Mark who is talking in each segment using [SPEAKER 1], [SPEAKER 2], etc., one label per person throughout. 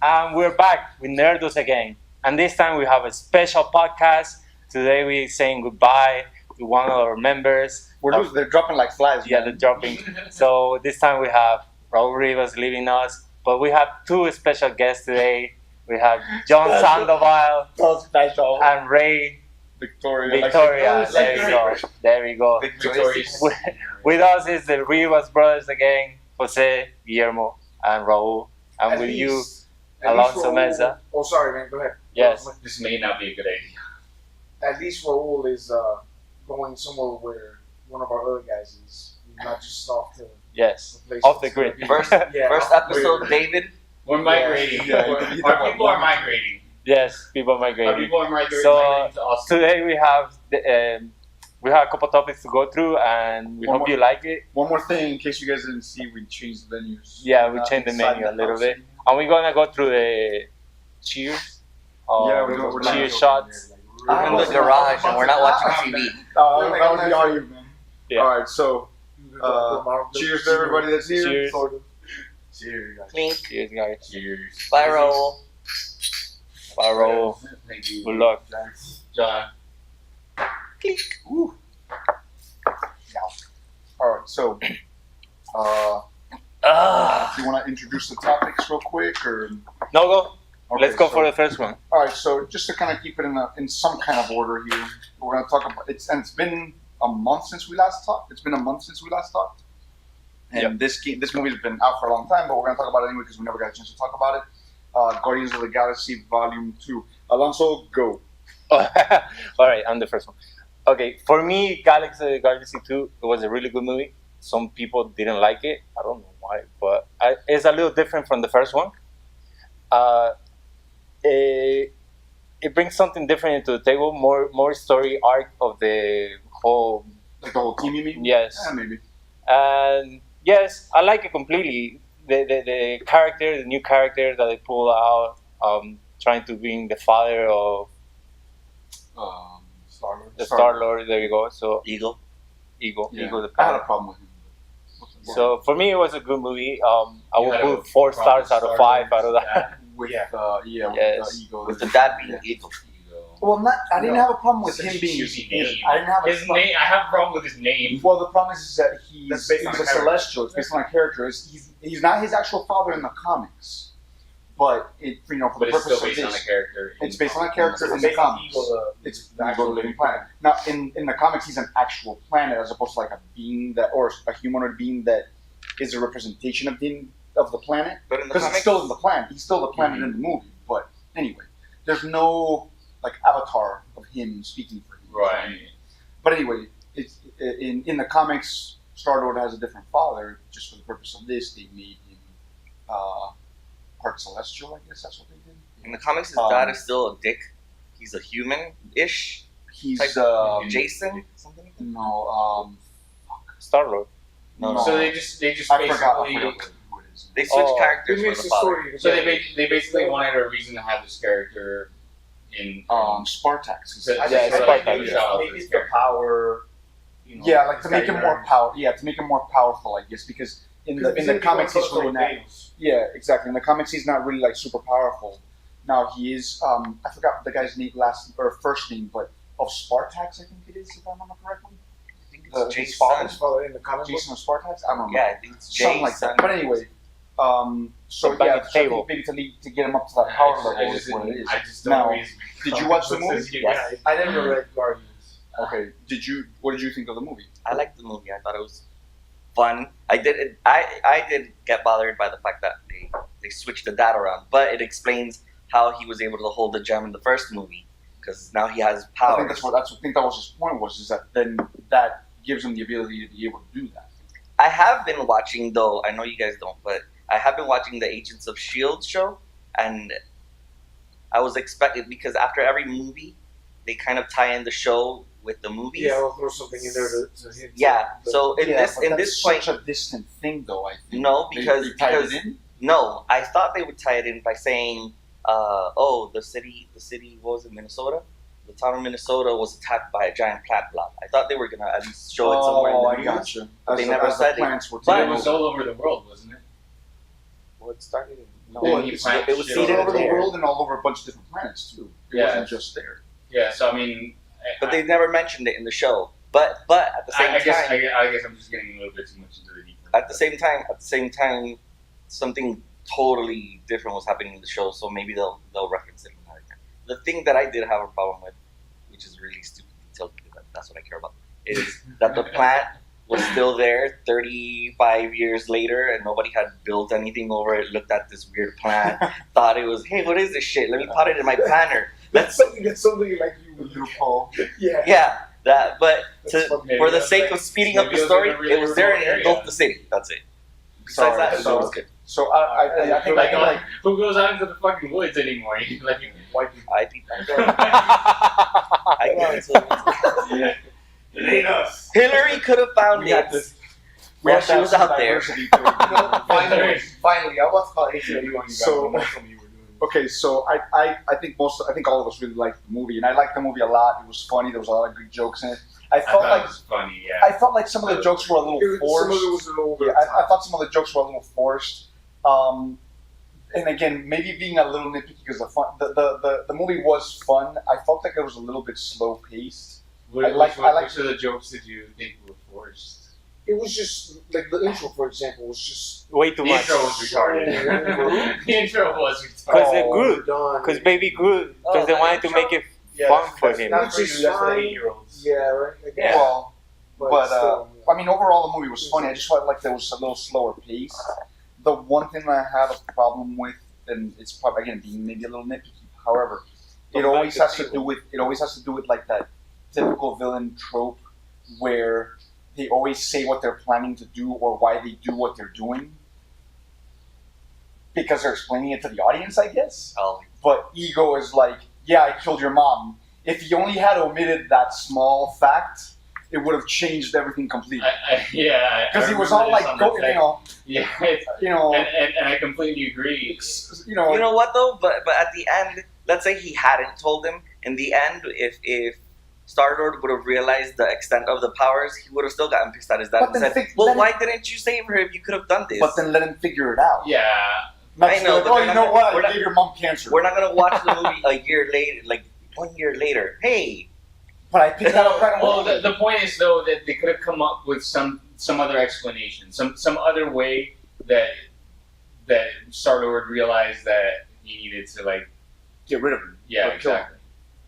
[SPEAKER 1] And we're back with NERDOS again. And this time we have a special podcast. Today we're saying goodbye to one of our members.
[SPEAKER 2] They're dropping like flies.
[SPEAKER 1] Yeah, they're dropping. So this time we have Raul Rivas leaving us. But we have two special guests today. We have John Sandoval
[SPEAKER 2] So special.
[SPEAKER 1] and Ray
[SPEAKER 2] Victoria.
[SPEAKER 1] There we go.
[SPEAKER 3] Victorious.
[SPEAKER 1] With us is the Rivas brothers again, Jose, Guillermo, and Raul. And
[SPEAKER 4] At
[SPEAKER 1] with
[SPEAKER 4] least-
[SPEAKER 1] you,
[SPEAKER 4] at least
[SPEAKER 1] Alonso
[SPEAKER 4] Raul-
[SPEAKER 1] Meza.
[SPEAKER 4] Oh, sorry, man. Go ahead.
[SPEAKER 1] Yes.
[SPEAKER 3] This may not be a good idea.
[SPEAKER 4] At least Raul is going somewhere where one of our other guys is. Not just off to
[SPEAKER 1] Yes,
[SPEAKER 4] a place
[SPEAKER 1] off the
[SPEAKER 4] that's
[SPEAKER 1] grid.
[SPEAKER 4] gonna be-
[SPEAKER 5] First,
[SPEAKER 4] Yeah,
[SPEAKER 5] first
[SPEAKER 4] off the
[SPEAKER 5] episode,
[SPEAKER 4] grid.
[SPEAKER 5] David.
[SPEAKER 3] We're migrating.
[SPEAKER 2] Yeah,
[SPEAKER 3] Our people are migrating.
[SPEAKER 1] Yes, people
[SPEAKER 3] Our
[SPEAKER 1] migrating.
[SPEAKER 3] people are migrating,
[SPEAKER 1] So,
[SPEAKER 3] migrating to Austin.
[SPEAKER 1] Today we have a couple topics to go through, and we
[SPEAKER 2] One
[SPEAKER 1] hope
[SPEAKER 2] more-
[SPEAKER 1] you like it.
[SPEAKER 2] One more thing, in case you guys didn't see, we changed the menus.
[SPEAKER 1] Yeah, we changed the menu a little bit, and we're gonna go through the cheers.
[SPEAKER 2] Yeah, we're not-
[SPEAKER 1] cheers shots.
[SPEAKER 5] We're in the garage and we're not watching TV.
[SPEAKER 2] That would be all you, man.
[SPEAKER 1] Yeah.
[SPEAKER 2] All right, so cheers to everybody that's here.
[SPEAKER 1] Cheers.
[SPEAKER 2] Cheers, guys.
[SPEAKER 5] Clink.
[SPEAKER 1] Cheers, guys.
[SPEAKER 3] Cheers.
[SPEAKER 5] Bye, Raul.
[SPEAKER 1] Bye, Raul.
[SPEAKER 3] Thank you.
[SPEAKER 1] Good luck.
[SPEAKER 3] John.
[SPEAKER 2] Ooh. All right, so do you want to introduce the topics real quick, or
[SPEAKER 1] No, go.
[SPEAKER 2] Okay,
[SPEAKER 1] Let's go
[SPEAKER 2] so-
[SPEAKER 1] for the first one.
[SPEAKER 2] All right, so just to kind of keep it in some kind of order here, we're going to talk about it's been a month since we last talked. And this movie's been out for a long time, but we're going to talk about it anyway because we never got a chance to talk about it. Guardians of the Galaxy Volume 2. Alonso, go.
[SPEAKER 1] All right, I'm the first one. Okay, for me, Galaxy 2, it was a really good movie. Some people didn't like it. I don't know why, but it's a little different from the first one. It brings something different into the table, more story arc of the whole.
[SPEAKER 2] Like the whole team, you mean?
[SPEAKER 1] Yes.
[SPEAKER 2] Yeah, maybe.
[SPEAKER 1] And yes, I like it completely. The character, the new character that they pull out, trying to bring the father of
[SPEAKER 2] Star-Lord.
[SPEAKER 1] the Star-Lord. There you go. So
[SPEAKER 5] Eagle.
[SPEAKER 1] Eagle
[SPEAKER 2] Yeah.
[SPEAKER 1] the
[SPEAKER 2] I had a
[SPEAKER 1] pilot.
[SPEAKER 2] problem with him.
[SPEAKER 1] So for me, it was a good movie. I
[SPEAKER 3] You
[SPEAKER 1] would
[SPEAKER 3] had a
[SPEAKER 1] put 4 stars
[SPEAKER 3] problem
[SPEAKER 1] out of 5 out of that.
[SPEAKER 2] With,
[SPEAKER 4] Yeah.
[SPEAKER 2] with
[SPEAKER 1] Yes.
[SPEAKER 2] the Eagle.
[SPEAKER 5] With the dad being Eagle.
[SPEAKER 2] Well, I didn't
[SPEAKER 4] No.
[SPEAKER 2] have a problem with
[SPEAKER 3] Such
[SPEAKER 2] him
[SPEAKER 3] a
[SPEAKER 2] being
[SPEAKER 3] cheesy name.
[SPEAKER 2] I didn't have
[SPEAKER 3] His name. I have a problem with his name.
[SPEAKER 2] Well, the problem is that he's
[SPEAKER 4] That's based on
[SPEAKER 2] a
[SPEAKER 4] a character.
[SPEAKER 2] celestial. It's based on a character. He's not his actual father in the comics, but for
[SPEAKER 3] But
[SPEAKER 2] the
[SPEAKER 3] it's
[SPEAKER 2] purpose
[SPEAKER 3] still
[SPEAKER 2] of
[SPEAKER 3] based on a
[SPEAKER 2] this,
[SPEAKER 3] character.
[SPEAKER 2] it's based on a character in
[SPEAKER 4] It's
[SPEAKER 2] the
[SPEAKER 4] based on
[SPEAKER 2] comics.
[SPEAKER 4] Eagle,
[SPEAKER 2] It's
[SPEAKER 4] the
[SPEAKER 2] the
[SPEAKER 4] actual
[SPEAKER 2] living planet. Now, in the comics, he's an actual planet as opposed to like a being or a humanoid being that is a representation of the planet.
[SPEAKER 5] But in the
[SPEAKER 2] Because it's
[SPEAKER 5] comics,
[SPEAKER 2] still the planet. He's still the planet in the movie. But anyway, there's no like avatar of him speaking for him.
[SPEAKER 3] Right.
[SPEAKER 2] But anyway, it's in the comics, Star-Lord has a different father. Just for the purpose of this, they made him part celestial. I guess that's what they did.
[SPEAKER 5] in the comics, his dad is still a dick. He's a human-ish.
[SPEAKER 2] He's
[SPEAKER 5] Type Jason? Something like that?
[SPEAKER 2] no
[SPEAKER 1] Star-Lord.
[SPEAKER 5] No.
[SPEAKER 3] So they just
[SPEAKER 2] I forgot
[SPEAKER 3] basically.
[SPEAKER 2] who it is.
[SPEAKER 5] They switched
[SPEAKER 1] Oh.
[SPEAKER 5] characters
[SPEAKER 4] It
[SPEAKER 5] for
[SPEAKER 4] makes
[SPEAKER 5] the
[SPEAKER 4] the
[SPEAKER 5] father.
[SPEAKER 4] story.
[SPEAKER 3] So they basically wanted a reason to have this character in.
[SPEAKER 2] Spartax.
[SPEAKER 3] So-
[SPEAKER 4] I
[SPEAKER 1] Yeah,
[SPEAKER 4] think
[SPEAKER 1] it's
[SPEAKER 4] like
[SPEAKER 1] part
[SPEAKER 4] maybe
[SPEAKER 1] of
[SPEAKER 3] it.
[SPEAKER 4] it's the power.
[SPEAKER 2] Yeah, like to make him more power. Yeah, to make him more powerful, I guess, because in the comics he's really not. Yeah, exactly. In the comics he's not really like super powerful. Now he is. I forgot the guy's name first name, but of Spartax, I think it is, if I remember correctly.
[SPEAKER 5] I think
[SPEAKER 2] His
[SPEAKER 5] it's Jason's
[SPEAKER 2] father?
[SPEAKER 4] His father in the comic book.
[SPEAKER 2] Jason of Spartax. I don't know.
[SPEAKER 5] Yeah, I think it's
[SPEAKER 2] Something like that. But anyway, so
[SPEAKER 1] Back
[SPEAKER 2] yeah,
[SPEAKER 1] at the table.
[SPEAKER 2] maybe to get him up to that power level is what it is.
[SPEAKER 3] I just
[SPEAKER 2] Now,
[SPEAKER 3] don't read.
[SPEAKER 2] Did you watch the movie?
[SPEAKER 4] Yeah, I never read Guardians.
[SPEAKER 2] Okay. What did you think of the movie?
[SPEAKER 5] I liked the movie. I thought it was fun. I did get bothered by the fact that they switched the dad around, but it explains how he was able to hold the gem in the first movie because now he has
[SPEAKER 2] I
[SPEAKER 5] power.
[SPEAKER 2] think I think that was his point is that then that gives him the ability to be able to do that.
[SPEAKER 5] I have been watching though. I know you guys don't, but I have been watching the Agents of Shield show, and I was expecting because after every movie, they kind of tie in the show with the movies.
[SPEAKER 4] Yeah, we'll throw something in there to hit.
[SPEAKER 5] Yeah, so in
[SPEAKER 2] Yeah,
[SPEAKER 5] this
[SPEAKER 2] but
[SPEAKER 5] in
[SPEAKER 2] that's
[SPEAKER 5] this point,
[SPEAKER 2] such a distant thing, though. I think
[SPEAKER 5] no,
[SPEAKER 2] They
[SPEAKER 5] because
[SPEAKER 2] tied
[SPEAKER 5] because
[SPEAKER 2] it in.
[SPEAKER 5] no, I thought they would tie it in by saying, "Oh, the city, what was it, Minnesota? The town of Minnesota was attacked by a giant plant blob." I thought they were gonna at least show it somewhere in the
[SPEAKER 2] I
[SPEAKER 5] news.
[SPEAKER 2] gotcha.
[SPEAKER 5] But they never said it.
[SPEAKER 2] plants were
[SPEAKER 3] But
[SPEAKER 5] But
[SPEAKER 3] it was all over the world, wasn't it?
[SPEAKER 1] What
[SPEAKER 5] it started. No,
[SPEAKER 3] Well,
[SPEAKER 5] it
[SPEAKER 3] he planted
[SPEAKER 5] was
[SPEAKER 3] shit
[SPEAKER 2] all
[SPEAKER 5] seeded
[SPEAKER 2] over the
[SPEAKER 5] there.
[SPEAKER 2] world and all over a bunch of different planets too. It
[SPEAKER 3] Yeah.
[SPEAKER 2] wasn't just there.
[SPEAKER 3] Yeah, so I mean,
[SPEAKER 5] But they never mentioned it in the show. But at the same
[SPEAKER 3] I guess
[SPEAKER 5] time,
[SPEAKER 3] I guess I'm just getting a little bit too much into the deep.
[SPEAKER 5] at the same time, something totally different was happening in the show. So maybe they'll reference it another time. The thing that I did have a problem with, which is really stupid detail, because that's what I care about, is that the plant was still there 35 years later, and nobody had built anything over it. Looked at this weird plant, thought it was, hey, what is this shit? Let me pot it in my planter.
[SPEAKER 4] That's something like you.
[SPEAKER 2] Loophole.
[SPEAKER 4] Yeah.
[SPEAKER 5] Yeah, that. But
[SPEAKER 4] That's
[SPEAKER 5] to,
[SPEAKER 4] fucking-
[SPEAKER 3] Maybe
[SPEAKER 5] for the
[SPEAKER 3] that's
[SPEAKER 5] sake
[SPEAKER 3] like-
[SPEAKER 5] of speeding up
[SPEAKER 3] maybe
[SPEAKER 5] the
[SPEAKER 3] it was in
[SPEAKER 5] story,
[SPEAKER 3] a really
[SPEAKER 5] it was there and
[SPEAKER 3] remote
[SPEAKER 5] it engulfed
[SPEAKER 3] area.
[SPEAKER 5] the city. That's it. Besides that, the show was good.
[SPEAKER 2] So I think
[SPEAKER 3] like,
[SPEAKER 2] like
[SPEAKER 3] who goes out into the fucking woods anymore? Like,
[SPEAKER 4] White people.
[SPEAKER 5] I think I got it.
[SPEAKER 3] it ain't us.
[SPEAKER 5] Hillary could have found
[SPEAKER 2] we had
[SPEAKER 5] it
[SPEAKER 2] this.
[SPEAKER 5] while she was out there.
[SPEAKER 4] Finally, I was about 18 when you guys
[SPEAKER 2] So-
[SPEAKER 4] told me you were doing.
[SPEAKER 2] Okay, so I think all of us really liked the movie, and I liked the movie a lot. It was funny. There was a lot of good jokes in it. I
[SPEAKER 3] I
[SPEAKER 2] felt
[SPEAKER 3] thought
[SPEAKER 2] like
[SPEAKER 3] it was funny, yeah.
[SPEAKER 2] I felt like some of the jokes were a little
[SPEAKER 4] Some of
[SPEAKER 2] forced.
[SPEAKER 4] it was a little
[SPEAKER 2] Yeah,
[SPEAKER 4] bit.
[SPEAKER 2] I thought some of the jokes were a little forced. And again, maybe being a little nitpicky because the movie was fun. I felt like it was a little bit slow paced.
[SPEAKER 3] Which
[SPEAKER 2] I like-
[SPEAKER 3] of the jokes did you think were forced?
[SPEAKER 4] It was just like the intro, for example, was just
[SPEAKER 1] Way too
[SPEAKER 3] The
[SPEAKER 1] much.
[SPEAKER 3] intro was retarded. The intro was retarded.
[SPEAKER 1] Because they're
[SPEAKER 4] we're
[SPEAKER 1] good.
[SPEAKER 4] done.
[SPEAKER 1] Because baby good. Because they
[SPEAKER 5] Oh,
[SPEAKER 1] wanted to
[SPEAKER 5] intro?
[SPEAKER 1] make it fun for him.
[SPEAKER 4] Which is fine. Yeah, right. I guess.
[SPEAKER 1] Yeah.
[SPEAKER 2] Well, but
[SPEAKER 4] still,
[SPEAKER 2] I mean, overall the movie was funny. I just felt like there was a little slower pace. The one thing that I had a problem with, and it's probably again being maybe a little nitpicky, however, it always has to do with like that typical villain trope where they always say what they're planning to do or why they do what they're doing because they're explaining it to the audience, I guess.
[SPEAKER 5] Oh,
[SPEAKER 2] But Ego is like, yeah, I killed your mom. If he only had omitted that small fact, it would have changed everything completely.
[SPEAKER 3] Yeah.
[SPEAKER 2] Because he was all like, go,
[SPEAKER 3] Yeah, and I completely agree.
[SPEAKER 2] you know,
[SPEAKER 5] you know what though? But at the end, let's say he hadn't told him. In the end, if Star-Lord would have realized the extent of the powers, he would have still gotten pissed at his dad
[SPEAKER 2] But
[SPEAKER 5] and
[SPEAKER 2] then
[SPEAKER 5] said,
[SPEAKER 2] think-
[SPEAKER 5] "Well,
[SPEAKER 2] then-
[SPEAKER 5] why didn't you save her if you could have done this?"
[SPEAKER 2] but then let him figure it out.
[SPEAKER 3] Yeah.
[SPEAKER 2] Not
[SPEAKER 5] I
[SPEAKER 2] just
[SPEAKER 5] know,
[SPEAKER 2] like,
[SPEAKER 5] but
[SPEAKER 2] oh,
[SPEAKER 5] they're
[SPEAKER 2] you
[SPEAKER 5] not
[SPEAKER 2] know
[SPEAKER 5] gonna-
[SPEAKER 2] what?
[SPEAKER 5] we're
[SPEAKER 2] I
[SPEAKER 5] not-
[SPEAKER 2] gave your mom cancer.
[SPEAKER 5] We're not gonna watch the movie a year later, like 1 year later. Hey,
[SPEAKER 2] But I picked that up right
[SPEAKER 3] Well,
[SPEAKER 2] away.
[SPEAKER 3] the point is though that they could have come up with some other explanation, some other way that Star-Lord realized that he needed to like
[SPEAKER 2] Get rid of him.
[SPEAKER 3] yeah
[SPEAKER 2] Or kill him.
[SPEAKER 3] exactly.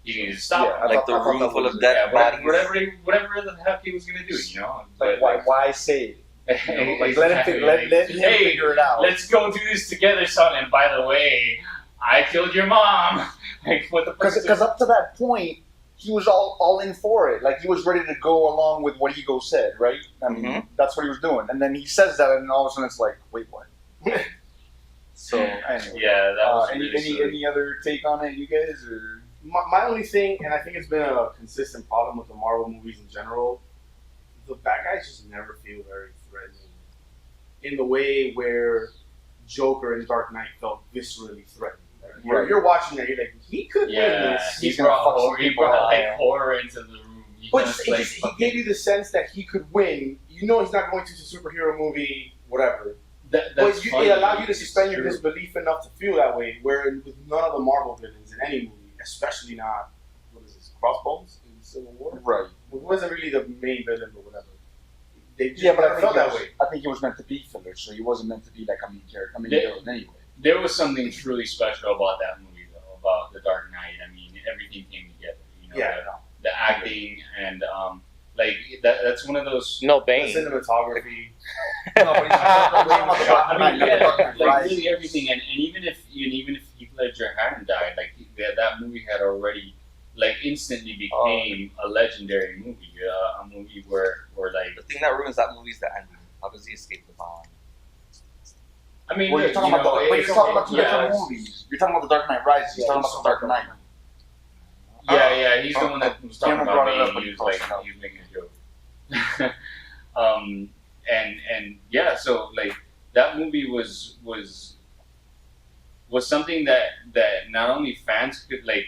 [SPEAKER 3] He needed to stop
[SPEAKER 2] Yeah,
[SPEAKER 3] him.
[SPEAKER 2] I
[SPEAKER 5] like
[SPEAKER 2] thought-
[SPEAKER 5] the
[SPEAKER 2] I thought
[SPEAKER 5] room
[SPEAKER 2] that
[SPEAKER 5] full
[SPEAKER 2] was
[SPEAKER 5] of
[SPEAKER 2] it.
[SPEAKER 5] dead
[SPEAKER 3] Yeah,
[SPEAKER 5] bodies.
[SPEAKER 3] whatever the heck he was gonna do, you know.
[SPEAKER 2] Like,
[SPEAKER 3] But,
[SPEAKER 2] why say it? You know, like,
[SPEAKER 3] exactly.
[SPEAKER 2] let him
[SPEAKER 3] Hey,
[SPEAKER 2] figure it out.
[SPEAKER 3] let's go do this together, son. And by the way, I killed your mom. Like what the fuck?
[SPEAKER 2] Because up to that point, he was all in for it. Like he was ready to go along with what Ego said, right? I mean,
[SPEAKER 5] Mhm.
[SPEAKER 2] that's what he was doing. And then he says that, and all of a sudden it's like, wait, what? So anyway,
[SPEAKER 3] Yeah, that was
[SPEAKER 2] any
[SPEAKER 3] really silly.
[SPEAKER 2] any other take on it, you guys? Or
[SPEAKER 6] My only thing, and I think it's been a consistent problem with the Marvel movies in general, the bad guys just never feel very threatening. In the way where Joker and Dark Knight felt viscerally threatening.
[SPEAKER 2] Right.
[SPEAKER 6] You're watching that, you're like, he could win
[SPEAKER 3] Yeah,
[SPEAKER 6] this.
[SPEAKER 2] He's gonna fuck some
[SPEAKER 3] he
[SPEAKER 2] people
[SPEAKER 3] brought
[SPEAKER 2] up.
[SPEAKER 3] like horror into the room. He
[SPEAKER 6] But
[SPEAKER 3] just,
[SPEAKER 6] it
[SPEAKER 3] like,
[SPEAKER 6] just, he
[SPEAKER 3] fucking-
[SPEAKER 6] gave you the sense that he could win. You know he's not going to a superhero movie, whatever.
[SPEAKER 3] that's
[SPEAKER 6] But
[SPEAKER 3] funny.
[SPEAKER 6] it allowed you to
[SPEAKER 3] It's
[SPEAKER 6] suspend your
[SPEAKER 3] true.
[SPEAKER 6] disbelief enough to feel that way, where with none of the Marvel villains in any movie, especially not, what is this, Crossbones in Civil War?
[SPEAKER 2] right?
[SPEAKER 6] It wasn't really the main villain, but whatever. They just
[SPEAKER 2] Yeah, but
[SPEAKER 6] never felt that way.
[SPEAKER 2] I think he was meant to be filler, so he wasn't meant to be like a main character. I mean,
[SPEAKER 3] Yeah.
[SPEAKER 2] villain anyway.
[SPEAKER 3] There was something truly special about that movie, though, about The Dark Knight. I mean, everything came together. You know,
[SPEAKER 6] Yeah,
[SPEAKER 3] the acting and like that's one of those.
[SPEAKER 1] No
[SPEAKER 6] The
[SPEAKER 1] Bane.
[SPEAKER 6] cinematography.
[SPEAKER 2] No, but he's talking about the Dark
[SPEAKER 3] I
[SPEAKER 2] Knight,
[SPEAKER 3] mean,
[SPEAKER 2] not the
[SPEAKER 3] yeah,
[SPEAKER 2] Dark Knight
[SPEAKER 3] like
[SPEAKER 2] Rises.
[SPEAKER 3] really everything, and even if Heath Ledger hadn't died, like that movie had already like instantly became a legendary movie, a movie where like
[SPEAKER 5] The thing that ruins that movie is the ending. How does he escape the bomb?
[SPEAKER 3] I mean,
[SPEAKER 2] Well, you're talking about
[SPEAKER 3] know,
[SPEAKER 2] but
[SPEAKER 3] it's-
[SPEAKER 2] you're talking about two
[SPEAKER 3] yeah,
[SPEAKER 2] different
[SPEAKER 3] it's-
[SPEAKER 2] movies. You're talking about the Dark Knight Rises. He's
[SPEAKER 6] Yeah,
[SPEAKER 2] talking
[SPEAKER 6] he's
[SPEAKER 2] about the Dark Knight.
[SPEAKER 3] Yeah, he's the one that was talking
[SPEAKER 2] Guillermo
[SPEAKER 3] about
[SPEAKER 2] brought it up
[SPEAKER 3] me.
[SPEAKER 2] when
[SPEAKER 3] He
[SPEAKER 2] he
[SPEAKER 3] was like,
[SPEAKER 2] crossed it out.
[SPEAKER 3] he was making a joke. And yeah, so like that movie was something that not only fans could like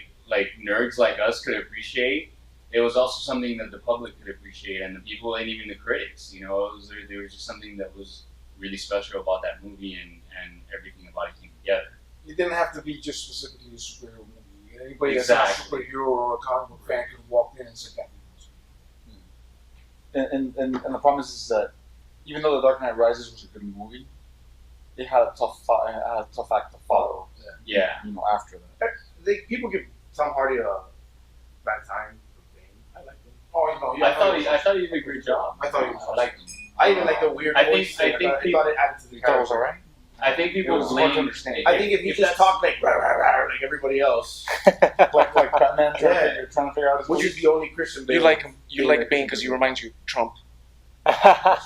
[SPEAKER 3] nerds like us could appreciate. It was also something that the public could appreciate, and the people, and even the critics. You know, they were just something that was really special about that movie, and everything about it came together.
[SPEAKER 4] It didn't have to be just specifically a superhero movie. Anybody
[SPEAKER 3] Exactly.
[SPEAKER 4] that's not a superhero or a comic book fan could have walked in and said that.
[SPEAKER 2] And the problem is that even though The Dark Knight Rises was a good movie, it had a tough act to follow.
[SPEAKER 3] Yeah.
[SPEAKER 2] You know, after that.
[SPEAKER 6] People give Tom Hardy a bad time for Bane. I like him.
[SPEAKER 4] Oh, you know,
[SPEAKER 3] I thought he did a great job.
[SPEAKER 4] I thought he was.
[SPEAKER 6] I like him. I even like the weird
[SPEAKER 3] I think-
[SPEAKER 6] voice thing.
[SPEAKER 3] I think
[SPEAKER 6] I thought it added to the
[SPEAKER 2] You thought it was
[SPEAKER 6] character.
[SPEAKER 2] alright?
[SPEAKER 3] I think people
[SPEAKER 2] It was hard to
[SPEAKER 3] blame.
[SPEAKER 2] understand.
[SPEAKER 6] I think if he just
[SPEAKER 3] that's-
[SPEAKER 6] talked like rah, rah, rah, like everybody else,
[SPEAKER 2] like Batman
[SPEAKER 6] Yeah.
[SPEAKER 2] trying to figure out his
[SPEAKER 6] which is the only Christian Bale.
[SPEAKER 7] You like him. You like Bane because he reminds you of Trump.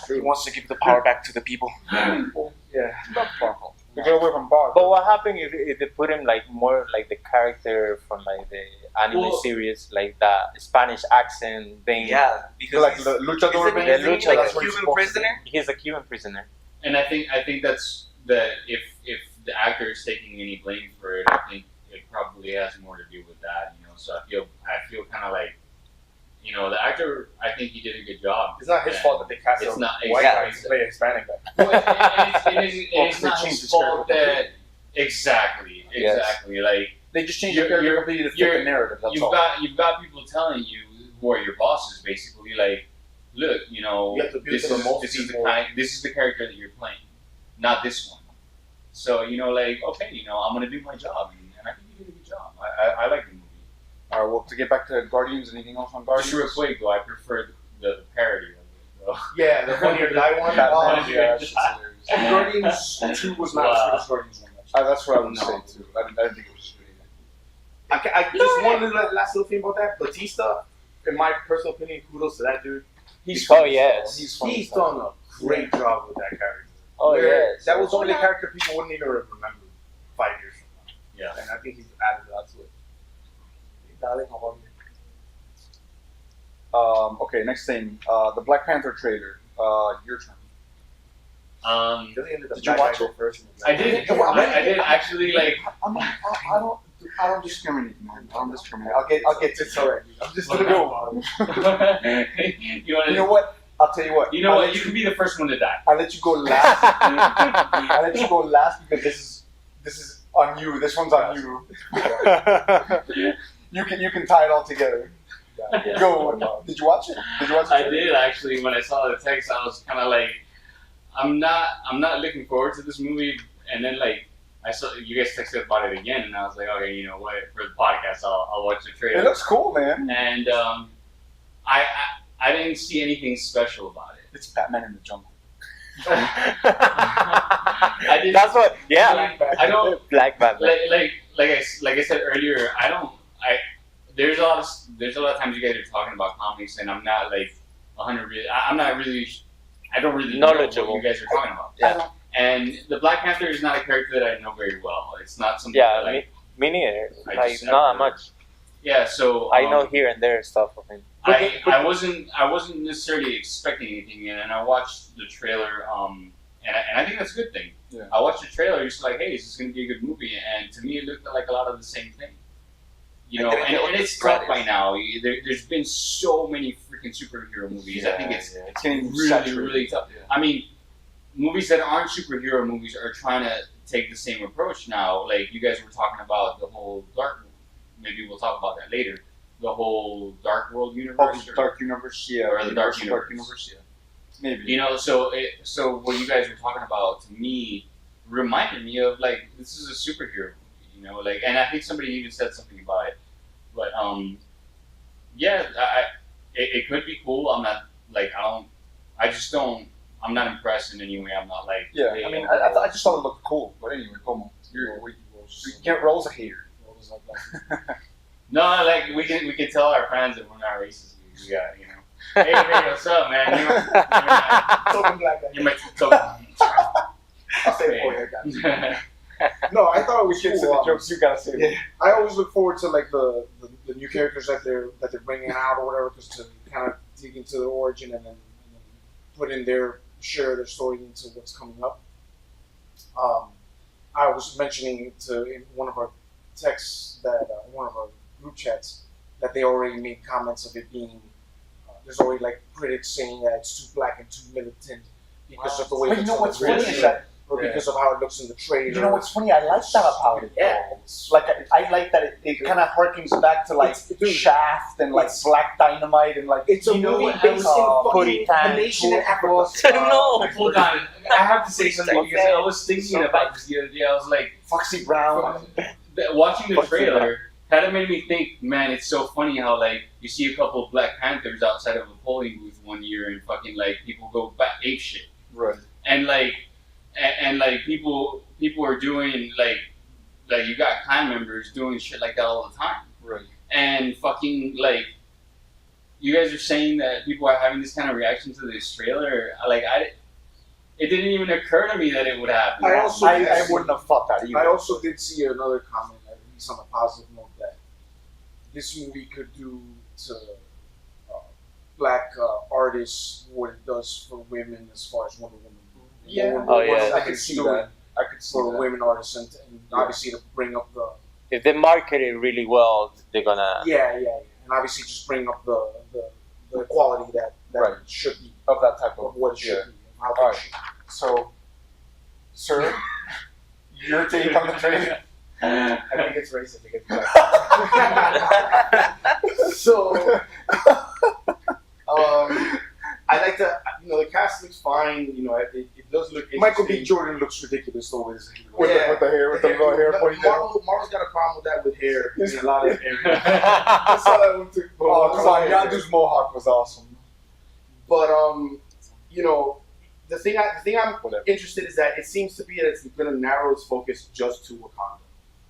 [SPEAKER 7] He wants to give the power back to the people.
[SPEAKER 2] Yeah, not powerful. To get away from Bob.
[SPEAKER 1] But what happened if they put him like more like the character from like the anime
[SPEAKER 3] Well-
[SPEAKER 1] series, like the Spanish accent thing?
[SPEAKER 5] Yeah, because
[SPEAKER 2] like
[SPEAKER 5] he's,
[SPEAKER 2] the luchador
[SPEAKER 5] isn't he,
[SPEAKER 2] Bane?
[SPEAKER 5] isn't he
[SPEAKER 1] Lucha,
[SPEAKER 5] like
[SPEAKER 2] that's
[SPEAKER 5] a
[SPEAKER 2] what he's
[SPEAKER 5] Cuban
[SPEAKER 2] supposed to
[SPEAKER 5] prisoner?
[SPEAKER 1] He's a Cuban prisoner.
[SPEAKER 3] And I think that's the if the actor is taking any blame for it, I think it probably has more to do with that. You know, so I feel kind of like, you know, the actor. I think he did a good job.
[SPEAKER 6] It's not his
[SPEAKER 3] And
[SPEAKER 6] fault that they cast
[SPEAKER 3] It's
[SPEAKER 6] a
[SPEAKER 3] not
[SPEAKER 6] white guy
[SPEAKER 3] exactly.
[SPEAKER 6] to play a Hispanic guy.
[SPEAKER 3] Well, and it's
[SPEAKER 2] Well,
[SPEAKER 3] not
[SPEAKER 2] they changed
[SPEAKER 3] his
[SPEAKER 2] his
[SPEAKER 3] fault
[SPEAKER 2] character
[SPEAKER 3] that exactly.
[SPEAKER 1] Yes.
[SPEAKER 3] Like
[SPEAKER 2] They just changed
[SPEAKER 3] You're-
[SPEAKER 2] the character
[SPEAKER 3] you're-
[SPEAKER 2] completely to fit
[SPEAKER 3] you're-
[SPEAKER 2] the narrative. That's
[SPEAKER 3] you've
[SPEAKER 2] all.
[SPEAKER 3] got people telling you who are your bosses, basically. Like, look, you know,
[SPEAKER 6] You have to appeal
[SPEAKER 3] this
[SPEAKER 6] to the
[SPEAKER 3] is
[SPEAKER 6] most
[SPEAKER 3] this is the
[SPEAKER 6] people.
[SPEAKER 3] this is the character that you're playing, not this one. So you know, like, okay, you know, I'm gonna do my job, and I think you did a good job. I like the movie.
[SPEAKER 2] All right, well, to get back to Guardians, anything else on Guardians?
[SPEAKER 3] Just real quick though, I prefer the parody of it. Though.
[SPEAKER 6] Yeah, the funnier guy one.
[SPEAKER 2] Batman,
[SPEAKER 3] Oh,
[SPEAKER 2] yeah, that shit's hilarious.
[SPEAKER 4] And Guardians 2 was not as good as Guardians 1.
[SPEAKER 2] That's what I would
[SPEAKER 3] No.
[SPEAKER 2] say too. I didn't think it was good either.
[SPEAKER 6] I just one little last little thing about that. Batista, in my personal opinion, kudos to that dude.
[SPEAKER 2] He's
[SPEAKER 1] Oh,
[SPEAKER 2] funny.
[SPEAKER 1] yes.
[SPEAKER 2] He's funny.
[SPEAKER 6] He's done a great job with that character.
[SPEAKER 1] Oh
[SPEAKER 6] Where
[SPEAKER 1] yes.
[SPEAKER 6] that was only a character people wouldn't even remember 5 years from now.
[SPEAKER 3] Yeah.
[SPEAKER 6] And I think he's added a lot to it. Darling, how about you?
[SPEAKER 2] Okay, next thing. The Black Panther trailer. Your turn.
[SPEAKER 6] Doesn't end up
[SPEAKER 2] Did you
[SPEAKER 6] that guy
[SPEAKER 2] watch
[SPEAKER 6] go
[SPEAKER 2] it?
[SPEAKER 6] first?
[SPEAKER 3] I did. I did actually like.
[SPEAKER 2] I don't discriminate, man. I don't discriminate. I'll get to it. Alright. I'm just gonna go.
[SPEAKER 3] you want
[SPEAKER 2] You know what? I'll tell you what.
[SPEAKER 3] You know
[SPEAKER 2] I'll
[SPEAKER 3] what?
[SPEAKER 2] let
[SPEAKER 3] You can be the first one to die.
[SPEAKER 2] I let you go last. I let you go last because this is on you. This one's on you. You can tie it all together. Go. Did you watch it? Did you watch it?
[SPEAKER 3] I did actually. When I saw the text, I was kind of like, I'm not looking forward to this movie. And then like I saw you guys texted about it again, and I was like, okay, you know what? For the podcast, I'll watch the
[SPEAKER 2] It
[SPEAKER 3] trailer.
[SPEAKER 2] looks cool, man.
[SPEAKER 3] And I didn't see anything special about it.
[SPEAKER 2] It's Batman in the jungle.
[SPEAKER 3] I didn't.
[SPEAKER 1] That's what. Yeah.
[SPEAKER 3] I don't
[SPEAKER 1] Black Batman.
[SPEAKER 3] like I said earlier. There's a lot of times you guys are talking about comics, and I'm not like 100. I'm not really. I don't really know what
[SPEAKER 1] Knowledgeable.
[SPEAKER 3] you guys are talking about.
[SPEAKER 1] Yeah.
[SPEAKER 3] And the Black Panther is not a character that I know very well. It's not something
[SPEAKER 1] Yeah,
[SPEAKER 3] that like.
[SPEAKER 1] me neither.
[SPEAKER 3] I
[SPEAKER 1] Like
[SPEAKER 3] just
[SPEAKER 1] not
[SPEAKER 3] never-
[SPEAKER 1] that much.
[SPEAKER 3] Yeah, so
[SPEAKER 1] I know here and there stuff of him.
[SPEAKER 3] I wasn't necessarily expecting anything, and I watched the trailer, and I think that's a good thing.
[SPEAKER 2] Yeah.
[SPEAKER 3] I watched the trailer, just like, hey, is this going to be a good movie? And to me, it looked like a lot of the same thing. You know, and it's tough by now. There's been so many freaking superhero movies. I think it's
[SPEAKER 2] It's getting
[SPEAKER 3] really,
[SPEAKER 2] saturated.
[SPEAKER 3] really tough.
[SPEAKER 2] Yeah.
[SPEAKER 3] I mean, movies that aren't superhero movies are trying to take the same approach now. Like you guys were talking about the whole dark. Maybe we'll talk about that later. The whole Dark World universe.
[SPEAKER 2] Oh, the
[SPEAKER 3] or-
[SPEAKER 2] Dark Universe, yeah.
[SPEAKER 3] or the Dark
[SPEAKER 2] Universe, yeah. Maybe.
[SPEAKER 3] You know, so what you guys were talking about to me reminded me of like this is a superhero movie, you know, like, and I think somebody even said something about it, but yeah, it could be cool. I'm not like I'm not impressed in any way. I'm not like
[SPEAKER 2] Yeah,
[SPEAKER 3] hey,
[SPEAKER 2] I mean, I just thought it looked cool. But anyway, come on. Roll's a hater.
[SPEAKER 3] no, like we can tell our fans that we're not racist. We got, you know, hey, what's up, man?
[SPEAKER 6] Token black guy.
[SPEAKER 3] You might talk.
[SPEAKER 6] I'll say it for you, I got you. No, I thought it was
[SPEAKER 2] Kids
[SPEAKER 6] cool.
[SPEAKER 2] and the jokes, you gotta say them.
[SPEAKER 6] I always look forward to like the new characters that they're bringing out or whatever, just to kind of dig into their origin and then put in share their story into what's coming up. I was mentioning in one of our texts that one of our group chats that they already made comments of it being there's already like critics saying that it's too black and too militant,
[SPEAKER 4] because of the way.
[SPEAKER 2] But you know what's funny is that.
[SPEAKER 4] Or because of how it looks in the trailer.
[SPEAKER 2] You know what's funny? I like that about it.
[SPEAKER 4] Yeah.
[SPEAKER 2] Like I like that it kind of harkens back to like Shaft and like Black Dynamite and like
[SPEAKER 4] It's a movie based in fucking a nation in Africa.
[SPEAKER 5] No.
[SPEAKER 3] Hold on, I have to say something because I was thinking about this the other day. I was like,
[SPEAKER 2] Foxy Brown.
[SPEAKER 3] watching the trailer kind of made me think, man, it's so funny how like you see a couple of Black Panthers outside of a polling booth one year and fucking like people go back ape shit.
[SPEAKER 2] Right.
[SPEAKER 3] And like people are doing like you got clan members doing shit like that all the time.
[SPEAKER 2] Right.
[SPEAKER 3] And fucking like you guys are saying that people are having this kind of reaction to this trailer. Like it didn't even occur to me that it would happen.
[SPEAKER 2] I wouldn't have thought that either.
[SPEAKER 4] I also did see another comment, at least on a positive note, that this movie could do to black artists what it does for women as far as Wonder Woman.
[SPEAKER 2] Yeah.
[SPEAKER 1] Oh, yeah.
[SPEAKER 2] I could see that. I could see
[SPEAKER 4] For
[SPEAKER 2] that.
[SPEAKER 4] women artists and obviously to bring up the
[SPEAKER 1] If they market it really well, they're gonna.
[SPEAKER 4] yeah, and obviously just bring up the quality that
[SPEAKER 2] Right.
[SPEAKER 4] should be
[SPEAKER 2] Of that type
[SPEAKER 4] of
[SPEAKER 2] of
[SPEAKER 4] what it should be. How
[SPEAKER 2] All
[SPEAKER 4] it
[SPEAKER 2] right.
[SPEAKER 4] should be.
[SPEAKER 2] So, sir, your take on the trailer?
[SPEAKER 6] I think it's racist. I think it's black.
[SPEAKER 4] So
[SPEAKER 6] I like the, the cast looks fine. It does look interesting.
[SPEAKER 2] Michael B. Jordan looks ridiculous though with
[SPEAKER 6] Yeah.
[SPEAKER 2] the hair, with the raw hair pointing down.
[SPEAKER 6] Marvel's got a problem with that with hair in a lot of areas.
[SPEAKER 2] I saw that one too. Oh, come on,
[SPEAKER 6] Yeah.
[SPEAKER 2] Yandu's mohawk was awesome.
[SPEAKER 6] But the thing I'm
[SPEAKER 2] Whatever.
[SPEAKER 6] interested is that it seems to be that it's going to narrow its focus just to Wakanda.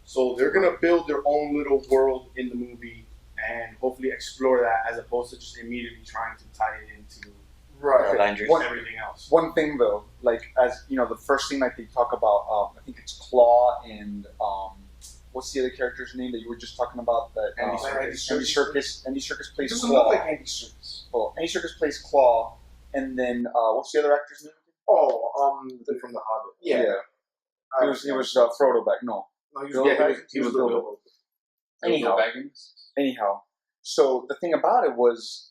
[SPEAKER 6] So they're going to build their own little world in the movie and hopefully explore that as opposed to just immediately trying to tie it into
[SPEAKER 2] Right.
[SPEAKER 5] Avengers.
[SPEAKER 6] everything else.
[SPEAKER 2] One thing though, like as you know, the first thing that they talk about, I think it's Claw and what's the other character's name that you were just talking about? That
[SPEAKER 6] Andy
[SPEAKER 2] Serkis. Andy Serkis
[SPEAKER 4] it
[SPEAKER 2] plays
[SPEAKER 4] doesn't look
[SPEAKER 2] Claw.
[SPEAKER 4] like Andy Serkis.
[SPEAKER 2] Oh, Andy Serkis plays Claw, and then what's the other actor's name?
[SPEAKER 6] From The Hobbit.
[SPEAKER 4] Yeah.
[SPEAKER 2] He was Frodo back. No.
[SPEAKER 4] No, he
[SPEAKER 2] Bill
[SPEAKER 4] was
[SPEAKER 2] Baggins?
[SPEAKER 6] He was
[SPEAKER 2] Bilbo.
[SPEAKER 3] Anyhow,
[SPEAKER 2] Anyhow, so the thing about it was,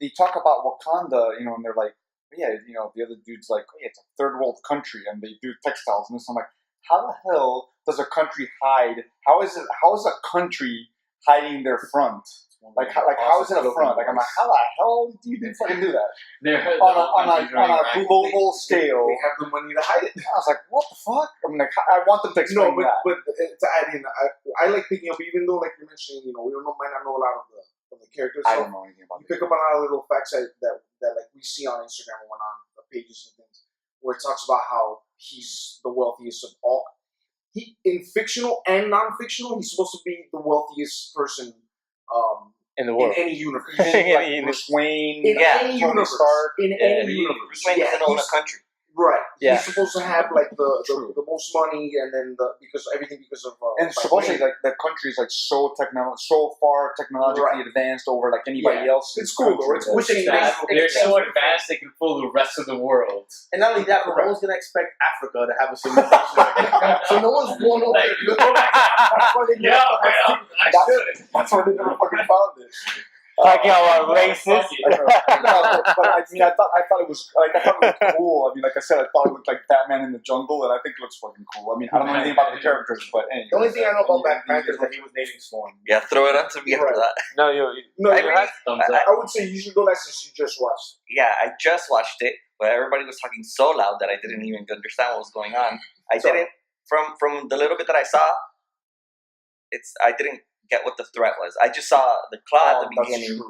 [SPEAKER 2] they talk about Wakanda, and they're like, yeah, the other dude's like, oh, yeah, it's a third world country, and they do textiles, and this. I'm like, how the hell does a country hide? How is a country hiding their front? How is it a front? Like, I'm like, how the hell do you fucking do that? On a global scale.
[SPEAKER 4] They have the money to hide it.
[SPEAKER 2] I was like, what the fuck? I mean, like, I want them to explain
[SPEAKER 4] No,
[SPEAKER 2] that.
[SPEAKER 4] but to add in, I like picking up, even though, like you're mentioning, we might not know a lot of the characters.
[SPEAKER 2] I
[SPEAKER 4] So
[SPEAKER 2] don't know anything about
[SPEAKER 4] you pick up on a lot of little facts that like we see on Instagram and on the pages and things, where it talks about how he's the wealthiest of all. He, in fictional and non-fictional, he's supposed to be the wealthiest person
[SPEAKER 1] in the world.
[SPEAKER 4] in any universe.
[SPEAKER 2] Like Bruce Wayne,
[SPEAKER 4] In any
[SPEAKER 2] Tony
[SPEAKER 4] universe.
[SPEAKER 2] Stark.
[SPEAKER 4] In any universe.
[SPEAKER 5] Bruce Wayne doesn't own a country.
[SPEAKER 4] Right.
[SPEAKER 1] Yeah.
[SPEAKER 4] He's supposed to have like
[SPEAKER 2] True.
[SPEAKER 4] the most money, and then because of
[SPEAKER 2] And supposedly, like the country is like so far technologically advanced over like anybody else.
[SPEAKER 4] It's cool though. It's cool.
[SPEAKER 3] They're so advanced they can fool the rest of the world.
[SPEAKER 6] And not only that, but no one's going to expect Africa to have a civilization. So no one's going over
[SPEAKER 3] Like,
[SPEAKER 6] there.
[SPEAKER 2] That's why they never fucking found it.
[SPEAKER 1] Talking about racist.
[SPEAKER 2] But I mean, I thought it was cool. I mean, like I said, I thought it looked like Batman in the jungle, and I think it looks fucking cool. I mean, I don't know anything about the characters, but anyway.
[SPEAKER 6] The only thing I know about Black Panther is that he was dating Storm.
[SPEAKER 5] Yeah, throw it onto me after that.
[SPEAKER 1] No,
[SPEAKER 4] No,
[SPEAKER 5] I
[SPEAKER 4] I,
[SPEAKER 5] really-
[SPEAKER 3] Thumbs up.
[SPEAKER 4] I would say you should go that since you just watched.
[SPEAKER 5] Yeah, I just watched it, but everybody was talking so loud that I didn't even understand what was going on. I
[SPEAKER 4] Sorry.
[SPEAKER 5] didn't from the little bit that I saw. I didn't get what the threat was. I just saw the claw at the beginning,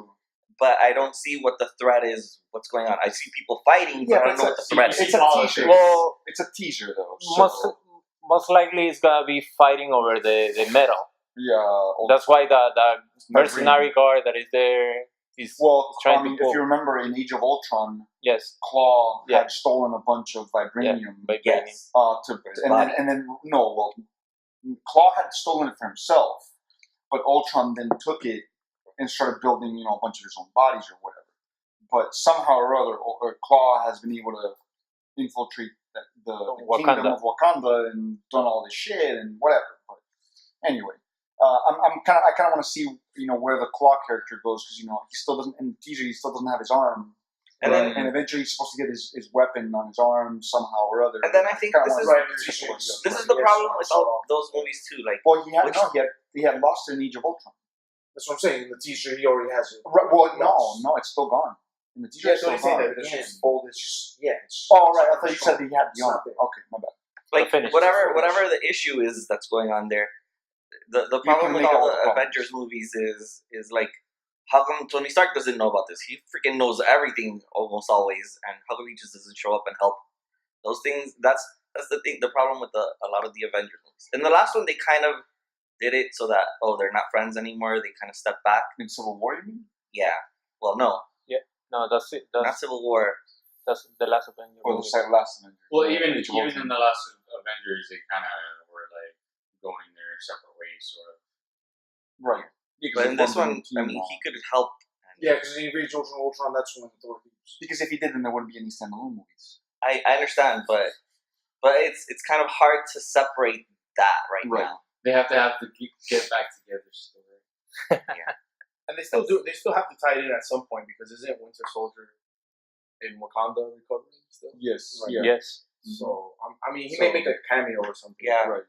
[SPEAKER 5] but I don't see what the threat is. What's going on? I see people fighting, but I don't know what the threat is.
[SPEAKER 2] It's a teaser.
[SPEAKER 1] Well,
[SPEAKER 2] it's a teaser though. So,
[SPEAKER 1] most likely it's gonna be fighting over the metal.
[SPEAKER 2] yeah.
[SPEAKER 1] That's why the mercenary guard that is there is trying to
[SPEAKER 2] if
[SPEAKER 1] pull.
[SPEAKER 2] you remember in Age of Ultron,
[SPEAKER 1] Yes,
[SPEAKER 2] Claw
[SPEAKER 1] Yeah.
[SPEAKER 2] had stolen a bunch of vibranium.
[SPEAKER 1] by
[SPEAKER 5] Yes.
[SPEAKER 2] And then Claw had stolen it for himself, but Ultron then took it and started building, a bunch of his own bodies or whatever. But somehow or other, Claw has been able to infiltrate the kingdom of Wakanda and done all this shit and whatever. But anyway, I kind of want to see where the Claw character goes, because he still doesn't in the teaser, he still doesn't have his arm.
[SPEAKER 5] And then
[SPEAKER 2] eventually he's supposed to get his weapon on his arm somehow or other.
[SPEAKER 5] And then I think this is the problem with all those movies too. Like,
[SPEAKER 2] well, he had lost in Age of Ultron.
[SPEAKER 4] That's what I'm saying. In the teaser, he already has it.
[SPEAKER 2] Right, well, no, it's still gone. In the teaser,
[SPEAKER 6] Yeah,
[SPEAKER 2] it's
[SPEAKER 6] so
[SPEAKER 2] still
[SPEAKER 6] they say
[SPEAKER 2] gone.
[SPEAKER 6] that it's just folded.
[SPEAKER 2] Oh, right. I thought you said that he had the arm. Okay, my bad.
[SPEAKER 5] like whatever the issue is that's going on there. The problem with all the Avengers movies is like, how come Tony Stark doesn't know about this? He freaking knows everything almost always, and how come he just doesn't show up and help? Those things. That's the thing. The problem with a lot of the Avengers movies. In the last one, they kind of did it so that they're not friends anymore. They kind of stepped back.
[SPEAKER 2] In Civil War, you mean?
[SPEAKER 5] Yeah. Well, no.
[SPEAKER 1] Yeah. No, that's it.
[SPEAKER 5] Not Civil War.
[SPEAKER 1] That's the last Avengers.
[SPEAKER 2] Or the last Avengers.
[SPEAKER 3] Well, even in the last Avengers, they kind of were like going their separate ways, sort of.
[SPEAKER 2] Right. Yeah,
[SPEAKER 5] but in this one, I mean, he could help.
[SPEAKER 4] Yeah, because in Age of Ultron, that's when Thor leaves.
[SPEAKER 2] Because if he did, then there wouldn't be any standalone movies.
[SPEAKER 5] I understand, but it's kind of hard to separate that right now.
[SPEAKER 3] They have to get back together still.
[SPEAKER 5] Yeah.
[SPEAKER 6] And they still do. They still have to tie it in at some point because isn't Winter Soldier in Wakanda recovering still?
[SPEAKER 2] Yes.
[SPEAKER 6] Right.
[SPEAKER 2] Yeah.
[SPEAKER 1] Yes.
[SPEAKER 6] So I mean, he may make a cameo or something.
[SPEAKER 5] Yeah.
[SPEAKER 2] Right.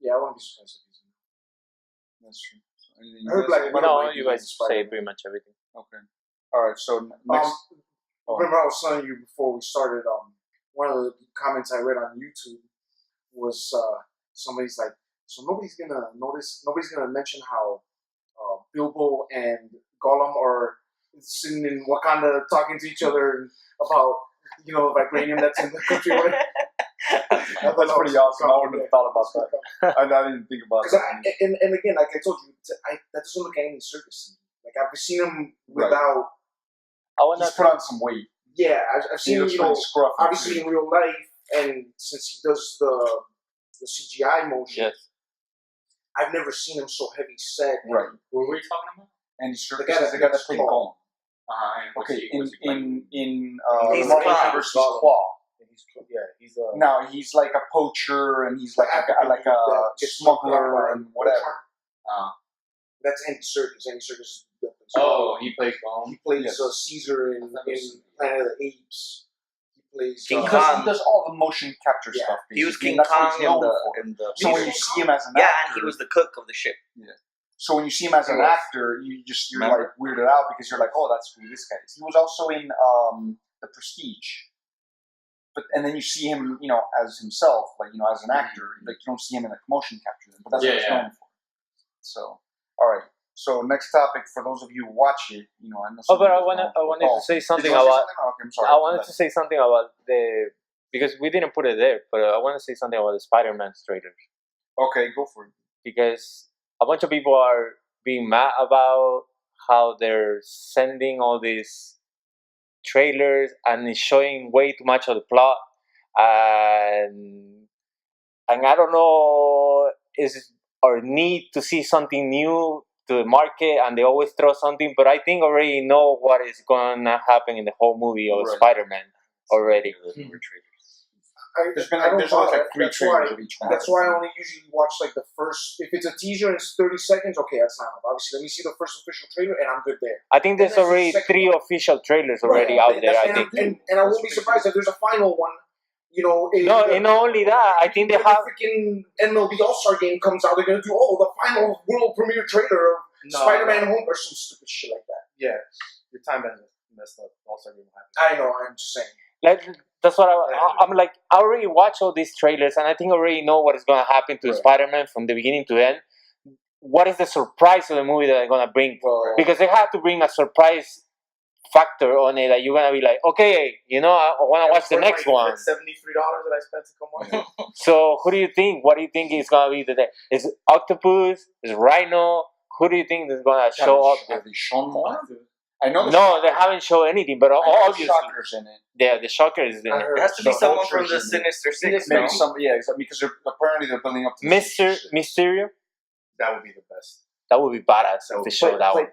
[SPEAKER 4] Yeah, I wouldn't be surprised if he's in it.
[SPEAKER 2] That's true. So
[SPEAKER 4] I heard Black Widow
[SPEAKER 1] No,
[SPEAKER 4] might be
[SPEAKER 1] you guys
[SPEAKER 4] in
[SPEAKER 1] say
[SPEAKER 4] Spider-Man.
[SPEAKER 1] pretty much everything.
[SPEAKER 2] Okay. All right. So next.
[SPEAKER 4] Remember I was telling you before we started, one of the comments I read on YouTube was somebody's like, so nobody's gonna mention how Bilbo and Gollum are sitting in Wakanda talking to each other about, the vibranium that's in the country.
[SPEAKER 2] That's pretty awesome. I wouldn't have thought about that. I didn't think about that.
[SPEAKER 4] And again, like I told you, that doesn't look like any circus to me. Like I've seen him without.
[SPEAKER 2] He's put on some weight.
[SPEAKER 4] Yeah, I've seen him,
[SPEAKER 2] scruffy.
[SPEAKER 4] obviously in real life, and since he does the CGI motion,
[SPEAKER 1] Yes.
[SPEAKER 4] I've never seen him so heavy set.
[SPEAKER 2] Right.
[SPEAKER 3] What were we talking about?
[SPEAKER 2] And he's
[SPEAKER 4] The guy that
[SPEAKER 2] played Gollum. Okay, in
[SPEAKER 5] He's
[SPEAKER 2] Marvel
[SPEAKER 5] Claw.
[SPEAKER 2] Universe, he's Claw.
[SPEAKER 6] He's a.
[SPEAKER 2] Now he's like a poacher, and he's like a smuggler and whatever.
[SPEAKER 4] That's Andy Serkis. Andy Serkis is different.
[SPEAKER 3] Oh, he plays Gollum.
[SPEAKER 4] He plays Caesar in Planet of the Apes. He plays
[SPEAKER 5] King
[SPEAKER 2] He
[SPEAKER 5] Kong.
[SPEAKER 2] does all the motion capture stuff.
[SPEAKER 5] He was
[SPEAKER 2] basically,
[SPEAKER 5] King
[SPEAKER 2] and that's what
[SPEAKER 5] Kong
[SPEAKER 2] he's known for.
[SPEAKER 5] in the.
[SPEAKER 2] So when you see him as an
[SPEAKER 5] yeah,
[SPEAKER 2] actor,
[SPEAKER 5] and he was the cook of the ship.
[SPEAKER 2] So when you see him as an actor, you're like weirded out because you're like, oh, that's who this guy is. He was also in The Prestige. And then you see him, as himself, as an actor. Like you don't see him in a motion capture, but that's what he's known for. So, all right. So next topic for those of you who watch it, I know.
[SPEAKER 1] But I wanted to say something about.
[SPEAKER 2] Okay, I'm sorry.
[SPEAKER 1] I wanted to say something about because we didn't put it there, but I want to say something about the Spider-Man trailers.
[SPEAKER 2] Okay, go for it.
[SPEAKER 1] Because a bunch of people are being mad about how they're sending all these trailers and it's showing way too much of the plot, and I don't know, is our need to see something new to the market, and they always throw something, but I think already know what is gonna happen in the whole movie of Spider-Man already.
[SPEAKER 2] There's like 3 trailers of each one.
[SPEAKER 4] That's why I only usually watch like the first. If it's a teaser and it's 30 seconds, okay, that's not enough. Obviously, let me see the first official trailer and I'm good there.
[SPEAKER 1] I think there's already 3 official trailers already out there. I think,
[SPEAKER 4] and I won't be surprised if there's a final one.
[SPEAKER 1] And not only that, I think they have
[SPEAKER 4] the freaking MLB All-Star game comes out. They're gonna do the final world premiere trailer of Spider-Man Home or some stupid shit like that.
[SPEAKER 6] Yeah, your time has messed up. All-Star game happened.
[SPEAKER 4] I know. I'm just saying.
[SPEAKER 1] That's what I'm like. I already watched all these trailers, and I think I already know what is going to happen to Spider-Man from the beginning to end. What is the surprise of the movie that they're going to bring? Because they have to bring a surprise factor on it that you're going to be like, okay, I want to watch the next one.
[SPEAKER 6] $73 that I spent to come watch.
[SPEAKER 1] So who do you think? What do you think is going to be Is it Octopus? Is it Rhino? Who do you think is going to show up?
[SPEAKER 2] Have they shown more? I know.
[SPEAKER 1] No, they haven't shown anything, but obviously,
[SPEAKER 2] Shocker's in it.
[SPEAKER 1] Yeah, the Shocker is in it.
[SPEAKER 5] It has to be someone from the Sinister Six,
[SPEAKER 2] maybe because apparently they're building up to
[SPEAKER 1] Mysterio.
[SPEAKER 6] That would be the best.
[SPEAKER 1] That would be badass if they showed that one.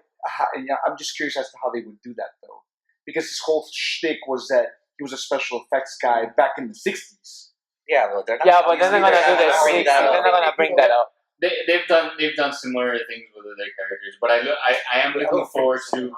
[SPEAKER 2] I'm just curious as to how they would do that though, because his whole shtick was that he was a special effects guy back in the '60s.
[SPEAKER 5] Yeah, well, they're not.
[SPEAKER 1] Yeah, but then they're gonna do this. They're not gonna bring that up.
[SPEAKER 3] They've done similar things with other characters, but I am looking forward to.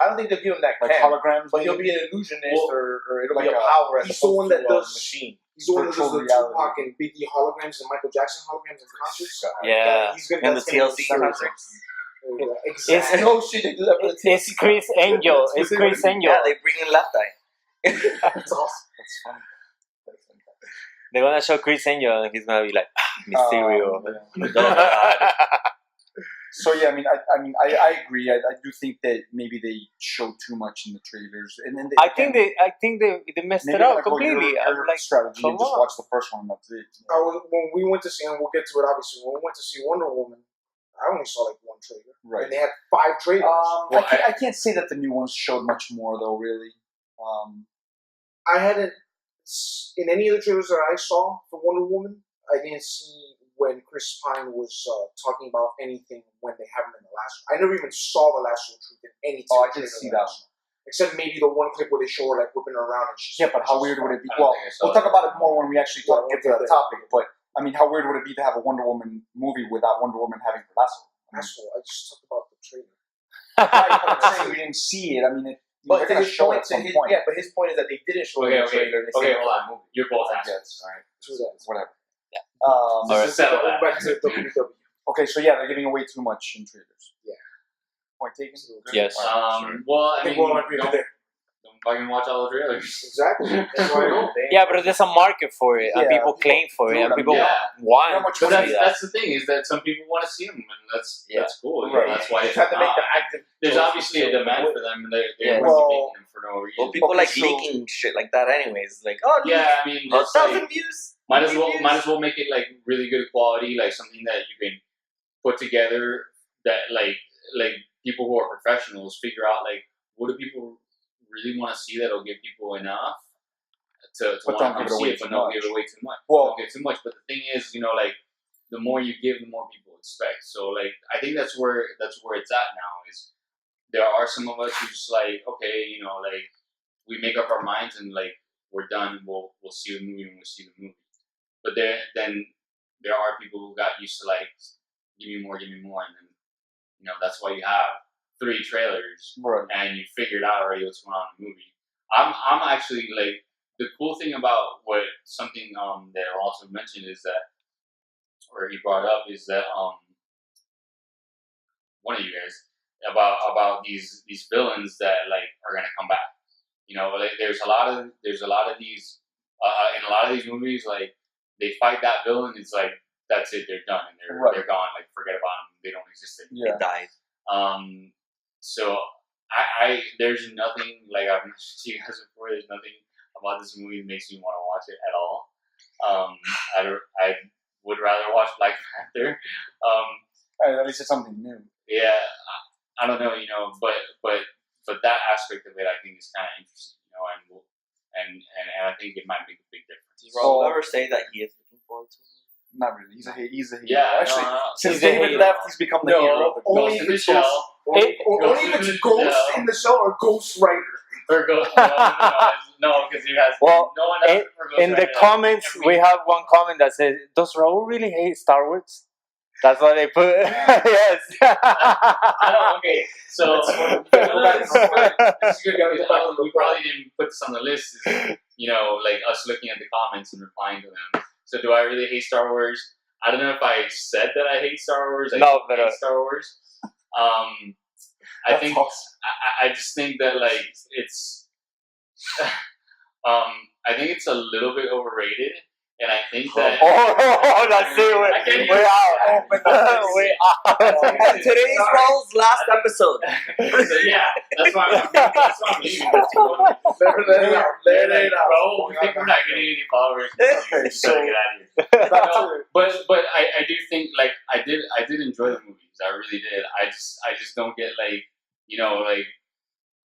[SPEAKER 6] I don't think they'll give him that
[SPEAKER 2] like
[SPEAKER 6] can,
[SPEAKER 2] holograms.
[SPEAKER 6] but
[SPEAKER 2] maybe?
[SPEAKER 6] he'll be an illusionist, or it'll
[SPEAKER 2] like
[SPEAKER 6] be a
[SPEAKER 2] a-
[SPEAKER 6] power as
[SPEAKER 4] he's the one
[SPEAKER 6] opposed
[SPEAKER 4] that
[SPEAKER 6] to a
[SPEAKER 4] does-
[SPEAKER 6] machine.
[SPEAKER 4] He's the one that does
[SPEAKER 2] Virtual
[SPEAKER 4] the
[SPEAKER 2] reality.
[SPEAKER 4] Tupac and Biggie holograms and Michael Jackson holograms and concerts.
[SPEAKER 1] Yeah.
[SPEAKER 4] He's gonna,
[SPEAKER 5] And the
[SPEAKER 4] that's gonna
[SPEAKER 5] TLC
[SPEAKER 4] be serious.
[SPEAKER 5] concerts.
[SPEAKER 4] Yeah, exactly.
[SPEAKER 6] And oh shit, they deliver the
[SPEAKER 1] It's Chris Angel. It's Chris Angel.
[SPEAKER 5] Yeah, they bring in Left Eye.
[SPEAKER 4] That's awesome.
[SPEAKER 2] That's funny.
[SPEAKER 1] They're gonna show Chris Angel and he's gonna be like, Mysterio.
[SPEAKER 2] Yeah. So yeah, I agree. I do think that maybe they showed too much in the trailers, and then
[SPEAKER 1] I think they messed it up completely. I'm like,
[SPEAKER 2] strategy
[SPEAKER 1] come
[SPEAKER 2] and just
[SPEAKER 1] on.
[SPEAKER 2] watch the first one. And that's it.
[SPEAKER 4] When we went to see, and we'll get to it obviously, when we went to see Wonder Woman, I only saw like one trailer.
[SPEAKER 2] Right.
[SPEAKER 4] And they had 5 trailers.
[SPEAKER 2] I can't say that the new ones showed much more though. Really.
[SPEAKER 4] I hadn't, in any of the trailers that I saw for Wonder Woman, I didn't see when Chris Pine was talking about anything when they haven't in the last one. I never even saw the last one truth in any
[SPEAKER 2] Oh, I
[SPEAKER 4] trailer
[SPEAKER 2] did see
[SPEAKER 4] that I
[SPEAKER 2] that
[SPEAKER 4] saw. Except maybe the one clip where they show her like whipping her around and she's
[SPEAKER 2] Yeah, but how weird would it be?
[SPEAKER 3] I don't
[SPEAKER 2] Well,
[SPEAKER 3] think I saw
[SPEAKER 2] we'll talk
[SPEAKER 3] that.
[SPEAKER 2] about it more when we actually get to that
[SPEAKER 4] Yeah.
[SPEAKER 2] topic. But I mean, how weird would it be to have a Wonder Woman movie without Wonder Woman having the lasso?
[SPEAKER 4] asshole. I just talked about the trailer.
[SPEAKER 2] I'm saying we didn't see it. I mean,
[SPEAKER 6] But
[SPEAKER 2] they're going to
[SPEAKER 6] his
[SPEAKER 2] show
[SPEAKER 6] point,
[SPEAKER 2] it at some
[SPEAKER 6] his,
[SPEAKER 2] point.
[SPEAKER 6] yeah, but his point is that they didn't show
[SPEAKER 3] Okay,
[SPEAKER 6] the
[SPEAKER 3] okay,
[SPEAKER 6] trailer. They
[SPEAKER 3] okay,
[SPEAKER 6] saved it
[SPEAKER 3] hold
[SPEAKER 6] for
[SPEAKER 3] on.
[SPEAKER 6] the movie.
[SPEAKER 3] You're both
[SPEAKER 2] Yes.
[SPEAKER 3] assholes, alright?
[SPEAKER 4] True that.
[SPEAKER 2] Whatever.
[SPEAKER 1] All right.
[SPEAKER 3] Let's settle that.
[SPEAKER 4] Back to WWE.
[SPEAKER 2] Okay, so yeah, they're giving away too much in trailers.
[SPEAKER 4] Yeah.
[SPEAKER 2] Point taken.
[SPEAKER 1] Yes.
[SPEAKER 3] Well, I
[SPEAKER 4] I think
[SPEAKER 3] mean,
[SPEAKER 4] we'll agree
[SPEAKER 3] don't,
[SPEAKER 4] there.
[SPEAKER 3] don't fucking watch all the trailers.
[SPEAKER 4] Exactly. That's why I know.
[SPEAKER 1] Yeah, but there's a market for it, and
[SPEAKER 2] Yeah,
[SPEAKER 1] people claim for it,
[SPEAKER 2] do
[SPEAKER 1] and
[SPEAKER 2] it.
[SPEAKER 1] people
[SPEAKER 3] Yeah.
[SPEAKER 2] How
[SPEAKER 1] want
[SPEAKER 2] much
[SPEAKER 1] to
[SPEAKER 3] But
[SPEAKER 1] see that.
[SPEAKER 3] that's the thing, is that some people want to see them, and that's cool.
[SPEAKER 2] Right.
[SPEAKER 3] Yeah, that's why
[SPEAKER 6] You
[SPEAKER 3] it's
[SPEAKER 6] just have to make
[SPEAKER 3] not.
[SPEAKER 6] the active.
[SPEAKER 3] There's
[SPEAKER 6] choice
[SPEAKER 3] obviously a
[SPEAKER 6] to
[SPEAKER 3] demand
[SPEAKER 6] avoid
[SPEAKER 3] for them, and they're
[SPEAKER 1] Yeah.
[SPEAKER 3] really
[SPEAKER 2] Well-
[SPEAKER 3] making them for no reason.
[SPEAKER 5] Well, people
[SPEAKER 2] Okay,
[SPEAKER 5] like
[SPEAKER 2] so-
[SPEAKER 5] leaking shit like that, anyways. Like, oh,
[SPEAKER 3] Yeah, I mean,
[SPEAKER 5] a
[SPEAKER 3] it's
[SPEAKER 5] 1,000
[SPEAKER 3] like,
[SPEAKER 5] views.
[SPEAKER 3] might as
[SPEAKER 5] 1,000
[SPEAKER 3] well make it like really good quality, like something that you can put together that like people who are professionals figure out like what do people really want to see that'll give people enough to
[SPEAKER 2] But
[SPEAKER 3] want
[SPEAKER 2] don't
[SPEAKER 3] to
[SPEAKER 2] give it
[SPEAKER 3] see
[SPEAKER 2] away
[SPEAKER 3] it, but
[SPEAKER 2] too
[SPEAKER 3] don't
[SPEAKER 2] much.
[SPEAKER 3] give it away too much.
[SPEAKER 2] Well-
[SPEAKER 3] Don't give too much. But the thing is, like the more you give, the more people expect. So like I think that's where it's at now. Is there are some of us who just like okay, like we make up our minds and like we're done. We'll see the movie and we'll see the movie. But then there are people who got used to like give me more, and then that's why you have 3 trailers
[SPEAKER 2] Right.
[SPEAKER 3] and you figured out already what's going on in the movie. I'm actually like the cool thing about what something that I also mentioned is that, or he brought up is that one of you guys about these villains that like are gonna come back. Like there's a lot of these in a lot of these movies like they fight that villain. It's like that's it, they're done and they're gone. Like forget about them, they don't exist anymore.
[SPEAKER 2] Yeah.
[SPEAKER 5] It died.
[SPEAKER 3] So I there's nothing like I've mentioned to you guys before. There's nothing about this movie that makes me want to watch it at all. I would rather watch Black Panther.
[SPEAKER 2] At least it's something new.
[SPEAKER 3] Yeah, I don't know, but that aspect of it I think is kind of interesting, and I think it might make a big difference.
[SPEAKER 5] Does Raul ever say that he is looking forward to it?
[SPEAKER 2] Not really. He's a hero.
[SPEAKER 3] Yeah,
[SPEAKER 2] Actually,
[SPEAKER 3] no.
[SPEAKER 2] since
[SPEAKER 1] He's a
[SPEAKER 2] David
[SPEAKER 1] hero.
[SPEAKER 2] left, he's become the hero. Of the
[SPEAKER 4] only
[SPEAKER 3] Ghost in
[SPEAKER 4] if
[SPEAKER 3] the
[SPEAKER 4] it's
[SPEAKER 3] Shell.
[SPEAKER 4] Only
[SPEAKER 3] Ghost
[SPEAKER 4] if
[SPEAKER 3] in
[SPEAKER 4] it's
[SPEAKER 3] the
[SPEAKER 4] Ghost
[SPEAKER 3] Shell.
[SPEAKER 4] in the Shell or Ghost Rider.
[SPEAKER 3] Or Ghost, no, because he has
[SPEAKER 1] Well,
[SPEAKER 3] no one else for Ghost
[SPEAKER 1] In the
[SPEAKER 3] Rider.
[SPEAKER 1] comments, we have one comment that says, "Does Raul really hate Star Wars?" That's what they put. Yes.
[SPEAKER 3] I don't. Okay, so this is good because we probably didn't put this on the list. Is, like us looking at the comments and replying to them. So do I really hate Star Wars? I don't know if I said that I hate Star Wars. I
[SPEAKER 1] No,
[SPEAKER 3] hate
[SPEAKER 1] but
[SPEAKER 3] Star Wars. I think I just think that like it's. I think it's a little bit overrated, and I think that.
[SPEAKER 1] Oh, that's it.
[SPEAKER 3] I can't
[SPEAKER 1] We're
[SPEAKER 3] even-
[SPEAKER 1] out. We're out.
[SPEAKER 5] And today's Raul's last episode.
[SPEAKER 3] So, yeah, that's why I'm leaving.
[SPEAKER 6] Let it out.
[SPEAKER 3] Bro, we think we're not getting any followers.
[SPEAKER 2] Okay,
[SPEAKER 3] So
[SPEAKER 2] so
[SPEAKER 3] get out of here. No, but I do think like I did enjoy the movies. I really did. I just don't get like like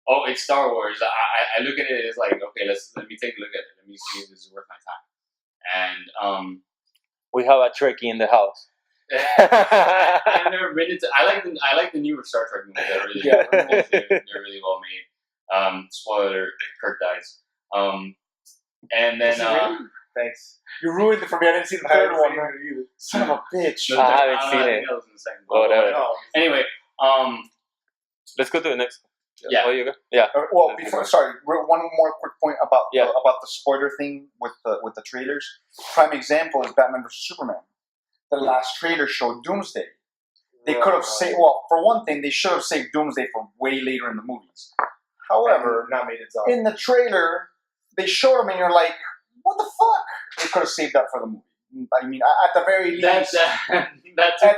[SPEAKER 3] oh it's Star Wars. I look at it as like okay let me take a look at it. Let me see if this is worth my time. And
[SPEAKER 1] We have a Trekkie in the house.
[SPEAKER 3] I've never been into. I like the newer Star Trek movies. They're really they're really well made. Spoiler alert, Kirk dies. And then
[SPEAKER 6] Thanks.
[SPEAKER 2] you ruined it for me. I didn't see the third one. Son of a bitch.
[SPEAKER 3] no,
[SPEAKER 1] I haven't seen
[SPEAKER 3] think
[SPEAKER 1] it.
[SPEAKER 3] that was in the second one.
[SPEAKER 1] Whatever.
[SPEAKER 3] Anyway,
[SPEAKER 1] Let's go to the next.
[SPEAKER 3] Yeah.
[SPEAKER 1] Oh, you go. Yeah.
[SPEAKER 2] Well, before, sorry, one more quick point about
[SPEAKER 1] Yeah.
[SPEAKER 2] about the spoiler thing with the trailers. Prime example is Batman vs Superman. The last trailer showed Doomsday. They could have saved. Well, for one thing, they should have saved Doomsday for way later in the movies. However,
[SPEAKER 6] not made it up.
[SPEAKER 2] in the trailer, they showed him, and you're like, "What the fuck?" They could have saved that for the movie. I mean, at the very least, at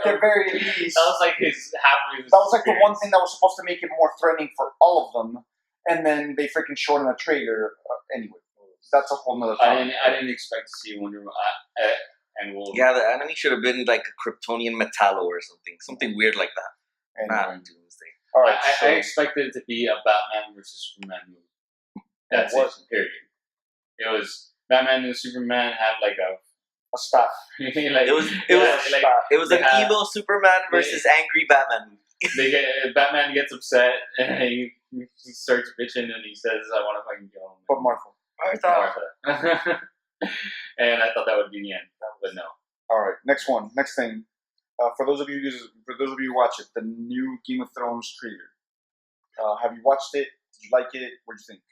[SPEAKER 2] the very least,
[SPEAKER 3] that was like his half of his
[SPEAKER 2] that was like the one
[SPEAKER 3] experience.
[SPEAKER 2] thing that was supposed to make it more threatening for all of them, and then they freaking showed in the trailer. Anyway, that's a whole nother topic.
[SPEAKER 3] I didn't expect to see Wonder Woman and Wolverine.
[SPEAKER 5] Yeah, the enemy should have been like a Kryptonian Metallo or something weird like that.
[SPEAKER 2] Anyway.
[SPEAKER 5] Not Doomsday.
[SPEAKER 2] All right,
[SPEAKER 3] I expected it to be a Batman versus Superman movie. That's it. Period. It was Batman and Superman had like a
[SPEAKER 2] staff.
[SPEAKER 3] like,
[SPEAKER 5] It was an
[SPEAKER 3] had-
[SPEAKER 5] evil Superman versus angry Batman.
[SPEAKER 3] Batman gets upset and he starts bitching and he says, "I want to fucking kill him."
[SPEAKER 2] But Martha.
[SPEAKER 3] Martha. And I thought that would be the end, but no.
[SPEAKER 2] All right, next one, next thing. For those of you who watch it, the new Game of Thrones trailer. Have you watched it? Did you like it? What do you think?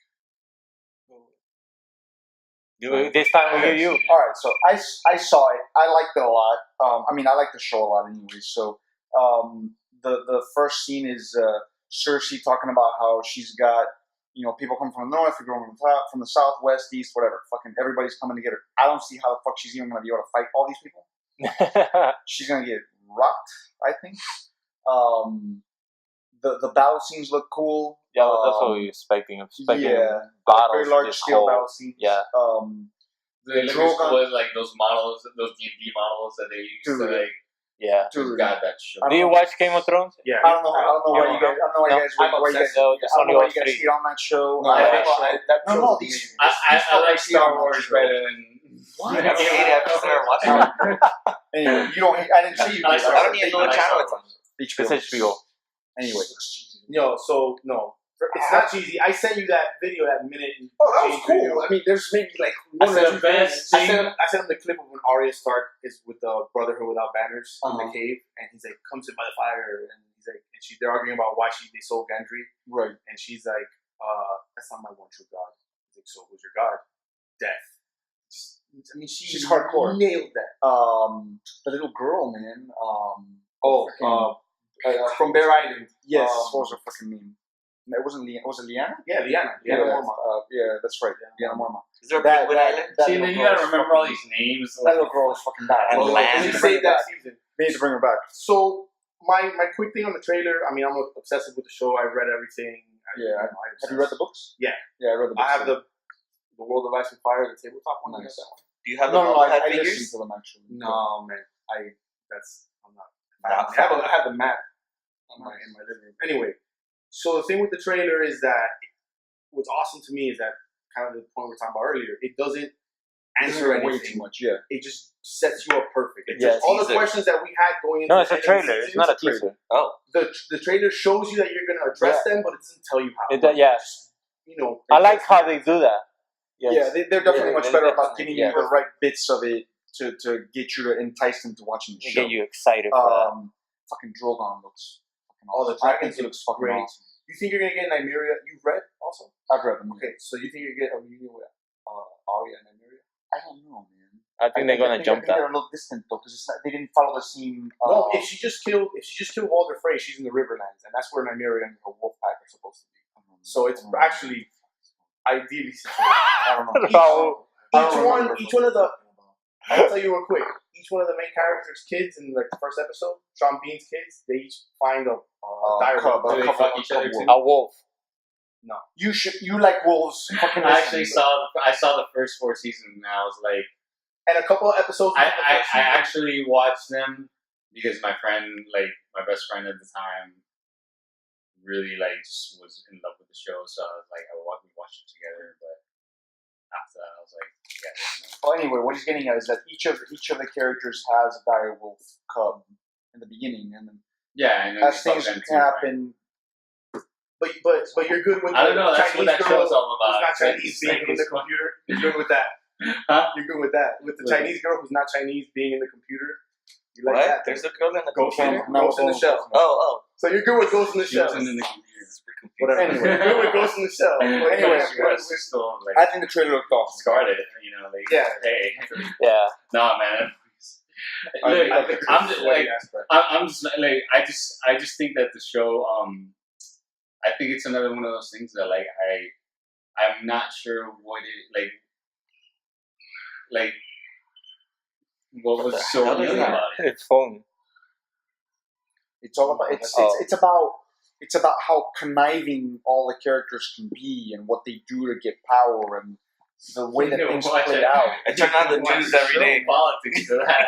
[SPEAKER 1] This time we'll give you.
[SPEAKER 2] All right, so I saw it. I liked it a lot. I mean, I like the show a lot anyway. So the first scene is Cersei talking about how she's got, people come from the north, people come from the south, west, east, whatever. Fucking everybody's coming together. I don't see how the fuck she's even going to be able to fight all these people. She's going to get rocked, I think. The battle scenes look cool.
[SPEAKER 1] Yeah, that's what we were expecting.
[SPEAKER 2] Yeah,
[SPEAKER 1] battles.
[SPEAKER 2] very large scale battle scenes.
[SPEAKER 1] Yeah.
[SPEAKER 3] They look as cool as like those models, those D&D models that they used to like.
[SPEAKER 1] Yeah.
[SPEAKER 2] Dude,
[SPEAKER 3] God, that show.
[SPEAKER 1] Do you watch Game of Thrones?
[SPEAKER 6] Yeah,
[SPEAKER 2] I don't know why you guys. I don't know why you guys.
[SPEAKER 1] I'm
[SPEAKER 2] why you guys.
[SPEAKER 1] obsessed, though. There's
[SPEAKER 2] I don't
[SPEAKER 1] only
[SPEAKER 2] know why
[SPEAKER 1] all
[SPEAKER 2] you guys
[SPEAKER 1] three.
[SPEAKER 2] hate on that show.
[SPEAKER 1] No,
[SPEAKER 2] No, these.
[SPEAKER 3] I like Star Wars better than.
[SPEAKER 5] What? I don't hate it. I started watching it.
[SPEAKER 2] Anyway, you don't. I didn't see you.
[SPEAKER 3] I like Star
[SPEAKER 5] I
[SPEAKER 3] Wars.
[SPEAKER 5] don't even know what channel it's on.
[SPEAKER 1] It's HBO.
[SPEAKER 2] Anyway,
[SPEAKER 6] no, it's not cheesy. I sent you that video, that minute.
[SPEAKER 4] Oh, that was
[SPEAKER 6] change
[SPEAKER 4] cool.
[SPEAKER 6] video.
[SPEAKER 4] I mean, there's maybe like
[SPEAKER 3] I
[SPEAKER 4] one or
[SPEAKER 3] said
[SPEAKER 4] two
[SPEAKER 3] the best
[SPEAKER 4] things.
[SPEAKER 6] I sent him the clip of when Arya Stark is with the Brotherhood Without Banners in the cave, and he's like, "Come sit by the fire," and he's like, they're arguing about why they sold Gendry,
[SPEAKER 2] right.
[SPEAKER 6] and she's like, "That's not my one true god." He's like, "So who's your god?" Death. She's
[SPEAKER 2] hardcore.
[SPEAKER 6] Nailed that.
[SPEAKER 2] The little girl, man.
[SPEAKER 6] From Bear Island.
[SPEAKER 2] Yes. What was her fucking name? It wasn't Leanna. Was it Leanna?
[SPEAKER 6] Yeah, Liana.
[SPEAKER 2] Yeah,
[SPEAKER 6] Liana Mormont.
[SPEAKER 2] yeah, that's right. Liana Mormont.
[SPEAKER 5] Is there a
[SPEAKER 2] That-
[SPEAKER 5] Penguin
[SPEAKER 2] that-
[SPEAKER 5] Island?
[SPEAKER 2] that
[SPEAKER 3] See,
[SPEAKER 2] little
[SPEAKER 3] then you
[SPEAKER 2] girl
[SPEAKER 3] gotta
[SPEAKER 2] is
[SPEAKER 3] remember all
[SPEAKER 2] fucking-
[SPEAKER 3] these names.
[SPEAKER 2] That little girl is fucking bad.
[SPEAKER 5] And
[SPEAKER 2] We
[SPEAKER 5] Land.
[SPEAKER 2] need
[SPEAKER 6] We
[SPEAKER 2] to bring
[SPEAKER 6] saved
[SPEAKER 2] her
[SPEAKER 6] that
[SPEAKER 2] back.
[SPEAKER 6] season.
[SPEAKER 2] We need to bring her back.
[SPEAKER 6] So my quick thing on the trailer. I mean, I'm obsessive with the show. I read everything.
[SPEAKER 2] Yeah. Have you read the books?
[SPEAKER 6] Yeah.
[SPEAKER 2] Yeah, I read the books.
[SPEAKER 6] I have the World of Ice and Fire, the tabletop one.
[SPEAKER 2] Nice.
[SPEAKER 6] I got that one.
[SPEAKER 5] Do you have the
[SPEAKER 2] No,
[SPEAKER 5] bobblehead
[SPEAKER 2] I listened
[SPEAKER 5] figures?
[SPEAKER 2] to them actually.
[SPEAKER 6] No, man. I'm not.
[SPEAKER 5] Not
[SPEAKER 6] I have the map in my living room. Anyway, so the thing with the trailer is that what's awesome to me is that kind of the point we were talking about earlier. It doesn't answer
[SPEAKER 2] Way
[SPEAKER 6] anything.
[SPEAKER 2] too much. Yeah.
[SPEAKER 6] It just sets you up perfect. It's
[SPEAKER 1] Yeah,
[SPEAKER 6] just all the
[SPEAKER 5] teaser.
[SPEAKER 6] questions that we had going into
[SPEAKER 1] No, it's a
[SPEAKER 6] the
[SPEAKER 1] trailer. It's not a
[SPEAKER 6] seasons,
[SPEAKER 1] teaser.
[SPEAKER 5] Oh,
[SPEAKER 6] The trailer shows you that you're going to address them, but it doesn't tell you how.
[SPEAKER 1] Yeah. I like how they do that. Yes.
[SPEAKER 2] Yeah, they're definitely much better about
[SPEAKER 1] definitely,
[SPEAKER 2] giving you
[SPEAKER 1] yeah.
[SPEAKER 2] the right bits of it to get you to entice them to watching the
[SPEAKER 1] They
[SPEAKER 2] show.
[SPEAKER 1] get you excited for that.
[SPEAKER 2] Fucking Drogon looks fucking
[SPEAKER 6] Oh, the
[SPEAKER 2] awesome. I think
[SPEAKER 6] dragons
[SPEAKER 2] he
[SPEAKER 6] look
[SPEAKER 2] looks fucking
[SPEAKER 6] great.
[SPEAKER 2] awesome.
[SPEAKER 6] You think you're going to get Nymeria? You've read also?
[SPEAKER 2] I've read them.
[SPEAKER 6] Okay, so you think you're going to get a reunion with Arya and Nymeria?
[SPEAKER 2] I don't know, man.
[SPEAKER 1] I think they're gonna jump
[SPEAKER 2] They're
[SPEAKER 1] that.
[SPEAKER 2] a little distant though because they didn't follow the same.
[SPEAKER 6] No, if she just killed Walder Frey, she's in the Riverlands, and that's where Nymeria and her wolf pack are supposed to be. So it's actually ideally situated.
[SPEAKER 2] I don't know.
[SPEAKER 1] Raul.
[SPEAKER 6] Each one of the I'll tell you real quick. Each one of the main characters' kids in like the first episode, Sean Bean's kids, they each find a dire
[SPEAKER 2] cub,
[SPEAKER 6] wolf.
[SPEAKER 3] Do they fuck each other too?
[SPEAKER 1] A wolf.
[SPEAKER 6] No,
[SPEAKER 2] You like wolves? Fucking
[SPEAKER 3] I actually
[SPEAKER 2] listen.
[SPEAKER 3] I saw the first 4 seasons and I was like,
[SPEAKER 6] and a couple of episodes.
[SPEAKER 3] I actually watched them because my friend, like my best friend at the time, really like just was in love with the show. So I was like, we watched it together. But after that, I was like, yeah.
[SPEAKER 2] Well, anyway, what he's getting at is that each of the characters has a dire wolf cub in the beginning, and then
[SPEAKER 3] Yeah, and then
[SPEAKER 2] as
[SPEAKER 3] they fuck
[SPEAKER 2] things
[SPEAKER 3] them too, right?
[SPEAKER 2] happen.
[SPEAKER 6] But you're good with
[SPEAKER 3] I don't know.
[SPEAKER 6] the
[SPEAKER 3] That's what
[SPEAKER 6] Chinese
[SPEAKER 3] that
[SPEAKER 6] girl
[SPEAKER 3] show's all
[SPEAKER 6] who's
[SPEAKER 3] about.
[SPEAKER 6] not Chinese being in the computer. You're good with that.
[SPEAKER 3] Huh?
[SPEAKER 6] You're good with that. With the Chinese girl who's not Chinese being in the computer. You like
[SPEAKER 5] What?
[SPEAKER 6] that?
[SPEAKER 5] There's a girl in the
[SPEAKER 6] Ghost in,
[SPEAKER 5] computer?
[SPEAKER 6] Ghost in the Shell.
[SPEAKER 5] Oh.
[SPEAKER 6] So you're good with Ghost in the
[SPEAKER 3] She
[SPEAKER 6] Shell.
[SPEAKER 3] wasn't in the computer.
[SPEAKER 6] Whatever. Anyway, you're good with Ghost in the Shell. But anyway,
[SPEAKER 3] She was still like
[SPEAKER 2] I think the trailer looked awesome.
[SPEAKER 3] Scarlet, you know, like
[SPEAKER 6] Yeah.
[SPEAKER 3] hey,
[SPEAKER 1] Yeah.
[SPEAKER 3] nah, man.
[SPEAKER 6] I
[SPEAKER 3] Look,
[SPEAKER 6] think
[SPEAKER 3] I'm
[SPEAKER 6] it's
[SPEAKER 3] just
[SPEAKER 6] a
[SPEAKER 3] like
[SPEAKER 6] aspect.
[SPEAKER 3] I'm just like I just think that the show I think it's another one of those things that like I'm not sure what it like what was so
[SPEAKER 5] hell is
[SPEAKER 3] good
[SPEAKER 5] that?
[SPEAKER 3] about it.
[SPEAKER 1] It's phone.
[SPEAKER 2] It's all about it's about how conniving all the characters can be and what they do to get power and the way that things play out.
[SPEAKER 5] I turn on the news every day.
[SPEAKER 3] Politics to that.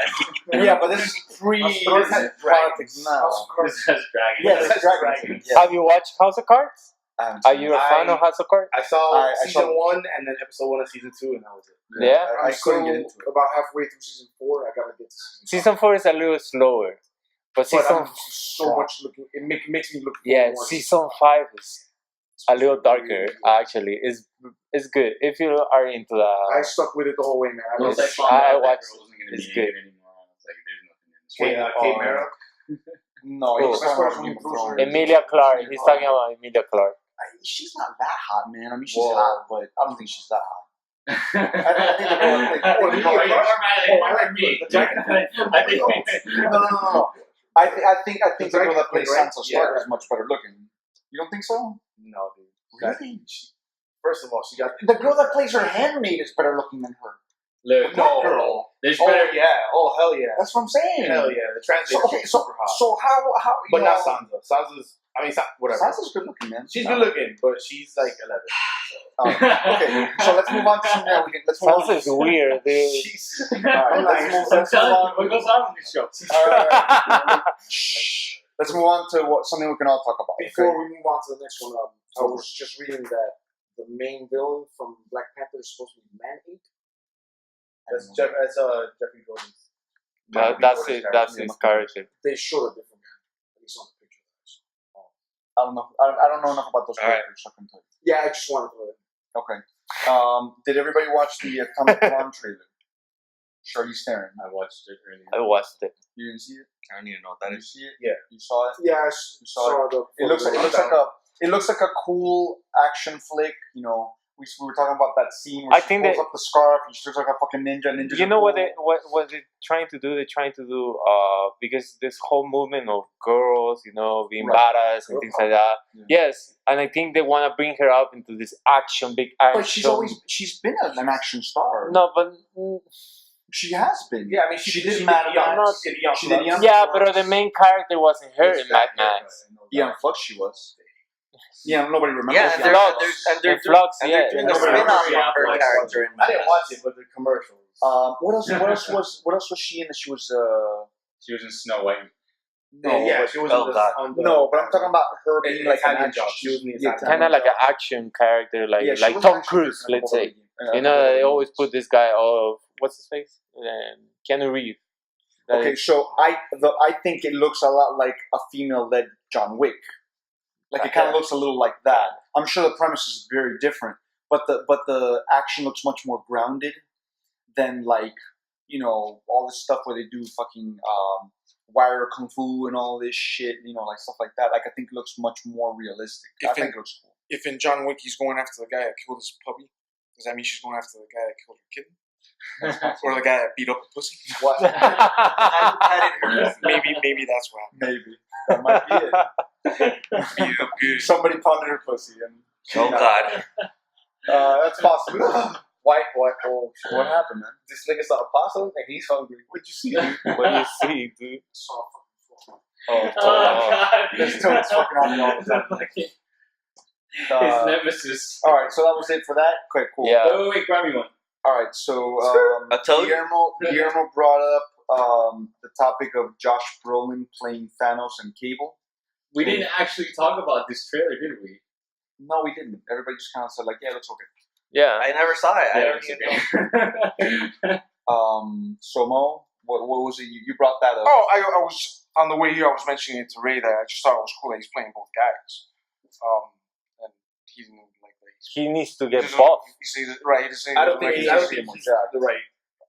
[SPEAKER 2] Yeah, but this is pre-politics now.
[SPEAKER 3] This has dragons.
[SPEAKER 2] Yeah, that's Dragons. Yeah.
[SPEAKER 1] Have you watched House of Cards? Are you a fan of House of Cards?
[SPEAKER 6] I saw
[SPEAKER 2] I
[SPEAKER 6] season
[SPEAKER 2] saw-
[SPEAKER 6] 1 and then episode 1 of season 2, and that was it.
[SPEAKER 1] Yeah.
[SPEAKER 2] I
[SPEAKER 4] I'm
[SPEAKER 2] couldn't get into it.
[SPEAKER 4] about halfway through season 4. I gotta get to
[SPEAKER 1] Season 4 is a little slower. But
[SPEAKER 4] But
[SPEAKER 1] season
[SPEAKER 4] I'm so much looking. It makes me look.
[SPEAKER 1] yeah,
[SPEAKER 4] more.
[SPEAKER 1] season 5 is a little darker actually. It's good if you are into
[SPEAKER 4] I
[SPEAKER 1] the
[SPEAKER 4] stuck with it the whole way, man. I
[SPEAKER 3] Once
[SPEAKER 4] love
[SPEAKER 3] I
[SPEAKER 4] it.
[SPEAKER 3] found
[SPEAKER 1] I
[SPEAKER 3] out that
[SPEAKER 1] watched-
[SPEAKER 3] girl wasn't gonna
[SPEAKER 1] it's
[SPEAKER 3] be
[SPEAKER 1] good.
[SPEAKER 3] in it anymore, I was like, there's nothing in this world.
[SPEAKER 6] Kate Mara.
[SPEAKER 2] No,
[SPEAKER 1] Cool.
[SPEAKER 2] he's talking about
[SPEAKER 4] As
[SPEAKER 2] Game of
[SPEAKER 4] far as
[SPEAKER 2] Thrones.
[SPEAKER 1] Emilia Clarke. He's talking about Emilia Clarke.
[SPEAKER 2] She's not that hot, man. I mean, she's
[SPEAKER 6] Whoa.
[SPEAKER 2] hot, but I don't think she's that hot.
[SPEAKER 3] I
[SPEAKER 2] think
[SPEAKER 3] I think
[SPEAKER 2] No. I think the girl that plays Sansa Stark is much better looking. You don't think so?
[SPEAKER 6] No, dude.
[SPEAKER 2] Really?
[SPEAKER 6] First of all, she got
[SPEAKER 2] The girl that plays her handmaid is better looking than her.
[SPEAKER 3] Look,
[SPEAKER 6] No.
[SPEAKER 2] girl.
[SPEAKER 3] there's
[SPEAKER 6] Oh
[SPEAKER 3] better.
[SPEAKER 6] yeah! Oh hell yeah!
[SPEAKER 2] That's what I'm saying.
[SPEAKER 6] Hell yeah! The translator
[SPEAKER 2] So, okay,
[SPEAKER 6] is
[SPEAKER 2] so,
[SPEAKER 6] super hot,
[SPEAKER 2] so how
[SPEAKER 6] but
[SPEAKER 2] you
[SPEAKER 6] not
[SPEAKER 2] know,
[SPEAKER 6] Sansa. Sansa's, I mean, whatever.
[SPEAKER 2] Sansa's good looking, man.
[SPEAKER 6] She's good looking, but she's like 11.
[SPEAKER 2] Okay, so let's move on to something that we can. Let's move on.
[SPEAKER 1] Sansa is weird, dude.
[SPEAKER 6] She's.
[SPEAKER 2] Alright, let's move on.
[SPEAKER 3] What goes on with this show?
[SPEAKER 2] Let's move on to something we can all talk about.
[SPEAKER 4] Before we move on to the next one, I was just reading that the main villain from Black Panther is supposed to be Man-Eat.
[SPEAKER 6] That's Jeffrey Jordan's.
[SPEAKER 1] That's his character.
[SPEAKER 4] They showed a different guy, at least on the picture.
[SPEAKER 2] I don't know. I don't know enough about those
[SPEAKER 5] Alright.
[SPEAKER 2] characters. I can tell you.
[SPEAKER 4] Yeah, I just wanted to.
[SPEAKER 2] Okay. Did everybody watch the Atomic Blonde trailer? Charlize Theron.
[SPEAKER 3] I watched it earlier.
[SPEAKER 1] I watched it.
[SPEAKER 2] You didn't see it?
[SPEAKER 5] I don't even know what that
[SPEAKER 2] Did you
[SPEAKER 5] is.
[SPEAKER 2] see it?
[SPEAKER 6] Yeah.
[SPEAKER 2] You saw it?
[SPEAKER 4] Yeah, I
[SPEAKER 2] You saw
[SPEAKER 4] saw the.
[SPEAKER 2] It looks like a cool action flick. You know, we were talking about that scene where
[SPEAKER 1] I
[SPEAKER 2] she
[SPEAKER 1] think
[SPEAKER 2] pulls
[SPEAKER 1] that-
[SPEAKER 2] up the scarf and she looks like a fucking ninja. Ninjas
[SPEAKER 1] You
[SPEAKER 2] are
[SPEAKER 1] know what
[SPEAKER 2] cool.
[SPEAKER 1] what they're trying to do? They're trying to do because this whole movement of girls, being
[SPEAKER 2] Right.
[SPEAKER 1] badass and things like that.
[SPEAKER 2] Yeah.
[SPEAKER 1] Yes, and I think they want to bring her up into this big action.
[SPEAKER 2] But she's been an action star.
[SPEAKER 1] no, but
[SPEAKER 2] She has been.
[SPEAKER 6] Yeah, I mean,
[SPEAKER 2] She did Mad
[SPEAKER 6] Young,
[SPEAKER 2] Max.
[SPEAKER 6] She did Young.
[SPEAKER 1] yeah, but the main character wasn't her in Mad Max.
[SPEAKER 2] Young Flux, she was. Yeah, nobody remembers.
[SPEAKER 5] Yeah,
[SPEAKER 2] Young
[SPEAKER 5] and
[SPEAKER 2] Flux.
[SPEAKER 5] they're
[SPEAKER 1] And Flux,
[SPEAKER 5] and
[SPEAKER 1] yeah.
[SPEAKER 5] they're doing a
[SPEAKER 6] Nobody
[SPEAKER 5] spin-off
[SPEAKER 6] remembers
[SPEAKER 5] of her
[SPEAKER 6] Young
[SPEAKER 5] character in
[SPEAKER 6] I didn't watch it, but the commercials.
[SPEAKER 2] What else was she in? She was
[SPEAKER 3] She was in Snow White.
[SPEAKER 2] no,
[SPEAKER 6] yeah,
[SPEAKER 2] but-
[SPEAKER 6] she was
[SPEAKER 5] oh,
[SPEAKER 6] in the,
[SPEAKER 5] God.
[SPEAKER 6] on the,
[SPEAKER 2] no, but I'm talking about her being
[SPEAKER 6] in
[SPEAKER 2] like an
[SPEAKER 6] Italian
[SPEAKER 2] action.
[SPEAKER 6] job. She was in the
[SPEAKER 2] Yeah,
[SPEAKER 6] Italian
[SPEAKER 1] Kind of like
[SPEAKER 6] job.
[SPEAKER 1] an action character,
[SPEAKER 2] Yeah, she
[SPEAKER 1] like
[SPEAKER 2] was
[SPEAKER 1] Tom
[SPEAKER 2] an action
[SPEAKER 1] Cruise,
[SPEAKER 2] character in a
[SPEAKER 1] let's
[SPEAKER 2] couple
[SPEAKER 1] say.
[SPEAKER 2] of movies.
[SPEAKER 1] They always put this guy. Oh, what's his face? Keanu Reeves.
[SPEAKER 2] Okay, so I think it looks a lot like a female-led John Wick. Like it kind of looks a little like that. I'm sure the premise is very different, but the action looks much more grounded than all this stuff where they do fucking wire kung fu and all this shit, like stuff like that. Like I think it looks much more realistic. I think it looks cool.
[SPEAKER 7] If in John Wick he's going after the guy that killed his puppy, does that mean she's going after the guy that killed her kitten? Or the guy that beat up the pussy?
[SPEAKER 2] What?
[SPEAKER 7] Maybe that's what happened.
[SPEAKER 2] Maybe that might be it. Somebody pounded her pussy and.
[SPEAKER 5] Oh God!
[SPEAKER 2] That's possible. What happened, man?
[SPEAKER 6] This nigga saw a possum and he's hungry.
[SPEAKER 2] What'd you see, dude?
[SPEAKER 1] What do you see, dude?
[SPEAKER 2] Oh,
[SPEAKER 3] God.
[SPEAKER 2] This toad's fucking on me all the time.
[SPEAKER 3] His nemesis.
[SPEAKER 2] All right, so that was it for that. Okay, cool.
[SPEAKER 1] Yeah.
[SPEAKER 3] Wait, grab me one.
[SPEAKER 2] All right, so
[SPEAKER 5] A toad?
[SPEAKER 2] Guillermo brought up the topic of Josh Brolin playing Thanos and Cable.
[SPEAKER 3] We didn't actually talk about this trailer, did we?
[SPEAKER 2] No, we didn't. Everybody just kind of said yeah, looks okay.
[SPEAKER 1] Yeah.
[SPEAKER 5] I never saw it. I
[SPEAKER 3] Yeah,
[SPEAKER 5] don't even know.
[SPEAKER 2] So Mo, what was it? You brought that up.
[SPEAKER 7] Oh, I was on the way here. I was mentioning it to Ray that I just thought it was cool that he's playing both guys. And he's like
[SPEAKER 1] He needs to get buff.
[SPEAKER 7] Right. He doesn't
[SPEAKER 6] I don't think he's
[SPEAKER 2] Yeah.
[SPEAKER 6] the right.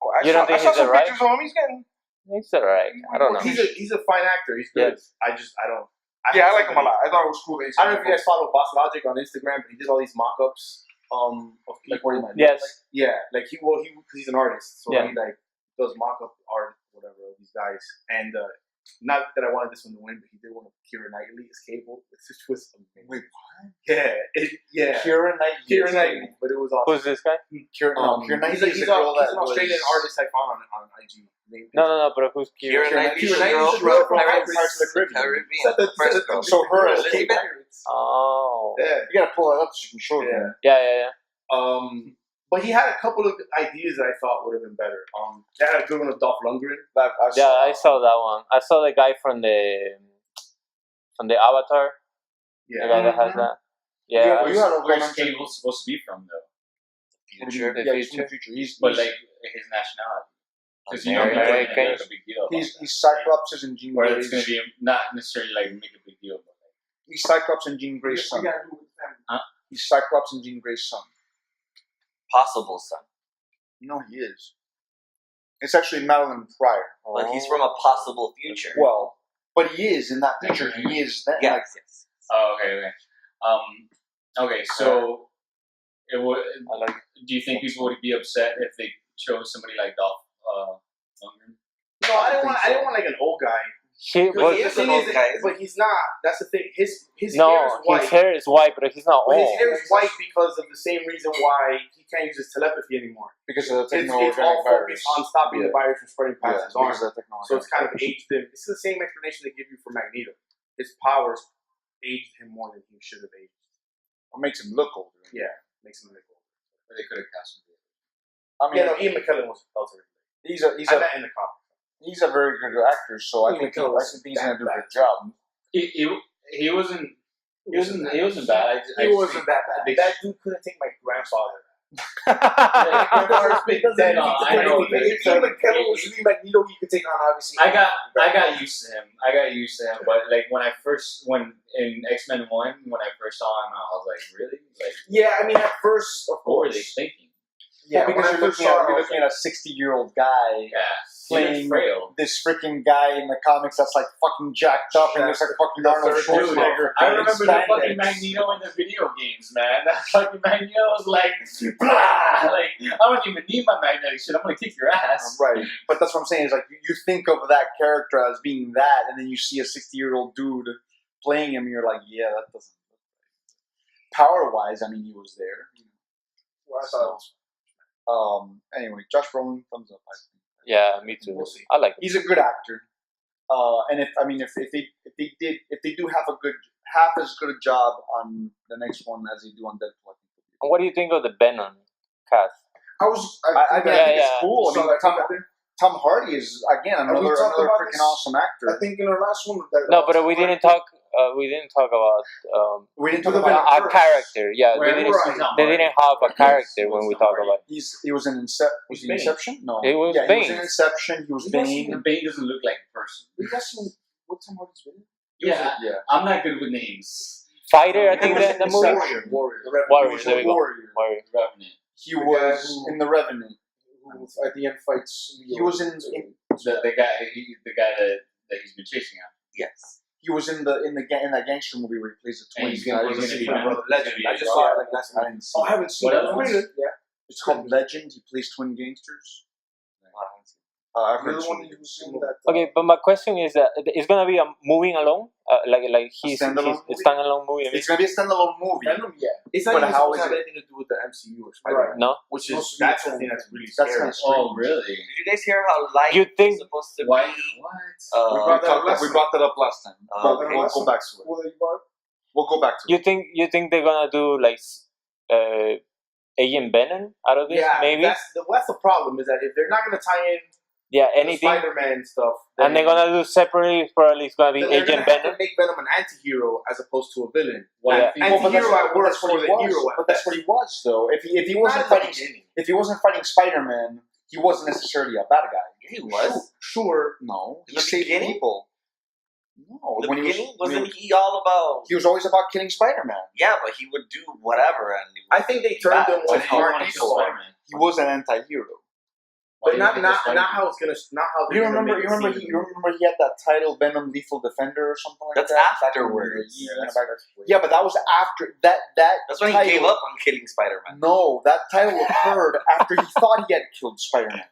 [SPEAKER 7] Oh,
[SPEAKER 1] You don't think
[SPEAKER 7] I saw
[SPEAKER 1] he's the
[SPEAKER 7] some
[SPEAKER 1] right?
[SPEAKER 7] pictures of him. He's getting.
[SPEAKER 1] He's alright. I don't know.
[SPEAKER 6] He's a fine actor. He's good.
[SPEAKER 1] Yes.
[SPEAKER 6] I don't.
[SPEAKER 7] Yeah, I like him a lot. I thought it was cool that he's.
[SPEAKER 6] I don't know if you guys follow Boss Logic on Instagram, but he did all these mock-ups of
[SPEAKER 2] Like what do you mean?
[SPEAKER 1] Yes.
[SPEAKER 6] yeah, like because he's an artist, so
[SPEAKER 1] Yeah.
[SPEAKER 6] he like does mock-up art, whatever, of these guys. And not that I wanted this one to win, but he did one of Keira Knightley as Cable. This was amazing.
[SPEAKER 2] Wait, what?
[SPEAKER 6] Yeah.
[SPEAKER 2] Keira Knightley.
[SPEAKER 6] Keira Knightley, but it was awesome.
[SPEAKER 1] Who's this guy?
[SPEAKER 2] Keira Knightley
[SPEAKER 6] He's
[SPEAKER 2] is the girl
[SPEAKER 6] an
[SPEAKER 2] that
[SPEAKER 6] Australian
[SPEAKER 2] was...
[SPEAKER 6] artist I found on IG.
[SPEAKER 1] No, but who's
[SPEAKER 5] Keira
[SPEAKER 1] Kira?
[SPEAKER 5] Knightley's
[SPEAKER 6] Keira
[SPEAKER 5] the
[SPEAKER 6] Knightley's
[SPEAKER 5] girl
[SPEAKER 6] the girl
[SPEAKER 5] from
[SPEAKER 6] from
[SPEAKER 5] Pirates
[SPEAKER 6] Pirates
[SPEAKER 5] of the Caribbean. First girl.
[SPEAKER 2] So her as
[SPEAKER 6] Elizabeth.
[SPEAKER 2] Cable.
[SPEAKER 1] Oh.
[SPEAKER 6] Yeah.
[SPEAKER 2] You gotta pull that up so you can show them.
[SPEAKER 1] Yeah.
[SPEAKER 6] But he had a couple of ideas that I thought would have been better. They had a good one of Dolph Lundgren.
[SPEAKER 1] Yeah, I saw that one. I saw the guy from the Avatar. The guy that has that. Yeah.
[SPEAKER 2] You had a
[SPEAKER 3] Where's
[SPEAKER 2] romantic-
[SPEAKER 3] Cable supposed to be from though?
[SPEAKER 5] Future.
[SPEAKER 1] The
[SPEAKER 2] Yeah, he's from
[SPEAKER 1] future.
[SPEAKER 2] the future. He's
[SPEAKER 3] But like his nationality, because you know
[SPEAKER 5] American.
[SPEAKER 3] American make a big deal. About
[SPEAKER 2] he's
[SPEAKER 3] that.
[SPEAKER 2] Cyclops and Jean
[SPEAKER 3] Or
[SPEAKER 2] Grey's.
[SPEAKER 3] it's going to be not necessarily like make a big deal, but like,
[SPEAKER 2] He's Cyclops and Jean Grey's son.
[SPEAKER 3] Huh?
[SPEAKER 2] He's Cyclops and Jean Grey's son.
[SPEAKER 5] Possible son.
[SPEAKER 2] No, he is. It's actually Madeline Pryor.
[SPEAKER 5] But he's from a possible future.
[SPEAKER 2] Well, but he is in that picture. He is that.
[SPEAKER 5] Yes, yes.
[SPEAKER 3] oh, okay. Okay, so it would.
[SPEAKER 1] I like.
[SPEAKER 3] Do you think people would be upset if they chose somebody like Dolph Lundgren?
[SPEAKER 6] No, I didn't want like an old guy.
[SPEAKER 1] But
[SPEAKER 5] he is an old guy.
[SPEAKER 6] But he's not. That's the thing. His
[SPEAKER 1] no,
[SPEAKER 6] hair is white.
[SPEAKER 1] his hair is white, but he's not
[SPEAKER 6] But
[SPEAKER 1] old.
[SPEAKER 6] his hair is white because of the same reason why he can't use his telepathy anymore.
[SPEAKER 2] Because of the
[SPEAKER 6] It's all
[SPEAKER 2] techno-organic virus.
[SPEAKER 6] focused on stopping the virus from spreading past
[SPEAKER 2] Yeah,
[SPEAKER 6] his arm.
[SPEAKER 2] because of the techno-organic
[SPEAKER 6] So it's kind of
[SPEAKER 2] virus.
[SPEAKER 6] aged him. It's the same explanation they give you for Magneto. His powers aged him more than he should have aged.
[SPEAKER 2] It makes him look older.
[SPEAKER 6] Yeah, makes him look old.
[SPEAKER 3] Or they could have cast him.
[SPEAKER 2] I mean,
[SPEAKER 6] Yeah, no, Ian McKellen was already.
[SPEAKER 2] he's
[SPEAKER 6] I met in the comic.
[SPEAKER 2] a very good actor, so I
[SPEAKER 6] Ian
[SPEAKER 2] think
[SPEAKER 6] McKellen was
[SPEAKER 2] he's gonna do a
[SPEAKER 6] bad.
[SPEAKER 2] good job.
[SPEAKER 3] He wasn't bad.
[SPEAKER 6] He wasn't that bad.
[SPEAKER 3] They-
[SPEAKER 6] That dude couldn't take my grandfather.
[SPEAKER 3] I know.
[SPEAKER 6] Ian McKellen was really Magneto. He could take on obviously.
[SPEAKER 3] I got used to him. But like when in X-Men 1, when I first saw him, I was like, really? Like,
[SPEAKER 6] Yeah, I mean, at first, of
[SPEAKER 3] what were they
[SPEAKER 6] course.
[SPEAKER 3] thinking?
[SPEAKER 6] Yeah,
[SPEAKER 2] because
[SPEAKER 6] when I
[SPEAKER 2] you're
[SPEAKER 6] first
[SPEAKER 2] looking
[SPEAKER 6] saw
[SPEAKER 2] at
[SPEAKER 6] it, I was like,
[SPEAKER 2] a 60-year-old guy
[SPEAKER 3] Yeah.
[SPEAKER 2] playing
[SPEAKER 3] frail.
[SPEAKER 2] this freaking guy in the comics that's like fucking jacked up and looks like fucking Arnold
[SPEAKER 6] third dude.
[SPEAKER 2] Schwarzenegger.
[SPEAKER 3] I remember the
[SPEAKER 2] Spandex.
[SPEAKER 3] fucking Magneto in the video games, man. That fucking Magneto was like, blah! Like, I don't even need my magnetic shit. I'm gonna kick your ass.
[SPEAKER 2] Right, but that's what I'm saying is like you think of that character as being that, and then you see a 60-year-old dude playing him, and you're like, yeah, that doesn't look right. Power-wise, I mean, he was there.
[SPEAKER 6] Well, I thought it was.
[SPEAKER 2] Anyway, Josh Brolin, thumbs up. I think.
[SPEAKER 1] Yeah, me too.
[SPEAKER 6] We'll see.
[SPEAKER 1] I like him.
[SPEAKER 2] He's a good actor, and if they do have half as good a job on the next one as they do on Deadpool, I think.
[SPEAKER 1] And what do you think of the Venom cast?
[SPEAKER 2] I mean, I think
[SPEAKER 1] Yeah.
[SPEAKER 2] it's cool. I
[SPEAKER 6] So,
[SPEAKER 2] mean,
[SPEAKER 6] like,
[SPEAKER 2] Tom Hardy is again
[SPEAKER 4] we
[SPEAKER 2] another
[SPEAKER 4] talked about
[SPEAKER 2] freaking
[SPEAKER 4] this?
[SPEAKER 2] awesome actor.
[SPEAKER 4] I think in our last one. That,
[SPEAKER 1] No, but we didn't talk. We didn't talk about
[SPEAKER 2] we didn't talk
[SPEAKER 4] the
[SPEAKER 2] about
[SPEAKER 1] a
[SPEAKER 4] first.
[SPEAKER 1] character. Yeah,
[SPEAKER 3] Where-
[SPEAKER 1] we didn't.
[SPEAKER 3] where are
[SPEAKER 1] They didn't have a character when we talk about.
[SPEAKER 2] he was in was he
[SPEAKER 6] Bane.
[SPEAKER 2] Inception? No,
[SPEAKER 1] He was
[SPEAKER 2] yeah,
[SPEAKER 1] Bane.
[SPEAKER 2] he was in Inception. He was Bane.
[SPEAKER 3] The Bane doesn't look like a person.
[SPEAKER 4] You guys seen what Tom Hardy's been in?
[SPEAKER 3] Yeah,
[SPEAKER 2] yeah.
[SPEAKER 3] I'm not good with names.
[SPEAKER 1] Fighter, I think
[SPEAKER 2] He was
[SPEAKER 1] that
[SPEAKER 2] in
[SPEAKER 1] the movie.
[SPEAKER 2] Inception.
[SPEAKER 6] Warrior.
[SPEAKER 1] Warrior, there we go.
[SPEAKER 2] Warrior.
[SPEAKER 1] Warrior.
[SPEAKER 3] Revenant.
[SPEAKER 2] He was in The Revenant.
[SPEAKER 4] Who at the end fights.
[SPEAKER 2] He was in
[SPEAKER 3] The guy that he's been chasing after.
[SPEAKER 5] Yes.
[SPEAKER 2] he was in that gangster movie where he plays the
[SPEAKER 3] And
[SPEAKER 2] twin.
[SPEAKER 3] he's gonna be
[SPEAKER 6] Brother Legend. I just
[SPEAKER 3] Yeah.
[SPEAKER 6] saw it like last
[SPEAKER 2] I
[SPEAKER 6] night.
[SPEAKER 2] didn't see
[SPEAKER 4] Oh, I
[SPEAKER 2] it.
[SPEAKER 4] haven't seen
[SPEAKER 3] What
[SPEAKER 4] it.
[SPEAKER 3] other ones?
[SPEAKER 4] Yeah.
[SPEAKER 2] It's called Legend. He plays twin gangsters. I've heard
[SPEAKER 4] You're the one
[SPEAKER 2] some-
[SPEAKER 4] who's seen that.
[SPEAKER 1] Okay, but my question is that it's gonna be a moving along, like he's
[SPEAKER 2] standalone
[SPEAKER 1] a standalone movie. I mean,
[SPEAKER 2] It's gonna be a standalone movie.
[SPEAKER 4] Venom, yeah.
[SPEAKER 6] It's not
[SPEAKER 2] But
[SPEAKER 6] even
[SPEAKER 2] how
[SPEAKER 6] supposed
[SPEAKER 2] is
[SPEAKER 6] to have
[SPEAKER 2] it-
[SPEAKER 6] anything to do with the MCU or Spider-Man.
[SPEAKER 1] no.
[SPEAKER 6] Which
[SPEAKER 4] No,
[SPEAKER 6] is that's the thing that's really
[SPEAKER 2] That's
[SPEAKER 6] scary.
[SPEAKER 2] kind of strange.
[SPEAKER 3] Oh, really?
[SPEAKER 5] Did you guys hear how light
[SPEAKER 1] You think-
[SPEAKER 5] is supposed to
[SPEAKER 3] Why?
[SPEAKER 5] be?
[SPEAKER 3] What?
[SPEAKER 2] We brought that up last time.
[SPEAKER 5] Oh,
[SPEAKER 2] But
[SPEAKER 5] okay.
[SPEAKER 2] we'll go back to it.
[SPEAKER 4] Well, you brought
[SPEAKER 2] We'll go back to
[SPEAKER 1] You
[SPEAKER 2] it.
[SPEAKER 1] think they're gonna do like Agent Venom out of this?
[SPEAKER 6] Yeah,
[SPEAKER 1] Maybe.
[SPEAKER 6] that's the problem is that if they're not going to tie in
[SPEAKER 1] Yeah,
[SPEAKER 6] the
[SPEAKER 1] anything.
[SPEAKER 6] Spider-Man stuff,
[SPEAKER 1] And they're gonna do separately. Probably it's gonna be
[SPEAKER 6] then they're
[SPEAKER 1] Agent
[SPEAKER 6] gonna have
[SPEAKER 1] Venom.
[SPEAKER 6] to make Venom an anti-hero as opposed to a villain.
[SPEAKER 3] Why?
[SPEAKER 1] Yeah.
[SPEAKER 6] Anti-hero at worst
[SPEAKER 2] what
[SPEAKER 6] for
[SPEAKER 2] he
[SPEAKER 6] the
[SPEAKER 2] was.
[SPEAKER 6] hero at
[SPEAKER 2] But that's
[SPEAKER 6] best.
[SPEAKER 2] what he was, though. If he
[SPEAKER 6] Not
[SPEAKER 2] wasn't
[SPEAKER 6] at the
[SPEAKER 2] fighting,
[SPEAKER 6] beginning.
[SPEAKER 2] if he wasn't fighting Spider-Man, he wasn't necessarily a bad guy.
[SPEAKER 5] He was.
[SPEAKER 6] Sure.
[SPEAKER 2] No,
[SPEAKER 5] In
[SPEAKER 2] he
[SPEAKER 5] the
[SPEAKER 2] saved
[SPEAKER 5] beginning?
[SPEAKER 2] people. No,
[SPEAKER 5] In the
[SPEAKER 2] when
[SPEAKER 5] beginning,
[SPEAKER 2] when
[SPEAKER 5] wasn't he all about?
[SPEAKER 2] he was always about killing Spider-Man.
[SPEAKER 5] Yeah, but he would do whatever, and
[SPEAKER 6] I think they turned him
[SPEAKER 5] But
[SPEAKER 6] when
[SPEAKER 5] how
[SPEAKER 6] Mark
[SPEAKER 5] many
[SPEAKER 6] Hamill.
[SPEAKER 5] Spider-Man?
[SPEAKER 2] He was an anti-hero.
[SPEAKER 6] But not
[SPEAKER 3] think it's
[SPEAKER 6] how it's gonna not how they're
[SPEAKER 2] You
[SPEAKER 6] gonna
[SPEAKER 2] remember?
[SPEAKER 6] make
[SPEAKER 2] You
[SPEAKER 6] it
[SPEAKER 2] remember?
[SPEAKER 6] seem.
[SPEAKER 2] You remember he had that title, Venom Lethal Defender, or something like
[SPEAKER 5] That's
[SPEAKER 2] that.
[SPEAKER 5] afterwards.
[SPEAKER 2] Yeah, but that was after that.
[SPEAKER 5] That's when he gave up on killing Spider-Man.
[SPEAKER 2] No, that title occurred after he thought he had killed Spider-Man.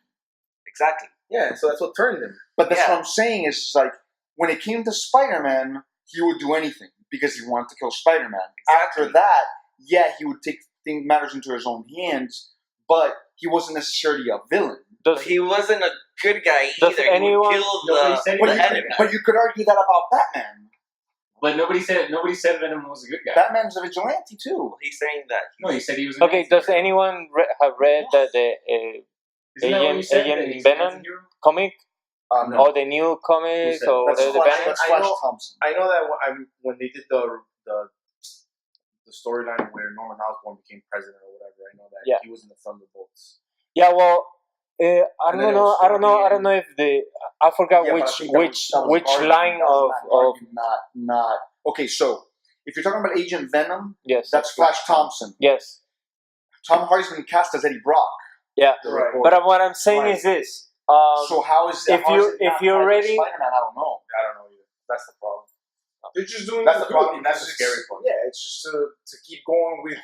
[SPEAKER 5] Exactly.
[SPEAKER 6] Yeah, so that's what turned him.
[SPEAKER 2] But that's
[SPEAKER 5] Yeah.
[SPEAKER 2] what I'm saying is like when it came to Spider-Man, he would do anything because he wanted to kill Spider-Man.
[SPEAKER 5] Exactly.
[SPEAKER 2] After that, yeah, he would take matters into his own hands, but he wasn't necessarily a villain.
[SPEAKER 5] But he wasn't a good guy
[SPEAKER 1] Does
[SPEAKER 5] either.
[SPEAKER 1] anyone-
[SPEAKER 5] He would kill
[SPEAKER 3] Nobody
[SPEAKER 5] the
[SPEAKER 3] said
[SPEAKER 2] But
[SPEAKER 3] he
[SPEAKER 2] you,
[SPEAKER 3] was
[SPEAKER 2] but you could argue that about Batman.
[SPEAKER 3] But nobody said Venom was a good guy.
[SPEAKER 2] Batman's a vigilante too.
[SPEAKER 5] He's saying that.
[SPEAKER 3] No, he said he was. An
[SPEAKER 1] Okay, does anyone have read the
[SPEAKER 3] Isn't that what you said, that
[SPEAKER 1] Agent
[SPEAKER 3] he's an
[SPEAKER 1] Venom
[SPEAKER 3] anti-hero?
[SPEAKER 1] comic?
[SPEAKER 2] No.
[SPEAKER 1] Or the new comics?
[SPEAKER 3] said
[SPEAKER 1] Or
[SPEAKER 2] That's
[SPEAKER 1] the
[SPEAKER 2] Flash,
[SPEAKER 1] Venom?
[SPEAKER 2] that's Flash
[SPEAKER 6] I know-
[SPEAKER 2] Thompson.
[SPEAKER 6] I know that when they did the storyline where Norman Osborn became president or whatever, I know that
[SPEAKER 1] Yeah.
[SPEAKER 6] he was in the Thunderbolts.
[SPEAKER 1] Yeah, well, I
[SPEAKER 6] And
[SPEAKER 1] don't
[SPEAKER 6] then it
[SPEAKER 1] know.
[SPEAKER 6] was
[SPEAKER 1] I don't know. I don't
[SPEAKER 6] Scorpion.
[SPEAKER 1] know if I forgot
[SPEAKER 2] Yeah, but I
[SPEAKER 1] which
[SPEAKER 2] think that was
[SPEAKER 1] which
[SPEAKER 2] argument.
[SPEAKER 1] line
[SPEAKER 2] That was
[SPEAKER 1] of
[SPEAKER 2] argument, not. Okay, so if you're talking about Agent Venom,
[SPEAKER 1] yes,
[SPEAKER 2] that's Flash Thompson.
[SPEAKER 1] yes,
[SPEAKER 2] Tom Hardy's been cast as Eddie Brock.
[SPEAKER 1] yeah.
[SPEAKER 6] The
[SPEAKER 4] Right.
[SPEAKER 6] reporter.
[SPEAKER 1] But what I'm saying
[SPEAKER 2] Right.
[SPEAKER 1] is this.
[SPEAKER 2] So how is that?
[SPEAKER 1] if you already
[SPEAKER 2] Spider-Man, I don't know.
[SPEAKER 6] I don't know either. That's the problem.
[SPEAKER 4] They're just doing
[SPEAKER 6] That's
[SPEAKER 4] it
[SPEAKER 6] the
[SPEAKER 4] to
[SPEAKER 6] problem.
[SPEAKER 4] do it.
[SPEAKER 6] That's the
[SPEAKER 4] It's
[SPEAKER 6] scary
[SPEAKER 4] just-
[SPEAKER 6] part.
[SPEAKER 4] Yeah, it's just to keep going with.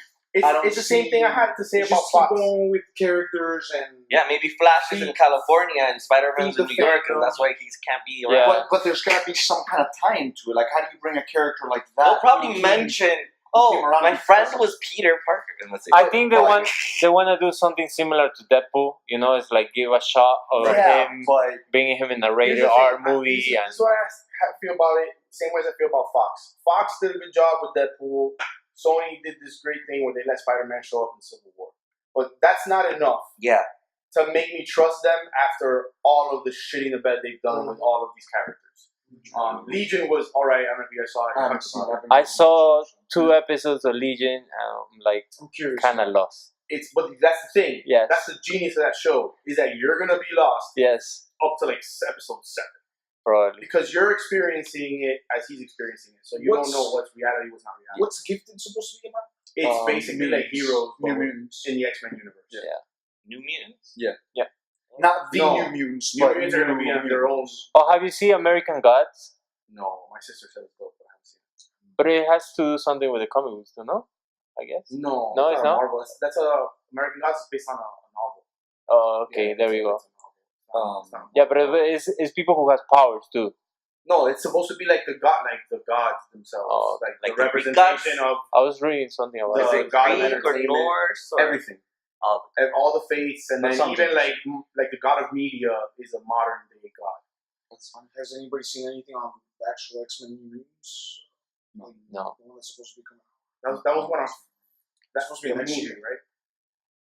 [SPEAKER 2] I don't
[SPEAKER 6] It's the same thing I had to say
[SPEAKER 4] Just
[SPEAKER 6] about
[SPEAKER 4] keep
[SPEAKER 6] Fox.
[SPEAKER 4] going with characters and.
[SPEAKER 5] Yeah, maybe Flash is in California and Spider-Man's
[SPEAKER 4] Feed
[SPEAKER 5] in
[SPEAKER 4] the
[SPEAKER 5] New York, and
[SPEAKER 4] fandom.
[SPEAKER 5] that's why he can't be
[SPEAKER 1] Yeah.
[SPEAKER 5] around.
[SPEAKER 2] But there's got to be some kind of tie into it. Like, how do you bring a character like that?
[SPEAKER 5] They'll probably
[SPEAKER 2] who
[SPEAKER 5] mention,
[SPEAKER 2] came
[SPEAKER 5] oh,
[SPEAKER 2] around
[SPEAKER 5] my
[SPEAKER 2] because
[SPEAKER 5] friend
[SPEAKER 2] of-
[SPEAKER 5] was Peter Parker. And that's it.
[SPEAKER 1] I think they
[SPEAKER 2] but-
[SPEAKER 1] want to do something similar to Deadpool. You know, it's like give a shot of
[SPEAKER 2] Yeah,
[SPEAKER 1] him,
[SPEAKER 2] but
[SPEAKER 1] bringing him in a
[SPEAKER 6] Here's
[SPEAKER 1] rated
[SPEAKER 6] the
[SPEAKER 1] R
[SPEAKER 6] thing,
[SPEAKER 1] movie,
[SPEAKER 6] This
[SPEAKER 1] and
[SPEAKER 6] is what I feel about it. Same way as I feel about Fox. Fox did a good job with Deadpool. Sony did this great thing where they let Spider-Man show up in Civil War. But that's not enough
[SPEAKER 5] Yeah.
[SPEAKER 6] to make me trust them after all of the shitting the bed they've done with all of these characters. Legion was alright. I don't know if you guys saw it.
[SPEAKER 2] I haven't seen it.
[SPEAKER 1] I saw 2 episodes of Legion, and I'm like
[SPEAKER 4] I'm curious.
[SPEAKER 1] kind of lost.
[SPEAKER 6] But that's the thing.
[SPEAKER 1] Yes.
[SPEAKER 6] That's the genius of that show is that you're gonna be lost
[SPEAKER 1] Yes,
[SPEAKER 6] up to like episode 7
[SPEAKER 1] probably.
[SPEAKER 6] because you're experiencing it as he's experiencing it. So you
[SPEAKER 4] What's-
[SPEAKER 6] don't know what's reality, what's not reality.
[SPEAKER 4] What's Gifted supposed to be about?
[SPEAKER 6] It's basically like heroes but
[SPEAKER 2] New Mutants.
[SPEAKER 6] in the X-Men universe.
[SPEAKER 1] Yeah.
[SPEAKER 5] New Mutants.
[SPEAKER 2] Not the
[SPEAKER 6] No.
[SPEAKER 2] New Mutants,
[SPEAKER 6] New
[SPEAKER 2] but
[SPEAKER 6] Mutants are gonna be on their own.
[SPEAKER 1] Oh, have you seen American Gods?
[SPEAKER 6] No, my sister said it's dope, but I haven't seen it.
[SPEAKER 1] But it has to do something with the comic books, don't know? I guess.
[SPEAKER 6] No,
[SPEAKER 1] No, it's
[SPEAKER 6] a
[SPEAKER 1] not?
[SPEAKER 6] Marvel. That's a American Gods is based on a novel.
[SPEAKER 1] Oh, okay,
[SPEAKER 6] Yeah,
[SPEAKER 1] there we go.
[SPEAKER 6] it's a novel. It's not a
[SPEAKER 1] Yeah,
[SPEAKER 6] Marvel.
[SPEAKER 1] but it's people who has powers too.
[SPEAKER 6] No, it's supposed to be like the gods themselves,
[SPEAKER 1] Oh,
[SPEAKER 6] like
[SPEAKER 5] like
[SPEAKER 6] the
[SPEAKER 5] the Greek
[SPEAKER 6] representation
[SPEAKER 5] gods?
[SPEAKER 6] of
[SPEAKER 1] I was reading something about
[SPEAKER 6] The
[SPEAKER 1] it.
[SPEAKER 5] Is it
[SPEAKER 6] God of
[SPEAKER 5] Greek or
[SPEAKER 6] entertainment,
[SPEAKER 5] Norse? Or
[SPEAKER 6] everything,
[SPEAKER 5] Oh,
[SPEAKER 6] and all the faiths, and then
[SPEAKER 2] That's
[SPEAKER 6] even
[SPEAKER 2] something.
[SPEAKER 6] like the god of media is a modern day god.
[SPEAKER 4] That's fun. Has anybody seen anything on the actual X-Men New Mutants?
[SPEAKER 1] No.
[SPEAKER 4] The one that's supposed to be coming out.
[SPEAKER 6] That was one of that's
[SPEAKER 4] supposed to be
[SPEAKER 6] the
[SPEAKER 4] next
[SPEAKER 6] movie,
[SPEAKER 4] year.
[SPEAKER 6] right?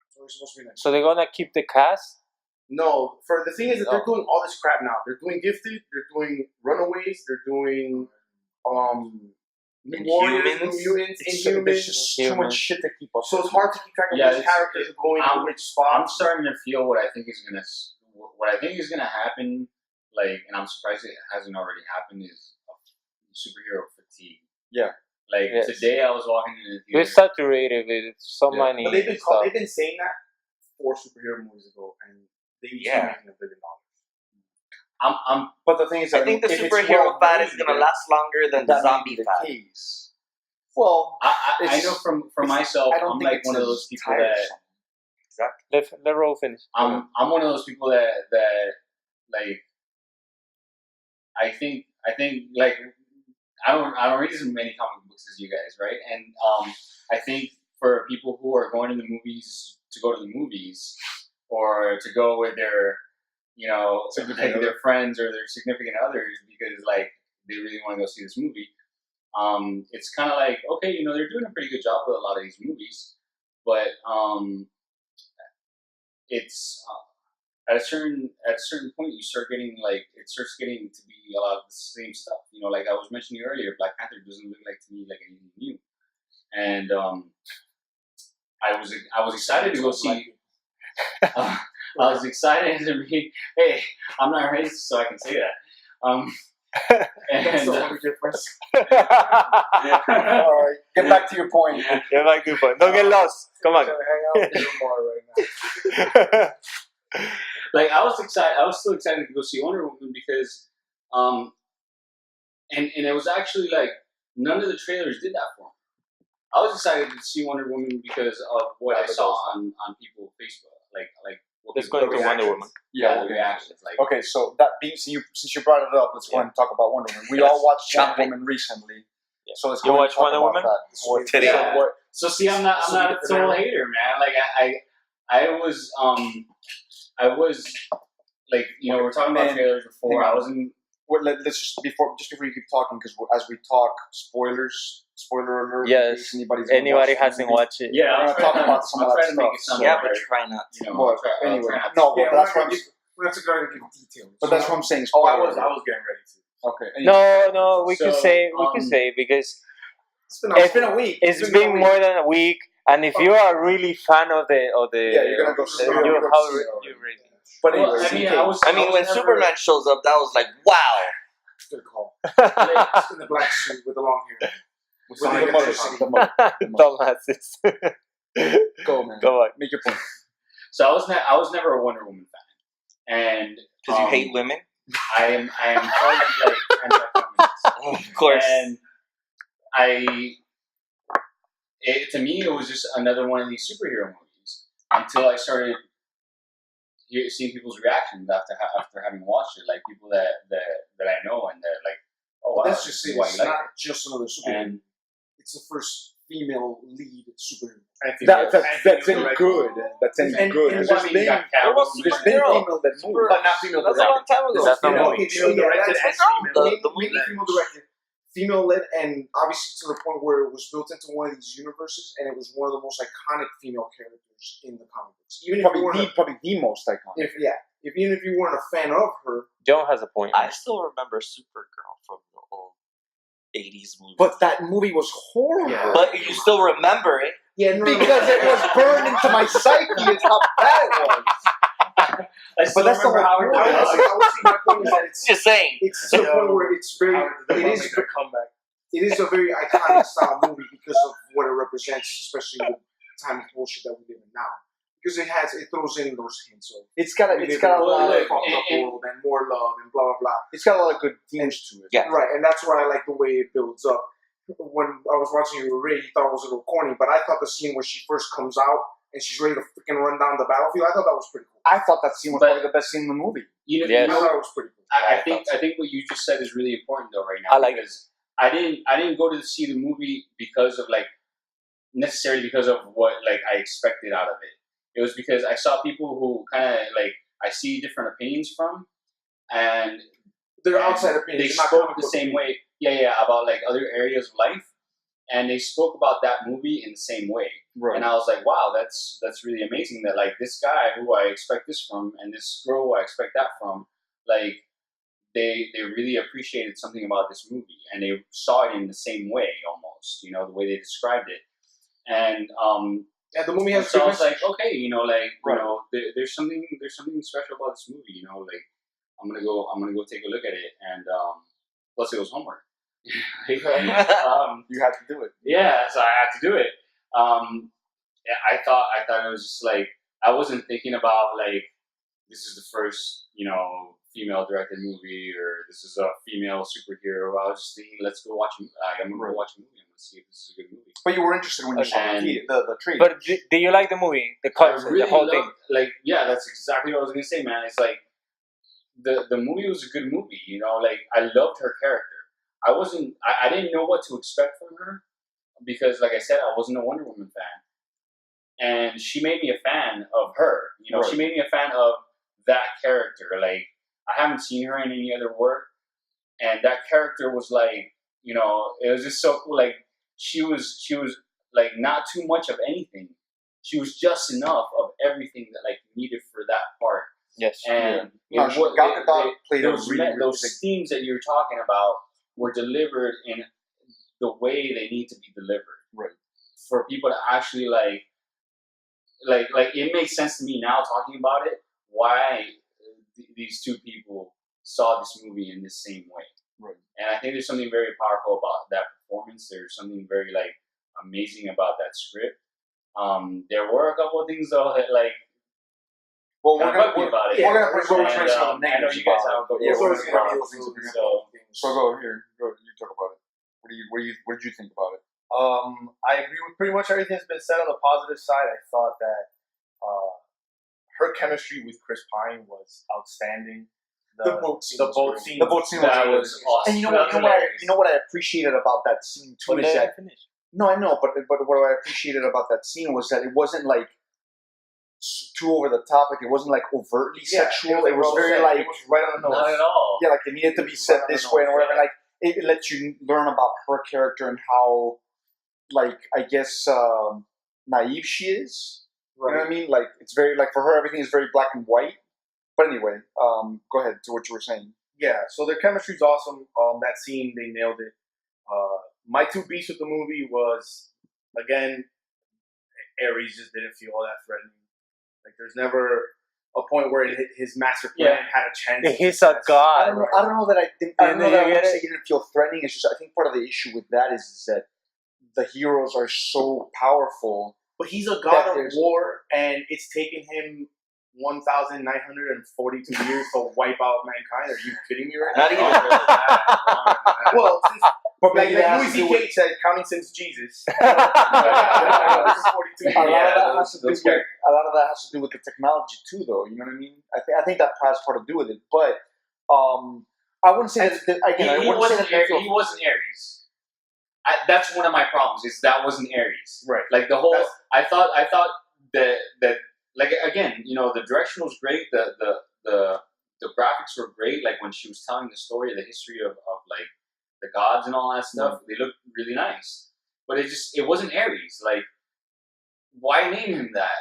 [SPEAKER 4] It's only supposed to be next.
[SPEAKER 1] So they're gonna keep the cast?
[SPEAKER 6] No, for the thing is that
[SPEAKER 1] No.
[SPEAKER 6] they're doing all this crap now. They're doing Gifted, they're doing Runaways, they're doing New Warriors, New
[SPEAKER 5] Inhumans.
[SPEAKER 6] Mutants,
[SPEAKER 2] there's
[SPEAKER 6] Inhumans.
[SPEAKER 2] just too much shit to keep up.
[SPEAKER 6] So it's hard to keep track of
[SPEAKER 3] Yeah,
[SPEAKER 6] which
[SPEAKER 3] it's-
[SPEAKER 6] characters are going to
[SPEAKER 3] I'm-
[SPEAKER 6] which
[SPEAKER 3] I'm
[SPEAKER 6] spots.
[SPEAKER 3] starting to feel what I think is gonna happen. Like, and I'm surprised it hasn't already happened. Is superhero fatigue.
[SPEAKER 2] Yeah.
[SPEAKER 3] Like
[SPEAKER 1] Yes.
[SPEAKER 3] today, I was walking in the
[SPEAKER 1] We're
[SPEAKER 3] theater.
[SPEAKER 1] saturated with so
[SPEAKER 3] Yeah.
[SPEAKER 1] many
[SPEAKER 6] But they've
[SPEAKER 1] stuff.
[SPEAKER 6] been saying that 4 superhero movies ago, and they each
[SPEAKER 5] Yeah.
[SPEAKER 6] are making $1 billion.
[SPEAKER 3] I'm
[SPEAKER 2] But the thing is,
[SPEAKER 5] I think the
[SPEAKER 2] if it's
[SPEAKER 5] superhero
[SPEAKER 2] well
[SPEAKER 5] fad is
[SPEAKER 2] made,
[SPEAKER 5] going to last longer than the
[SPEAKER 2] that may
[SPEAKER 5] zombie
[SPEAKER 2] be the
[SPEAKER 5] fad.
[SPEAKER 2] case. Well,
[SPEAKER 3] I
[SPEAKER 2] It's-
[SPEAKER 3] know for
[SPEAKER 2] it's-
[SPEAKER 3] myself,
[SPEAKER 2] I don't
[SPEAKER 3] I'm
[SPEAKER 2] think
[SPEAKER 3] like
[SPEAKER 2] it's
[SPEAKER 3] one of
[SPEAKER 2] as
[SPEAKER 3] those people that
[SPEAKER 2] tiresome.
[SPEAKER 1] Let Roll finish.
[SPEAKER 3] I'm one of those people that like I think like I don't read as many comic books as you guys, right? And I think for people who are going to the movies to go to the movies or to go with their like their friends or their significant others because like they really want to go see this movie. It's kind of like okay, they're doing a pretty good job with a lot of these movies, but it's at a certain point you start getting like it starts getting to be a lot of the same stuff. Like I was mentioning earlier, Black Panther doesn't look like to me like anything new, and I was excited to go see. I was excited to read. Hey, I'm not racist, so I can say that.
[SPEAKER 4] That's
[SPEAKER 3] And
[SPEAKER 4] the only difference.
[SPEAKER 2] All right, get back to your point.
[SPEAKER 1] You're like good, but don't get lost. Come on.
[SPEAKER 4] Hang out with you more right now.
[SPEAKER 3] Like I was excited. I was still excited to go see Wonder Woman because, and it was actually like none of the trailers did that for me. I was excited to see Wonder Woman because of what I saw on people Facebook, like what
[SPEAKER 1] Let's
[SPEAKER 3] people-
[SPEAKER 1] go into Wonder Woman.
[SPEAKER 3] Yeah, the reactions. Like
[SPEAKER 2] Okay, so that being since you brought it up, let's go ahead and talk about Wonder Woman. We all watched Wonder Woman recently, so let's
[SPEAKER 1] You
[SPEAKER 2] go
[SPEAKER 1] watch
[SPEAKER 2] ahead and talk
[SPEAKER 1] Wonder
[SPEAKER 2] about
[SPEAKER 1] Woman?
[SPEAKER 2] that.
[SPEAKER 5] Today.
[SPEAKER 3] Yeah. So see, I'm not a total hater, man. Like I was like we're talking about
[SPEAKER 2] Man,
[SPEAKER 3] trailers before.
[SPEAKER 2] hang on.
[SPEAKER 3] I wasn't.
[SPEAKER 2] Let's just before you keep talking, because as we talk, spoiler alert. in
[SPEAKER 1] Yes.
[SPEAKER 2] case anybody's gonna
[SPEAKER 1] Anybody
[SPEAKER 2] watch the
[SPEAKER 1] hasn't
[SPEAKER 2] movie.
[SPEAKER 1] watched it.
[SPEAKER 3] Yeah,
[SPEAKER 2] We're
[SPEAKER 3] I'll
[SPEAKER 2] gonna
[SPEAKER 3] try
[SPEAKER 2] talk
[SPEAKER 3] to-
[SPEAKER 2] about some
[SPEAKER 3] I'll
[SPEAKER 2] of
[SPEAKER 3] try
[SPEAKER 2] that
[SPEAKER 3] to make it
[SPEAKER 2] stuff,
[SPEAKER 3] sound
[SPEAKER 5] Yeah,
[SPEAKER 3] better.
[SPEAKER 5] but try not to.
[SPEAKER 2] But
[SPEAKER 3] I'll try
[SPEAKER 2] anyway,
[SPEAKER 3] not to.
[SPEAKER 2] no,
[SPEAKER 4] Yeah,
[SPEAKER 2] but that's what I'm.
[SPEAKER 4] we're not going to give details.
[SPEAKER 2] But that's what I'm saying.
[SPEAKER 6] Oh, I
[SPEAKER 2] spoiler
[SPEAKER 6] was
[SPEAKER 2] alert.
[SPEAKER 6] getting ready to.
[SPEAKER 2] Okay.
[SPEAKER 1] No, we could
[SPEAKER 3] So,
[SPEAKER 1] say
[SPEAKER 3] um,
[SPEAKER 1] because
[SPEAKER 4] It's been a week.
[SPEAKER 1] it's been more than a week, and if you are really fan of the
[SPEAKER 2] Yeah, you're gonna go see it.
[SPEAKER 1] you,
[SPEAKER 2] You're
[SPEAKER 1] how
[SPEAKER 2] gonna see it
[SPEAKER 1] you
[SPEAKER 2] already.
[SPEAKER 1] rate it?
[SPEAKER 2] But
[SPEAKER 3] Well,
[SPEAKER 2] anyways,
[SPEAKER 3] I mean,
[SPEAKER 2] okay.
[SPEAKER 5] I mean, when
[SPEAKER 3] never-
[SPEAKER 5] Superman shows up, that was like, wow.
[SPEAKER 4] Good call. It's in the black suit with the long hair.
[SPEAKER 2] With
[SPEAKER 4] Sonic
[SPEAKER 2] the mother,
[SPEAKER 4] Adventure.
[SPEAKER 2] the mother.
[SPEAKER 1] Dumbasses.
[SPEAKER 2] Go, man.
[SPEAKER 1] Go on.
[SPEAKER 2] Make your point.
[SPEAKER 3] So I was never a Wonder Woman fan, and
[SPEAKER 5] Because you hate women?
[SPEAKER 3] I am totally like anti-feminist.
[SPEAKER 5] Of course.
[SPEAKER 3] And to me, it was just another one of these superhero movies until I started seeing people's reactions after having watched it, like people that I know and they're like, oh wow,
[SPEAKER 4] That's just it.
[SPEAKER 3] why
[SPEAKER 4] It's
[SPEAKER 3] you like
[SPEAKER 4] not just another
[SPEAKER 3] it.
[SPEAKER 4] superhero.
[SPEAKER 3] And
[SPEAKER 4] It's the first female lead superhero.
[SPEAKER 2] That's any good. That's any
[SPEAKER 4] And-
[SPEAKER 2] good.
[SPEAKER 4] and
[SPEAKER 2] There's
[SPEAKER 3] I mean, you got
[SPEAKER 2] been
[SPEAKER 3] Catwoman.
[SPEAKER 2] female that moved.
[SPEAKER 6] But not female
[SPEAKER 5] That's a long
[SPEAKER 6] directed.
[SPEAKER 5] time ago.
[SPEAKER 1] That's not
[SPEAKER 6] Female-
[SPEAKER 1] movie.
[SPEAKER 6] female directed and female.
[SPEAKER 5] The movie.
[SPEAKER 4] Maybe female directed, female led, and obviously to the point where it was built into one of these universes, and it was one of the most iconic female characters in the comic books. Even if you weren't,
[SPEAKER 2] Probably the most iconic.
[SPEAKER 4] even if you weren't a fan of her,
[SPEAKER 1] John has a point.
[SPEAKER 5] I still remember Supergirl from the old 80s movie.
[SPEAKER 2] But that movie was horrible.
[SPEAKER 6] Yeah.
[SPEAKER 5] But you still remember it.
[SPEAKER 2] Because it was burned into my psyche. It's how bad it was.
[SPEAKER 3] I still
[SPEAKER 2] that's the
[SPEAKER 3] remember
[SPEAKER 2] whole
[SPEAKER 3] how it
[SPEAKER 2] point.
[SPEAKER 3] was.
[SPEAKER 4] I would say my point is that it's
[SPEAKER 5] Just saying.
[SPEAKER 4] it's to the point where it's very it is
[SPEAKER 6] a comeback.
[SPEAKER 4] it is a very iconic style movie because of what it represents, especially with the time of bullshit that we live in now. Because it throws in those hints of
[SPEAKER 2] It's got a lot of
[SPEAKER 4] fucked up world and more love and blah blah blah.
[SPEAKER 2] it's got a lot of good themes to it.
[SPEAKER 5] Yeah.
[SPEAKER 4] Right, and that's why I like the way it builds up. When I was watching it with Ray, he thought it was a little corny, but I thought the scene where she first comes out and she's ready to freaking run down the battlefield, I thought that was pretty cool.
[SPEAKER 2] I thought that scene was
[SPEAKER 3] But-
[SPEAKER 2] probably the best scene in the movie.
[SPEAKER 3] You know,
[SPEAKER 1] Yes.
[SPEAKER 3] you
[SPEAKER 4] I
[SPEAKER 3] know
[SPEAKER 4] thought it was pretty cool.
[SPEAKER 3] I think what you just said is really important though right now.
[SPEAKER 1] I like
[SPEAKER 3] because I didn't go to see the movie because of necessarily because of what I expected out of it. It was because I saw people who kind of I see different opinions from, and
[SPEAKER 4] They're outside opinions.
[SPEAKER 3] they
[SPEAKER 4] they're not
[SPEAKER 3] spoke
[SPEAKER 4] comic
[SPEAKER 3] the
[SPEAKER 4] book
[SPEAKER 3] same
[SPEAKER 4] opinions.
[SPEAKER 3] way. Yeah, about other areas of life, and they spoke about that movie in the same way.
[SPEAKER 2] Right.
[SPEAKER 3] And I was like, wow, that's really amazing that this guy who I expect this from and this girl who I expect that from, they really appreciated something about this movie and they saw it in the same way almost, the way they described it. And
[SPEAKER 4] Yeah, the movie has
[SPEAKER 3] so I
[SPEAKER 4] good
[SPEAKER 3] was like,
[SPEAKER 4] message.
[SPEAKER 3] okay, there's something special about this movie, I'm gonna go take a look at it, and plus it was homework.
[SPEAKER 2] You had to do it.
[SPEAKER 3] Yeah, so I had to do it. I thought it was just I wasn't thinking about this is the first female directed movie or this is a female superhero. I was just thinking, let's go watch. I'm gonna go watch a movie. I'm gonna see if this is a good movie.
[SPEAKER 2] But you were interested when you saw
[SPEAKER 3] And-
[SPEAKER 2] the trailer.
[SPEAKER 1] But do you like the movie? The concept, the whole thing?
[SPEAKER 3] Yeah, that's exactly what I was gonna say, man. It's the movie was a good movie. I loved her character. I didn't know what to expect from her because, like I said, I wasn't a Wonder Woman fan, and she made me a fan of her.
[SPEAKER 2] Right.
[SPEAKER 3] She made me a fan of that character. I haven't seen her in any other work, and that character was it was just so cool. She was not too much of anything. She was just enough of everything that needed for that part.
[SPEAKER 1] Yes.
[SPEAKER 3] And
[SPEAKER 2] No, Gal Gadot played a really
[SPEAKER 3] those
[SPEAKER 2] big-
[SPEAKER 3] themes that you're talking about were delivered in the way they need to be delivered.
[SPEAKER 2] Right.
[SPEAKER 3] For people to actually it makes sense to me now talking about it why these two people saw this movie in the same way.
[SPEAKER 2] Right.
[SPEAKER 3] And I think there's something very powerful about that performance. There's something very amazing about that script. There were a couple of things though that
[SPEAKER 2] Well,
[SPEAKER 3] kind of bugged me about it.
[SPEAKER 2] we're gonna bring
[SPEAKER 3] And,
[SPEAKER 2] some
[SPEAKER 3] I know
[SPEAKER 2] negatives
[SPEAKER 3] you guys
[SPEAKER 2] about
[SPEAKER 3] have, but
[SPEAKER 2] it. Yeah,
[SPEAKER 4] There's
[SPEAKER 2] we're
[SPEAKER 4] always
[SPEAKER 2] gonna
[SPEAKER 4] gonna be
[SPEAKER 2] bring
[SPEAKER 4] those
[SPEAKER 2] some things
[SPEAKER 3] so-
[SPEAKER 2] So go here. Go. You talk about it. What did you think about it?
[SPEAKER 6] I agree with pretty much everything that's been said. On the positive side, I thought that her chemistry with Chris Pine was outstanding.
[SPEAKER 4] The boat scene.
[SPEAKER 6] The
[SPEAKER 4] was
[SPEAKER 6] boat
[SPEAKER 4] great.
[SPEAKER 6] scene.
[SPEAKER 2] The boat scene
[SPEAKER 3] That
[SPEAKER 2] was
[SPEAKER 3] was awesome.
[SPEAKER 2] And you know
[SPEAKER 3] That was hilarious.
[SPEAKER 2] what I appreciated about that scene too
[SPEAKER 1] But
[SPEAKER 2] is
[SPEAKER 1] they
[SPEAKER 2] that
[SPEAKER 1] finished.
[SPEAKER 2] no, I know, but what I appreciated about that scene was that it wasn't like too over the top. Like it wasn't like overtly sexual. It was very like
[SPEAKER 6] it was right on the nose.
[SPEAKER 3] Not at all.
[SPEAKER 2] yeah, like it needed to be said this way and whatever. Like it lets you learn about her character and how, like I guess, naive she is. You know what I mean? Like it's very like for her everything is very black and white. But anyway, go ahead to what you were saying.
[SPEAKER 6] Yeah, so their chemistry's awesome. That scene, they nailed it. My two beats with the movie was, again, Ares just didn't feel all that threatening. Like, there's never a point where his master plan had a chance. of
[SPEAKER 1] He's a
[SPEAKER 6] success.
[SPEAKER 1] god.
[SPEAKER 2] I don't know that I think I don't
[SPEAKER 1] And
[SPEAKER 2] know
[SPEAKER 1] then
[SPEAKER 2] that I
[SPEAKER 1] you
[SPEAKER 2] would
[SPEAKER 1] get
[SPEAKER 2] say he didn't feel threatening. It's just I think part of the issue with that is that the heroes are so powerful.
[SPEAKER 6] But he's a god of
[SPEAKER 2] there's-
[SPEAKER 6] war, and it's taken him 1,942 years to wipe out mankind. Are you kidding me right now?
[SPEAKER 5] Not even.
[SPEAKER 6] Well, since,
[SPEAKER 2] But
[SPEAKER 6] like
[SPEAKER 2] maybe that has
[SPEAKER 6] Louis
[SPEAKER 2] to do
[SPEAKER 6] C.K.
[SPEAKER 2] with-
[SPEAKER 6] said, counting since Jesus. 42
[SPEAKER 2] A lot
[SPEAKER 6] years.
[SPEAKER 2] of
[SPEAKER 3] Yeah,
[SPEAKER 2] that has to do
[SPEAKER 3] those
[SPEAKER 2] with a lot of that has to do with the technology too, though. You know what I mean? I think that has part to do with it. But I wouldn't say that again. I
[SPEAKER 3] He
[SPEAKER 2] wouldn't say
[SPEAKER 3] wasn't.
[SPEAKER 2] that
[SPEAKER 3] He wasn't Aries. That's one of my problems. Is that wasn't Aries.
[SPEAKER 6] Right.
[SPEAKER 3] Like the whole.
[SPEAKER 6] That's-
[SPEAKER 3] I thought that like again, you know, the direction was great. The graphics were great. Like when she was telling the story, the history of like the gods and all that stuff, they looked really nice. But it wasn't Ares. Like, why name him that?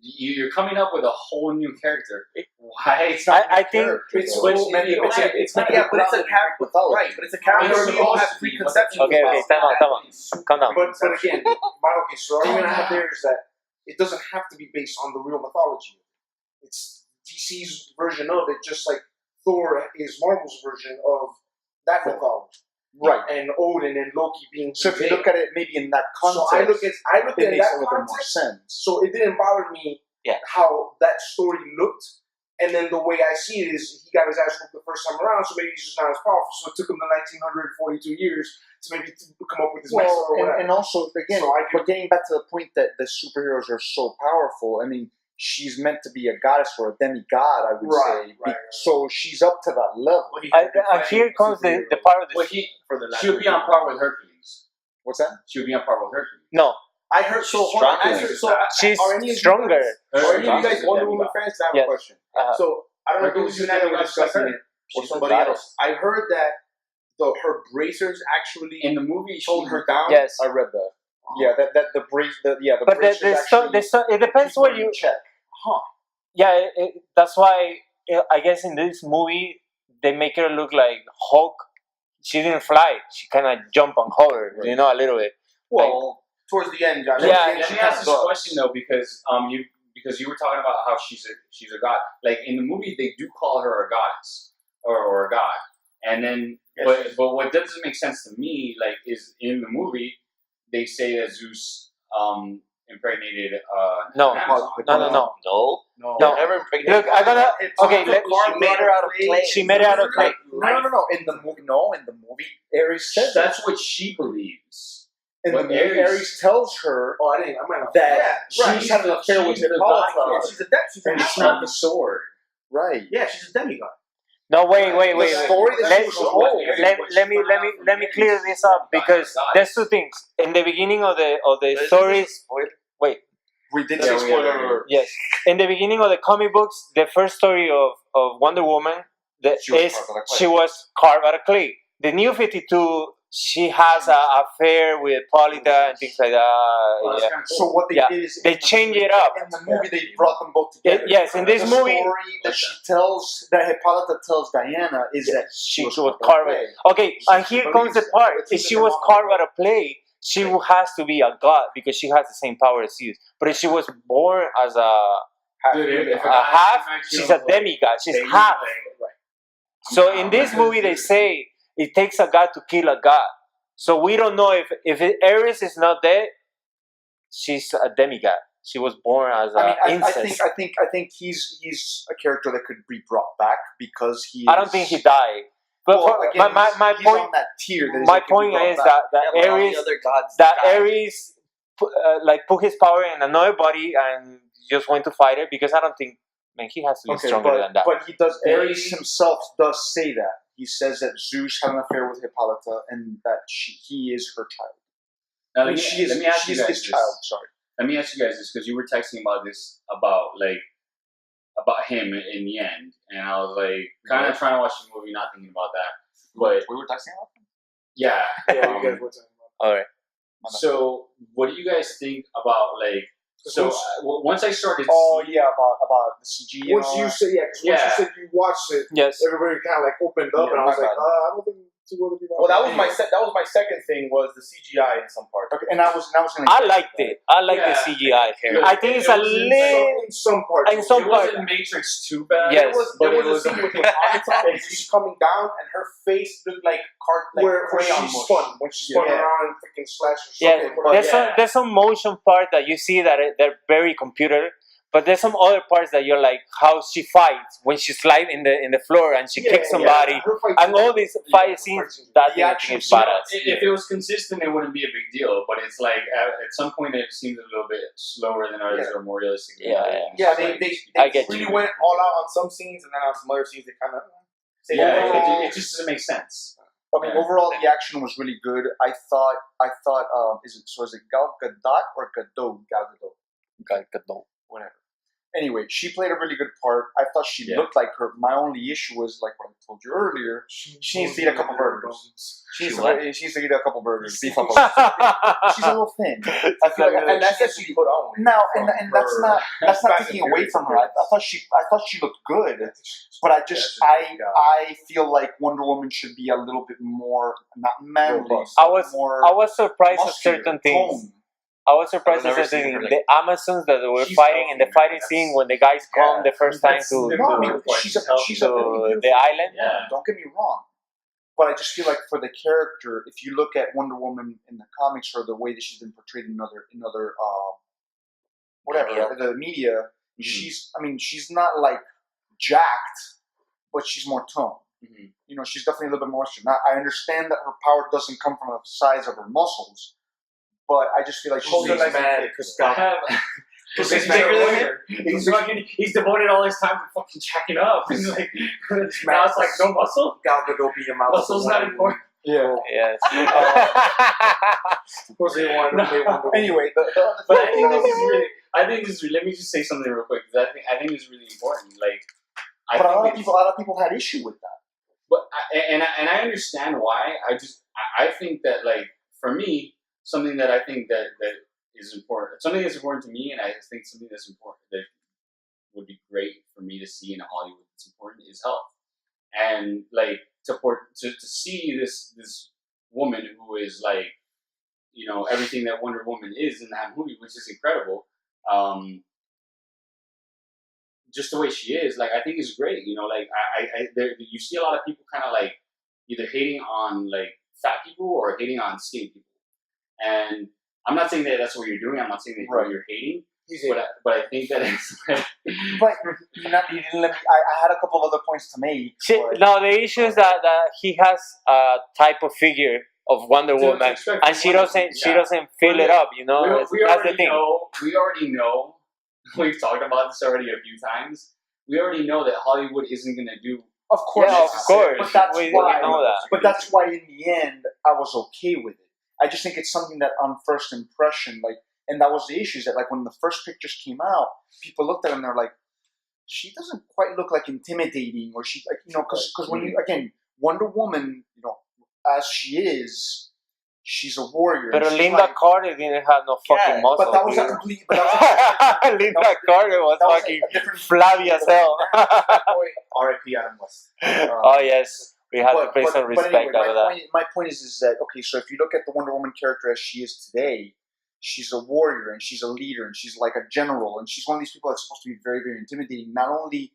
[SPEAKER 3] You're coming up with a whole new character. Why? It's not.
[SPEAKER 1] I think
[SPEAKER 2] It's
[SPEAKER 3] But
[SPEAKER 2] so many.
[SPEAKER 3] it's a-
[SPEAKER 2] It's not
[SPEAKER 6] Yeah, but it's a character.
[SPEAKER 2] mythology.
[SPEAKER 6] Right, but it's a character. We all have preconceptions.
[SPEAKER 1] okay.
[SPEAKER 6] about
[SPEAKER 1] Time out.
[SPEAKER 6] that.
[SPEAKER 1] Calm down.
[SPEAKER 4] But again, okay, so the argument I have there is that it doesn't have to be based on the real mythology. It's DC's version of it, just like Thor is Marvel's version of that mythology.
[SPEAKER 2] Right.
[SPEAKER 4] And Odin and Loki being
[SPEAKER 2] So if you look at it maybe in that context,
[SPEAKER 4] so I looked
[SPEAKER 2] it
[SPEAKER 4] at
[SPEAKER 2] makes
[SPEAKER 4] that
[SPEAKER 2] a little bit more
[SPEAKER 4] context.
[SPEAKER 2] sense.
[SPEAKER 4] So it didn't bother me how that story looked. And then the way I see it is he got his ass whooped the first time around, so maybe he's just not as powerful. So it took him the 1942 years to maybe come up with his message or whatever.
[SPEAKER 2] and also again,
[SPEAKER 4] So I
[SPEAKER 2] but getting back to the point that the superheroes are so powerful. I mean, she's meant to be a goddess or a demigod, I would say.
[SPEAKER 4] Right.
[SPEAKER 2] So she's up to that level.
[SPEAKER 1] here comes the part of the.
[SPEAKER 3] Well, she would be on par with Hercules.
[SPEAKER 2] What's that?
[SPEAKER 3] She would be on par with Hercules.
[SPEAKER 1] No,
[SPEAKER 6] I heard so. Hold on.
[SPEAKER 5] Stronger.
[SPEAKER 1] she's
[SPEAKER 6] Are any of you
[SPEAKER 1] stronger.
[SPEAKER 6] guys- Are any of you guys
[SPEAKER 3] Hercules
[SPEAKER 6] Wonder
[SPEAKER 3] is a
[SPEAKER 6] Woman
[SPEAKER 3] demigod.
[SPEAKER 6] fans? I have
[SPEAKER 1] Yes.
[SPEAKER 6] a question.
[SPEAKER 1] Uh-huh.
[SPEAKER 6] So I don't know if it was
[SPEAKER 3] Hercules
[SPEAKER 6] you
[SPEAKER 3] is
[SPEAKER 6] and I that were
[SPEAKER 3] demigod,
[SPEAKER 6] discussing
[SPEAKER 3] her.
[SPEAKER 6] it, or
[SPEAKER 3] She's a
[SPEAKER 6] somebody
[SPEAKER 3] goddess.
[SPEAKER 6] else. I heard that her bracers actually
[SPEAKER 3] In the movie,
[SPEAKER 6] toned her down.
[SPEAKER 1] Yes,
[SPEAKER 2] I read that. Yeah, that the brace. The
[SPEAKER 1] but
[SPEAKER 2] braces actually
[SPEAKER 1] it depends
[SPEAKER 2] keep
[SPEAKER 1] what
[SPEAKER 2] her
[SPEAKER 1] you.
[SPEAKER 2] in check.
[SPEAKER 1] Yeah, that's why I guess in this movie they make her look like Hulk. She didn't fly; she kind of jump and hover,
[SPEAKER 2] Right.
[SPEAKER 1] you know, a little bit.
[SPEAKER 6] Well, towards the end, Josh.
[SPEAKER 1] Yeah,
[SPEAKER 3] Let me ask this question though, because you were talking about how she's a god. Like in the movie, they do call her a goddess or a god, and then but what doesn't make sense to me, like, is in the movie they say that Zeus impregnated
[SPEAKER 1] No,
[SPEAKER 3] an Amazon.
[SPEAKER 1] no.
[SPEAKER 5] No.
[SPEAKER 1] No.
[SPEAKER 5] Never impregnated.
[SPEAKER 1] Look, I gotta. Okay,
[SPEAKER 5] She made her out of clay.
[SPEAKER 1] she made it out of clay.
[SPEAKER 2] No. In the movie, Ares says that.
[SPEAKER 3] That's what she believes.
[SPEAKER 2] In the
[SPEAKER 3] But
[SPEAKER 2] movie,
[SPEAKER 3] Ares-
[SPEAKER 2] Ares tells her
[SPEAKER 4] Oh, I might not.
[SPEAKER 2] that
[SPEAKER 6] right.
[SPEAKER 2] she's having an affair with
[SPEAKER 3] She's the
[SPEAKER 2] Hippolyta.
[SPEAKER 3] god.
[SPEAKER 6] Yeah, she's a she's
[SPEAKER 2] And
[SPEAKER 6] a
[SPEAKER 3] It's not the sword.
[SPEAKER 2] Right.
[SPEAKER 6] Yeah, she's a demigod.
[SPEAKER 1] No, wait.
[SPEAKER 2] The story that
[SPEAKER 1] Let,
[SPEAKER 2] she was told.
[SPEAKER 1] let me clear this up because there's two things. In the beginning of the stories, wait.
[SPEAKER 2] We did
[SPEAKER 3] Yeah,
[SPEAKER 2] say
[SPEAKER 3] we
[SPEAKER 2] spoiler
[SPEAKER 3] already-
[SPEAKER 2] alert.
[SPEAKER 1] Yes, in the beginning of the comic books, the first story of Wonder Woman
[SPEAKER 2] She was carved out of clay.
[SPEAKER 1] she was carved out of clay. The New 52, she has an affair with Hippolyta and things like that.
[SPEAKER 3] Oh, that's
[SPEAKER 1] Yeah.
[SPEAKER 3] kinda cool.
[SPEAKER 2] So what they
[SPEAKER 1] Yeah.
[SPEAKER 2] did is
[SPEAKER 1] They change it up.
[SPEAKER 2] In the movie, they brought them both together.
[SPEAKER 1] Yes, in this
[SPEAKER 2] the
[SPEAKER 1] movie-
[SPEAKER 2] story that she tells, that Hippolyta tells Diana, is that
[SPEAKER 1] She was
[SPEAKER 2] carved
[SPEAKER 1] carved.
[SPEAKER 2] out of clay.
[SPEAKER 1] Okay, and here comes the part. If she was carved out of clay, she has to be a god because she has the same power as Zeus. But if she was born as a
[SPEAKER 3] Dude, if
[SPEAKER 1] half, she's a demigod. She's half. So in this movie, they say it takes a god to kill a god. So we don't know if Ares is not dead, she's a demigod. she was born as incest.
[SPEAKER 2] I think he's a character that could be brought back because he.
[SPEAKER 1] I don't think he died. But
[SPEAKER 2] again,
[SPEAKER 1] my
[SPEAKER 2] he's
[SPEAKER 1] point,
[SPEAKER 2] on that tier.
[SPEAKER 1] my point is that Ares, Ares, put his power in another body and just went to fight it because I don't think, man, he has to be stronger than that.
[SPEAKER 2] But he does. Ares himself does say that. He says that Zeus had an affair with Hippolyta and that he is her child.
[SPEAKER 3] Now, let me ask you guys
[SPEAKER 2] his child. Sorry.
[SPEAKER 3] Let me ask you guys this because you were texting about this about him in the end, and I was like kind of trying to watch the movie, not thinking about that. But
[SPEAKER 2] we were texting about him.
[SPEAKER 3] Yeah.
[SPEAKER 4] Yeah, you guys were talking about.
[SPEAKER 1] All right.
[SPEAKER 3] So, what do you guys think about once I started?
[SPEAKER 2] Oh yeah, about the CG.
[SPEAKER 4] Once you said once you said you watched it,
[SPEAKER 1] yes,
[SPEAKER 4] everybody kind of like opened up, and I was like, I don't think too other people.
[SPEAKER 6] Well, that was my second thing was the CGI in some parts.
[SPEAKER 2] Okay, and I was gonna.
[SPEAKER 1] I liked it. I like the CGI. I think it's a little
[SPEAKER 4] in some parts.
[SPEAKER 1] In some parts,
[SPEAKER 3] wasn't Matrix too bad.
[SPEAKER 1] Yes,
[SPEAKER 6] there was a scene with Hippolyta and she's coming down, and her face looked like
[SPEAKER 4] where
[SPEAKER 6] crayon
[SPEAKER 4] she's
[SPEAKER 6] mush.
[SPEAKER 4] spun when she spun around and freaking slashed.
[SPEAKER 1] There's some motion part that you see that they're very computer, but there's some other parts that you're like how she fights when she slides in the floor and she kicks somebody, and all these fight scenes. That the action is badass.
[SPEAKER 3] If it was consistent, it wouldn't be a big deal. But it's like at some point it seems a little bit slower than others or more realistic.
[SPEAKER 6] They really went all out on some scenes, and then on some other scenes they kind of.
[SPEAKER 3] It just doesn't make sense.
[SPEAKER 2] I mean, overall, the action was really good. I thought, is it Gal Gadot or Gadot? Gal Gadot, whatever. Anyway, she played a really good part. I thought she looked like her. My only issue was, like what I told you earlier, she needs to eat a couple burgers. She needs to eat a couple burgers. Beef up. She's a little thin. I feel like, and that's what she put on. Now, and that's not taking away from her. I thought she looked good, but I feel like Wonder Woman should be a little bit more not manly.
[SPEAKER 1] I was surprised at certain things. I was surprised at certain things. The Amazons that were fighting in the fighting scene when the guys come the first time to the island.
[SPEAKER 2] Yeah. Don't get me wrong. But I just feel like for the character, if you look at Wonder Woman in the comics or the way that she's been portrayed in other the media, she's not like jacked, but she's more toned. Mm-hmm. You know, she's definitely a little bit more muscular. Now, I understand that her power doesn't come from the size of her muscles, but I just feel like she's
[SPEAKER 3] mad because he's devoted all his time to fucking jacking up. He's like, now it's like no muscle.
[SPEAKER 4] Gal Gadot be a
[SPEAKER 3] muscle's not important.
[SPEAKER 2] Yeah.
[SPEAKER 1] Yes.
[SPEAKER 2] Anyway,
[SPEAKER 3] but I think this is really. Let me just say something real quick because I think it's really important. Like,
[SPEAKER 2] a lot of people had issue with that.
[SPEAKER 3] But I understand why. I think that, like, for me, something that I think that is important, something that's important to me, and I think something that's important that would be great for me to see in Hollywood that's important is health. And like to see this woman who is like, you know, everything that Wonder Woman is in that movie, which is incredible. Just the way she is, like, I think is great. You know, like you see a lot of people kind of like either hating on like fat people or hating on skinny people. And I'm not saying that that's what you're doing. I'm not saying that you're hating. But I think that it's like...
[SPEAKER 2] But you didn't let me... I had a couple other points to make.
[SPEAKER 1] No, the issue is that he has a type of figure of Wonder Woman, and she doesn't fill it up, you know? That's the thing.
[SPEAKER 3] We already know, we've talked about this already a few times, we already know that Hollywood isn't going to do...
[SPEAKER 2] Of course.
[SPEAKER 1] Yeah, of course.
[SPEAKER 2] But that's
[SPEAKER 1] we know that.
[SPEAKER 2] But that's why in the end, I was okay with it. I just think it's something that on first impression, like, and that was the issue, is that like when the first pictures came out, people looked at her and they're like, she doesn't quite look like intimidating, or she, like, you know, because when you, again, Wonder Woman, you know, as she is, she's a warrior.
[SPEAKER 1] But Linda Carter didn't have no fucking muscle.
[SPEAKER 2] But that was a complete.
[SPEAKER 1] Linda Carter was fucking flabby as hell.
[SPEAKER 6] R.I.P. Adam West.
[SPEAKER 1] Oh yes. We have to pay some respect out of that.
[SPEAKER 2] My point is that, okay, so if you look at the Wonder Woman character as she is today, she's a warrior and she's a leader and she's like a general and she's one of these people that's supposed to be very, very intimidating, not only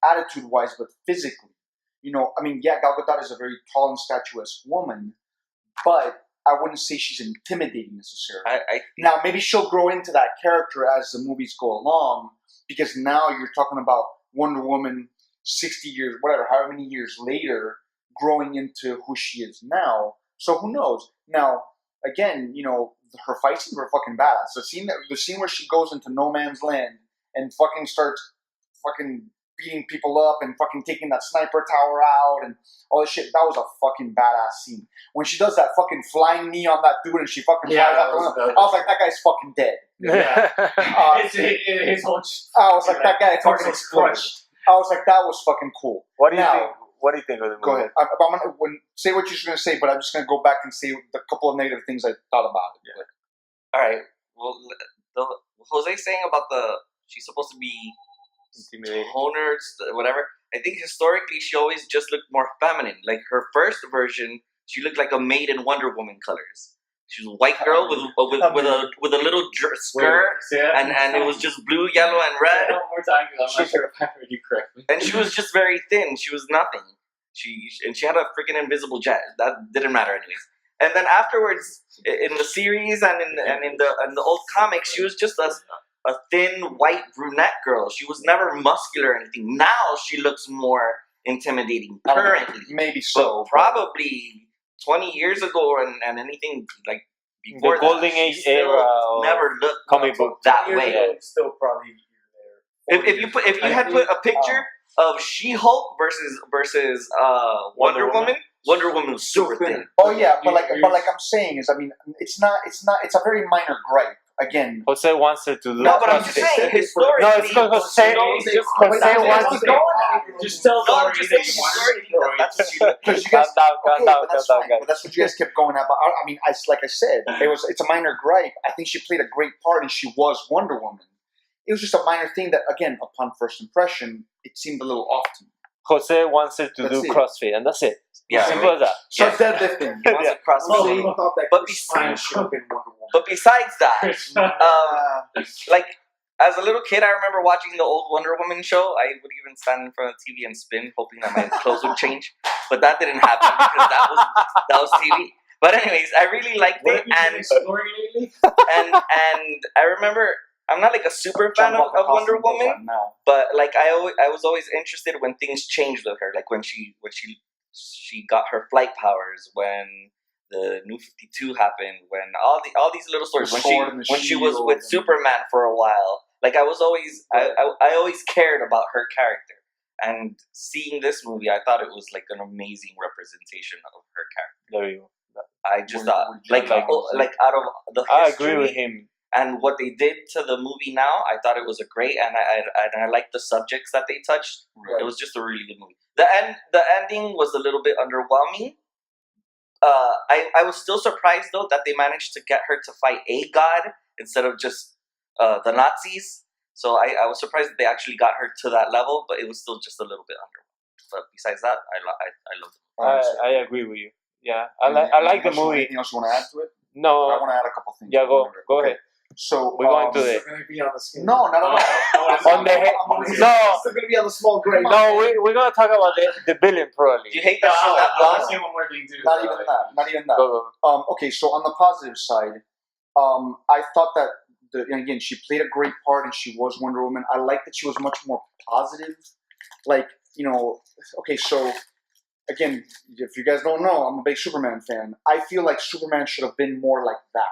[SPEAKER 2] attitude-wise, but physically. You know, I mean, yeah, Gal Gadot is a very tall and statuesque woman, but I wouldn't say she's intimidating necessarily.
[SPEAKER 5] I
[SPEAKER 2] Now, maybe she'll grow into that character as the movies go along, because now you're talking about Wonder Woman 60 years, whatever, however many years later, growing into who she is now. So who knows? Now, again, her fight scenes were fucking badass. The scene where she goes into no man's land and fucking starts fucking beating people up and fucking taking that sniper tower out and all this shit, that was a fucking badass scene. When she does that fucking flying knee on that dude and she fucking flies out the window, I was like, that guy's fucking dead.
[SPEAKER 3] His whole.
[SPEAKER 2] I was like, that guy fucking exploded. I was like, that was fucking cool.
[SPEAKER 1] What do you think? What do you think of the movie?
[SPEAKER 2] Go ahead. I'm gonna say what you're going to say, but I'm just going to go back and say the couple of negative things I thought about it.
[SPEAKER 5] Yeah. All right. Well, Jose's saying about she's supposed to be toner, whatever. I think historically she always just looked more feminine. Like her first version, she looked like a maid in Wonder Woman colors. She was a white girl with a little skirt, and it was just blue, yellow, and red.
[SPEAKER 3] One more time, because I'm not sure if I heard you correctly.
[SPEAKER 5] And she was just very thin. She was nothing. She had a freaking invisible jet. That didn't matter anyways. And then afterwards, in the series and in the old comics, she was just a thin white brunette girl. She was never muscular or anything. Now she looks more intimidating currently.
[SPEAKER 2] Maybe so.
[SPEAKER 5] But probably 20 years ago and anything like before
[SPEAKER 1] the golden age era
[SPEAKER 5] never looked
[SPEAKER 1] comic book
[SPEAKER 5] that way.
[SPEAKER 6] Still probably there.
[SPEAKER 5] If you had put a picture of She-Hulk versus Wonder Woman was super thin.
[SPEAKER 2] Oh yeah, but like I'm saying is, I mean, it's a very minor gripe. Again,
[SPEAKER 1] Jose wants her to do.
[SPEAKER 5] No, but I'm just saying historically.
[SPEAKER 1] No, it's because Jose wants.
[SPEAKER 3] Just tell
[SPEAKER 5] No,
[SPEAKER 3] Laurie
[SPEAKER 5] just
[SPEAKER 3] that
[SPEAKER 5] saying
[SPEAKER 3] you want
[SPEAKER 5] historically. That's what she looked.
[SPEAKER 2] because you guys,
[SPEAKER 1] Calm down,
[SPEAKER 2] that's fine. But that's what you guys kept going at. But I mean, like I said, it's a minor gripe. I think she played a great part, and she was Wonder Woman. It was just a minor thing that, again, upon first impression, it seemed a little off to me.
[SPEAKER 1] Jose wants her to do CrossFit, and that's it.
[SPEAKER 5] Yeah,
[SPEAKER 1] simple as that.
[SPEAKER 2] Start deadlifting.
[SPEAKER 5] Wants to cross But besides that, like as a little kid, I remember watching the old Wonder Woman show. I would even stand in front of the TV and spin, hoping that my clothes would change. But that didn't happen because that was TV. But anyways, I really liked it, and I remember I'm not like a super fan of Wonder Woman, but like I was always interested when things changed with her, like when she got her flight powers, when the New 52 happened, when all these little stories, when she was with Superman for a while. Like I always cared about her character, and seeing this movie, I thought it was like an amazing representation of her character.
[SPEAKER 1] There you go.
[SPEAKER 5] I just thought, like out of the history,
[SPEAKER 1] I agree with him.
[SPEAKER 5] And what they did to the movie now, I thought it was a great, and I liked the subjects that they touched. Right. It was just a really good movie. The ending was a little bit underwhelming. I was still surprised though that they managed to get her to fight a god instead of just the Nazis. So I was surprised that they actually got her to that level, but it was still just a little bit underwhelming. But besides that, I love it.
[SPEAKER 1] I agree with you. Yeah, I like the movie.
[SPEAKER 2] Anything else you want to add to it?
[SPEAKER 1] No.
[SPEAKER 2] I want to add a couple things.
[SPEAKER 1] Yeah, go ahead.
[SPEAKER 2] So
[SPEAKER 1] we're going to
[SPEAKER 6] It's going to be on the screen.
[SPEAKER 2] No, not at all.
[SPEAKER 1] On the head. No.
[SPEAKER 6] It's still going to be on the small grade.
[SPEAKER 1] No, we're going to talk about the villain probably.
[SPEAKER 5] Do you hate that she's not
[SPEAKER 3] I'll
[SPEAKER 5] blonde?
[SPEAKER 3] say one more thing too.
[SPEAKER 2] Not even that.
[SPEAKER 1] Go.
[SPEAKER 2] Okay, so on the positive side, I thought that and again, she played a great part and she was Wonder Woman. I like that she was much more positive. Like, okay, so again, if you guys don't know, I'm a big Superman fan. I feel like Superman should have been more like that.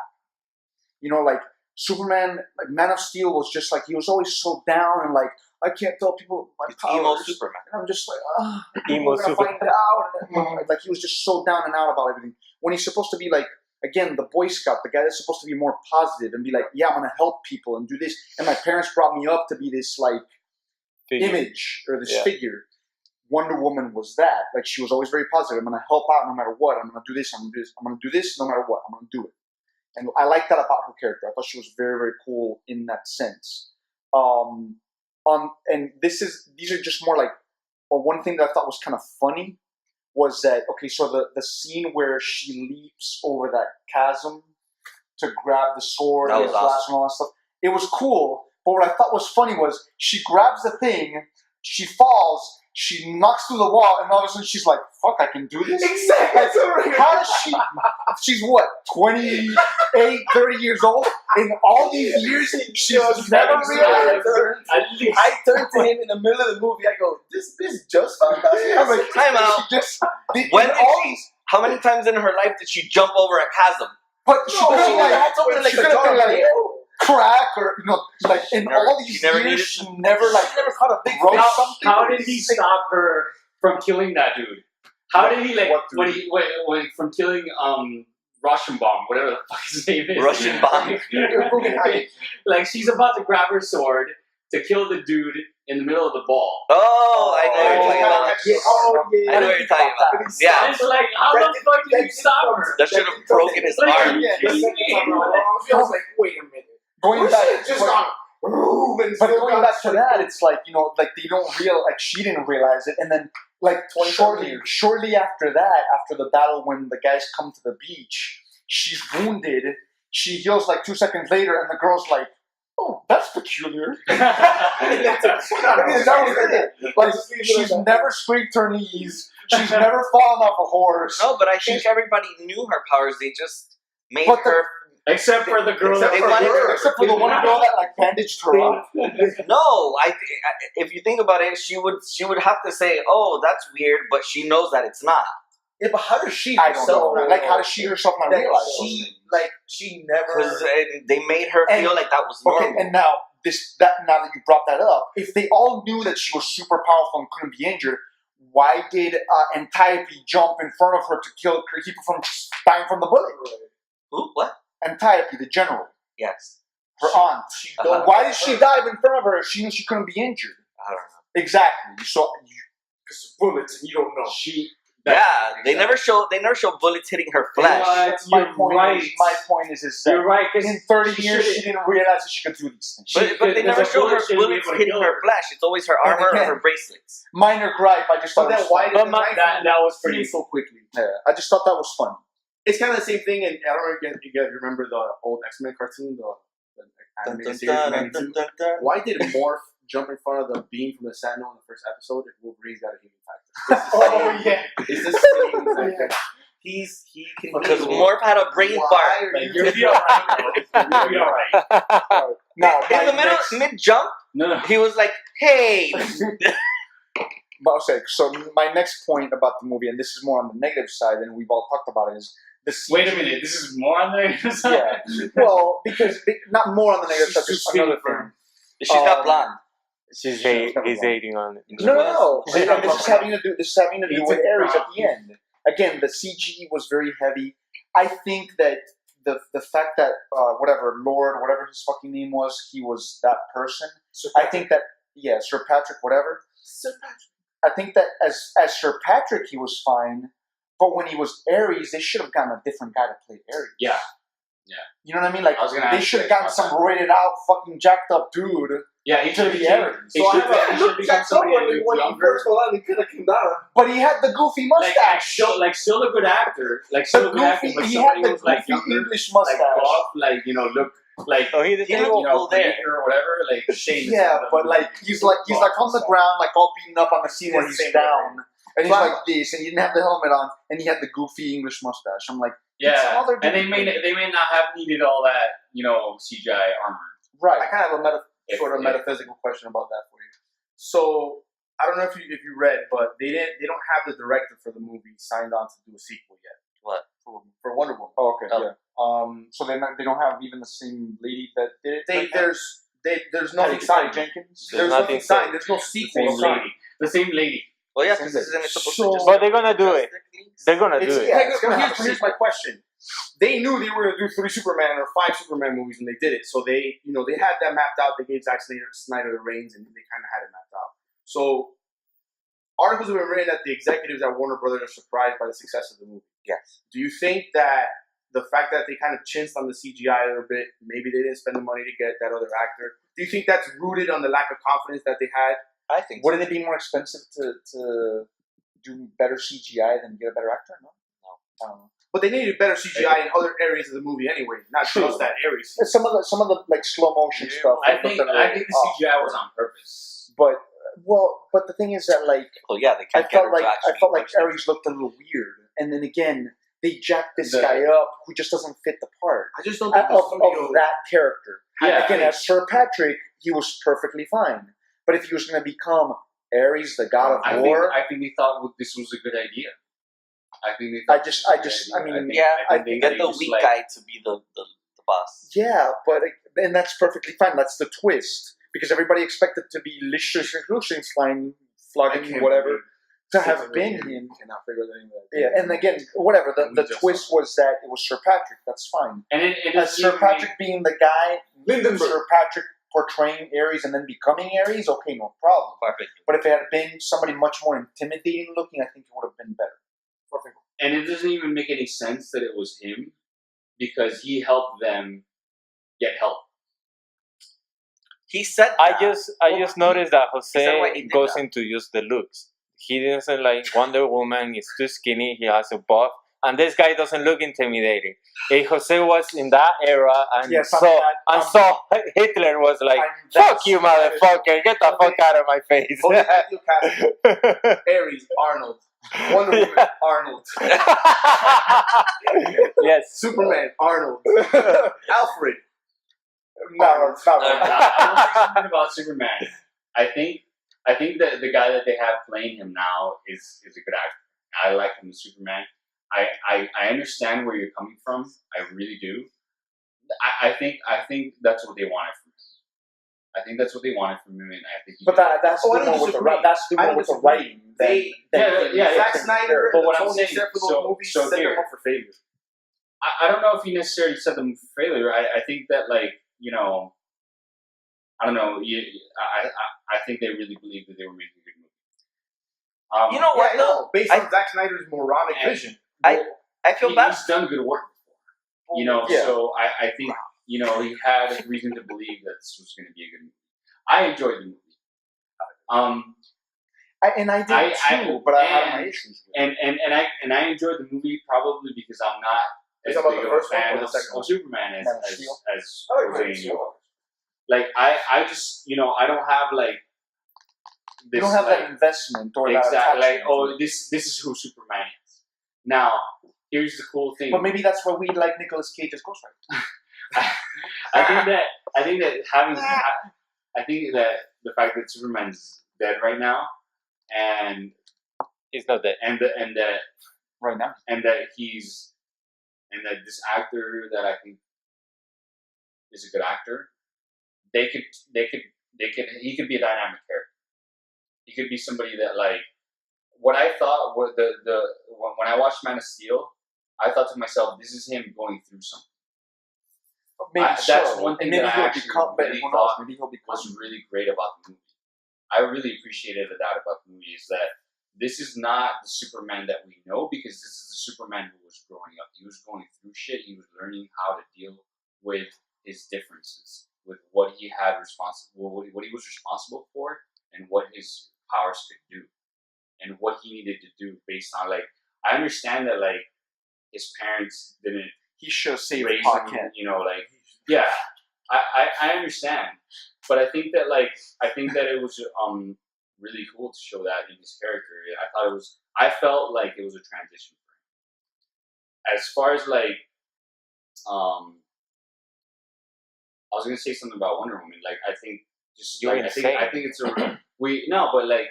[SPEAKER 2] Like Superman, like Man of Steel was just like, he was always so down and like, I can't tell people my powers.
[SPEAKER 5] Emo Superman.
[SPEAKER 2] And I'm just like,
[SPEAKER 1] emo Superman.
[SPEAKER 2] Find it out. And, like he was just so down and out about everything. When he's supposed to be like, again, the Boy Scout, the guy that's supposed to be more positive and be like, yeah, I'm going to help people and do this. And my parents brought me up to be this like image or this figure. Wonder Woman was that. Like she was always very positive. I'm going to help out no matter what. I'm going to do this. I'm going to do this. I'm going to do this no matter what. I'm going to do it. And I like that about her character. I thought she was very, very cool in that sense. And these are just more like, one thing that I thought was kind of funny was that, okay, so the scene where she leaps over that chasm to grab the sword and the glass and all that stuff, it was cool. But what I thought was funny was she grabs the thing, she falls, She knocks through the wall, and all of a sudden she's like, "Fuck, I can do this."
[SPEAKER 4] Exactly.
[SPEAKER 2] How does she? She's what, 28, 30 years old? In all these years, she's never realized.
[SPEAKER 8] I turned to him in the middle of the movie. I go, "This bitch just found out."
[SPEAKER 2] I'm like,
[SPEAKER 5] Time out. When did she? How many times in her life did she jump over a chasm?
[SPEAKER 2] But she could've, like,
[SPEAKER 8] like
[SPEAKER 2] she could've been like crack or like in
[SPEAKER 5] Never-
[SPEAKER 2] all these
[SPEAKER 5] she never
[SPEAKER 2] years,
[SPEAKER 5] needed-
[SPEAKER 2] she never caught a big
[SPEAKER 3] How,
[SPEAKER 2] something.
[SPEAKER 3] how did he stop her from killing that dude? How did he when from killing Russian bomb, whatever the fuck his name is?
[SPEAKER 5] Russian bomb.
[SPEAKER 3] Like she's about to grab her sword to kill the dude in the middle of the ball.
[SPEAKER 5] Oh, I know what you're talking about. I know what you're talking about. Yeah,
[SPEAKER 3] It's like, how the fuck did you stop her?
[SPEAKER 5] that should have broken his
[SPEAKER 3] Like,
[SPEAKER 5] arm.
[SPEAKER 3] yeah,
[SPEAKER 4] The second time around, I was like, wait a minute.
[SPEAKER 2] Going
[SPEAKER 4] This
[SPEAKER 2] back,
[SPEAKER 4] shit just gone.
[SPEAKER 2] but going back to that, it's like like they don't realize, like she didn't realize it, and then like shortly after that, after the battle, when the guys come to the beach, she's wounded. She heals like 2 seconds later, and the girl's like, "Oh, that's peculiar." That was it. Like she's never scraped her knees. She's never fallen off a horse.
[SPEAKER 5] No, but I think everybody knew her powers. They just made
[SPEAKER 2] But the-
[SPEAKER 5] her.
[SPEAKER 3] Except for the girl.
[SPEAKER 5] They wanted her.
[SPEAKER 2] Except for the one girl that like bandaged her up.
[SPEAKER 5] No, if you think about it, she would have to say, "Oh, that's weird," but she knows that it's not.
[SPEAKER 8] Yeah, but how does she
[SPEAKER 2] I don't
[SPEAKER 8] herself
[SPEAKER 2] know.
[SPEAKER 8] not
[SPEAKER 2] Like,
[SPEAKER 8] know
[SPEAKER 2] how does she herself not
[SPEAKER 8] that
[SPEAKER 2] realize those things?
[SPEAKER 8] she never.
[SPEAKER 5] Because they made her
[SPEAKER 2] And-
[SPEAKER 5] feel like that was
[SPEAKER 2] Okay,
[SPEAKER 5] normal.
[SPEAKER 2] and now now that you brought that up, if they all knew that she was super powerful and couldn't be injured, why did Antiope jump in front of her to keep her from dying from the bullet?
[SPEAKER 5] Who? What?
[SPEAKER 2] Antiope, the general,
[SPEAKER 5] Yes.
[SPEAKER 2] her aunt.
[SPEAKER 5] Uh-huh.
[SPEAKER 2] Why did she dive in front of her if she knew she couldn't be injured?
[SPEAKER 5] I don't know.
[SPEAKER 2] Exactly. So
[SPEAKER 4] Because bullets, and you don't know.
[SPEAKER 5] Yeah, they never show bullets hitting her flesh.
[SPEAKER 2] my
[SPEAKER 3] You're
[SPEAKER 2] point
[SPEAKER 3] right.
[SPEAKER 2] is that
[SPEAKER 3] You're right. Because
[SPEAKER 2] in 30 years she didn't realize that she could do these things.
[SPEAKER 5] But they never
[SPEAKER 3] because a
[SPEAKER 5] show her
[SPEAKER 3] bullet shouldn't be
[SPEAKER 5] bullets
[SPEAKER 3] able to
[SPEAKER 5] hitting
[SPEAKER 3] kill
[SPEAKER 5] her
[SPEAKER 3] her.
[SPEAKER 5] flesh. It's always her armor or her bracelets.
[SPEAKER 2] Minor gripe. I just
[SPEAKER 8] So
[SPEAKER 2] thought
[SPEAKER 8] then
[SPEAKER 2] it was
[SPEAKER 8] why
[SPEAKER 2] fun.
[SPEAKER 8] did
[SPEAKER 3] But
[SPEAKER 8] the
[SPEAKER 3] my-
[SPEAKER 8] knife
[SPEAKER 3] that was
[SPEAKER 8] pretty
[SPEAKER 3] pretty.
[SPEAKER 8] so quickly?
[SPEAKER 2] Yeah, I just thought that was fun.
[SPEAKER 6] It's kind of the same thing, and I don't know if you guys remember the old X-Men cartoon, the animated series in 92. Why did Morph jump in front of the beam from the Sentinel in the first episode if Wolverine's got a healing factor?
[SPEAKER 2] Oh yeah.
[SPEAKER 6] It's the same factor. He can
[SPEAKER 5] Because
[SPEAKER 6] heal.
[SPEAKER 5] Morph had a brain fart.
[SPEAKER 3] Like, you'll be alright. You'll be alright.
[SPEAKER 2] Now,
[SPEAKER 5] In the middle, mid jump,
[SPEAKER 3] No.
[SPEAKER 5] he was like, "Hey."
[SPEAKER 2] Okay, so my next point about the movie, and this is more on the negative side, and we've all talked about it, is the CG.
[SPEAKER 3] Wait a minute. This is more on the side.
[SPEAKER 2] Yeah. Well, because not more on the negative side, just another thing.
[SPEAKER 5] She's not blonde.
[SPEAKER 1] He's hating on it.
[SPEAKER 2] No.
[SPEAKER 5] She's
[SPEAKER 2] And this is having to do with Ares at the end. Again, the CG was very heavy. I think that the fact that whatever his fucking name was, he was that person. I think that Sir Patrick, whatever.
[SPEAKER 8] Sir Patrick.
[SPEAKER 2] I think that as Sir Patrick, he was fine. But when he was Ares, they should have gotten a different guy to play Ares.
[SPEAKER 3] Yeah.
[SPEAKER 2] You know what I mean? Like,
[SPEAKER 3] I was gonna
[SPEAKER 2] they
[SPEAKER 3] ask
[SPEAKER 2] should have
[SPEAKER 3] you
[SPEAKER 2] gotten some roided out, fucking jacked up dude.
[SPEAKER 3] Yeah, he should
[SPEAKER 2] be
[SPEAKER 3] be
[SPEAKER 2] Ares.
[SPEAKER 3] He
[SPEAKER 8] So I
[SPEAKER 3] should
[SPEAKER 8] have
[SPEAKER 3] he should become somebody that looks
[SPEAKER 4] when he
[SPEAKER 3] younger.
[SPEAKER 4] first went on, he could have come down.
[SPEAKER 2] But he had the goofy mustache.
[SPEAKER 3] Still a good actor. Like,
[SPEAKER 2] The
[SPEAKER 3] still a good actor,
[SPEAKER 2] goofy,
[SPEAKER 3] but
[SPEAKER 2] he
[SPEAKER 3] somebody
[SPEAKER 2] had the
[SPEAKER 3] who's like
[SPEAKER 2] goofy
[SPEAKER 3] younger,
[SPEAKER 2] English
[SPEAKER 3] like
[SPEAKER 2] mustache.
[SPEAKER 3] buff, like, look like
[SPEAKER 1] Oh, he did.
[SPEAKER 5] He looked cool there.
[SPEAKER 3] Greek or whatever. Like Shane.
[SPEAKER 2] Yeah, but like he's like on the ground, like all beaten up on the scene where he's down, and he's like this, and he didn't have the helmet on, and he had the goofy English mustache. I'm like,
[SPEAKER 3] yeah,
[SPEAKER 2] other
[SPEAKER 3] and they
[SPEAKER 2] dude.
[SPEAKER 3] may not have needed all that CGI armor.
[SPEAKER 8] I
[SPEAKER 2] right?
[SPEAKER 8] kind of have a metaphysical question about that for you. So I don't know if you read, but they don't have the director for the movie signed on to do a sequel yet.
[SPEAKER 5] What?
[SPEAKER 8] For Wonder Woman.
[SPEAKER 2] Oh, okay,
[SPEAKER 5] Oh.
[SPEAKER 2] yeah. So they don't have even the same lady that did it.
[SPEAKER 8] There's nothing signed.
[SPEAKER 2] Jenkins.
[SPEAKER 8] There's nothing signed. There's no sequel signed.
[SPEAKER 3] The same lady.
[SPEAKER 5] Well, yeah, because isn't it supposed to just...
[SPEAKER 1] But they're gonna do it. They're gonna do it.
[SPEAKER 2] Yeah, it's gonna happen.
[SPEAKER 8] Here's my question. They knew they were going to do 3 Superman or 5 Superman movies, and they did it. So they had that mapped out. They gave Zack Snyder the reins, and they kind of had it mapped out. So articles have been written that the executives at Warner Brothers are surprised by the success of the movie.
[SPEAKER 5] Yes.
[SPEAKER 8] Do you think that the fact that they kind of chinced on the CGI a little bit, maybe they didn't spend the money to get that other actor, do you think that's rooted on the lack of confidence that they had?
[SPEAKER 5] I think so.
[SPEAKER 2] Wouldn't it be more expensive to do better CGI than get a better actor? No. I don't know.
[SPEAKER 8] But they needed better CGI in other areas of the movie anyway, not just that area.
[SPEAKER 2] Some of the like slow motion stuff.
[SPEAKER 3] I think the CGI was on purpose.
[SPEAKER 2] But but the thing is that like
[SPEAKER 5] Well, yeah, they
[SPEAKER 2] I
[SPEAKER 5] can't get her
[SPEAKER 2] felt
[SPEAKER 5] to
[SPEAKER 2] like
[SPEAKER 5] actually touch them.
[SPEAKER 2] Ares looked a little weird, and then again they jacked this guy up who just doesn't fit the part
[SPEAKER 8] I just don't think the
[SPEAKER 2] of
[SPEAKER 8] studio.
[SPEAKER 2] that character.
[SPEAKER 3] Yeah.
[SPEAKER 2] Again, as Sir Patrick, he was perfectly fine, but if he was going to become Ares, the god of war,
[SPEAKER 3] I think they thought this was a good idea. I think they
[SPEAKER 2] I
[SPEAKER 3] thought
[SPEAKER 2] just-
[SPEAKER 3] this was a
[SPEAKER 2] I just-
[SPEAKER 3] good
[SPEAKER 2] I
[SPEAKER 3] idea.
[SPEAKER 2] mean,
[SPEAKER 3] I think they
[SPEAKER 5] Get the
[SPEAKER 3] just,
[SPEAKER 5] weak
[SPEAKER 3] like,
[SPEAKER 5] guy to be the boss.
[SPEAKER 2] yeah, and that's perfectly fine. That's the twist because everybody expected to be Liechtenstein, flogging whatever. To have been him,
[SPEAKER 8] Cannot figure the name of that.
[SPEAKER 2] yeah, and again, whatever.
[SPEAKER 8] We
[SPEAKER 2] The
[SPEAKER 8] just
[SPEAKER 2] twist was that it was Sir Patrick. That's fine.
[SPEAKER 3] And it
[SPEAKER 2] As Sir Patrick being the guy,
[SPEAKER 8] Lindenberg.
[SPEAKER 2] Sir Patrick portraying Ares and then becoming Ares, okay, no problem.
[SPEAKER 5] Perfect.
[SPEAKER 2] But if it had been somebody much more intimidating looking, I think it would have been better.
[SPEAKER 3] And it doesn't even make any sense that it was him because he helped them get help.
[SPEAKER 5] He said
[SPEAKER 1] I
[SPEAKER 5] that.
[SPEAKER 1] just noticed that
[SPEAKER 5] Is that why he
[SPEAKER 1] Jose
[SPEAKER 5] did
[SPEAKER 1] goes
[SPEAKER 5] that?
[SPEAKER 1] into just the looks. He doesn't like Wonder Woman. He's too skinny. He has a buff, and this guy doesn't look intimidating. If Jose was in that era, and
[SPEAKER 2] Yes,
[SPEAKER 1] saw Hitler was like, "Fuck you, motherfucker! Get the fuck out of my face!"
[SPEAKER 8] Only ideal casting. Ares, Arnold. Wonder Woman, Arnold.
[SPEAKER 1] Yes.
[SPEAKER 8] Superman, Arnold. Alfred.
[SPEAKER 2] No, it's not
[SPEAKER 3] I
[SPEAKER 2] right.
[SPEAKER 3] don't think something about Superman. I think that the guy that they have playing him now is a good actor. I like him as Superman. I understand where you're coming from. I really do. I think that's what they wanted from him. I think that's what they wanted from him, and I think.
[SPEAKER 2] But that's
[SPEAKER 8] Oh, I
[SPEAKER 2] the
[SPEAKER 8] don't
[SPEAKER 2] more with the
[SPEAKER 8] disagree.
[SPEAKER 2] that's the
[SPEAKER 8] I
[SPEAKER 2] more
[SPEAKER 8] don't
[SPEAKER 2] with the
[SPEAKER 8] disagree.
[SPEAKER 2] writing.
[SPEAKER 8] Zack Snyder
[SPEAKER 3] But
[SPEAKER 8] and
[SPEAKER 3] what
[SPEAKER 8] the
[SPEAKER 3] I'm
[SPEAKER 8] Tony
[SPEAKER 3] saying-
[SPEAKER 8] set for those
[SPEAKER 3] so-
[SPEAKER 8] movies
[SPEAKER 3] so
[SPEAKER 8] set
[SPEAKER 3] here-
[SPEAKER 8] them up for failure.
[SPEAKER 3] I don't know if he necessarily set them for failure. I think that I don't know. I think they really believed that they were making a good movie.
[SPEAKER 5] You know what,
[SPEAKER 8] Yeah, I know. Based
[SPEAKER 5] I-
[SPEAKER 8] on Zack Snyder's moronic
[SPEAKER 3] And-
[SPEAKER 8] vision.
[SPEAKER 5] I feel bad.
[SPEAKER 3] He's done good work before.
[SPEAKER 2] Yeah.
[SPEAKER 3] So I think he had reason to believe that this was going to be a good movie. I enjoyed the movie.
[SPEAKER 2] I did too, but I had my issues with it.
[SPEAKER 3] And I enjoyed the movie probably because I'm not as
[SPEAKER 8] Is that about
[SPEAKER 3] big
[SPEAKER 8] the
[SPEAKER 3] of a
[SPEAKER 8] first one
[SPEAKER 3] fan
[SPEAKER 8] or the
[SPEAKER 3] of
[SPEAKER 8] second one?
[SPEAKER 3] Superman
[SPEAKER 2] Man of
[SPEAKER 3] as
[SPEAKER 2] Steel?
[SPEAKER 8] Oh,
[SPEAKER 3] Jose
[SPEAKER 8] right.
[SPEAKER 3] and you are. Like I just I don't have like this,
[SPEAKER 2] You don't have
[SPEAKER 3] like,
[SPEAKER 2] that investment or that
[SPEAKER 3] exactly like
[SPEAKER 2] attachment.
[SPEAKER 3] this is who Superman is. Now here's the cool thing.
[SPEAKER 2] But maybe that's why we like Nicolas Cage as Ghost Rider.
[SPEAKER 3] I think that the fact that Superman's dead right now, and
[SPEAKER 1] He's not dead.
[SPEAKER 3] that
[SPEAKER 2] Right now.
[SPEAKER 3] and that this actor that I think is a good actor, he could be a dynamic character. He could be somebody that like what I thought was when I watched Man of Steel, I thought to myself, this is him going through something.
[SPEAKER 2] Maybe
[SPEAKER 3] That's one thing
[SPEAKER 2] and maybe
[SPEAKER 3] that I
[SPEAKER 2] he'll
[SPEAKER 3] actually
[SPEAKER 2] become, but
[SPEAKER 3] really
[SPEAKER 2] who knows?
[SPEAKER 3] thought
[SPEAKER 2] Maybe he'll become.
[SPEAKER 3] was really great about the movie. I really appreciated that about the movie is that this is not the Superman that we know because this is the Superman who was growing up. He was going through shit. He was learning how to deal with his differences, with what he had what he was responsible for, and what his powers could do, and what he needed to do based on like. I understand that like his parents didn't
[SPEAKER 2] He should have saved
[SPEAKER 3] raise
[SPEAKER 2] Pa
[SPEAKER 3] him,
[SPEAKER 2] Kent.
[SPEAKER 3] yeah. I understand, but I think that it was really cool to show that in his character. I felt like it was a transition for him. As far as like, I was gonna say something about Wonder Woman. Like I think just
[SPEAKER 1] You're
[SPEAKER 3] like
[SPEAKER 1] insane.
[SPEAKER 3] I think it's a but like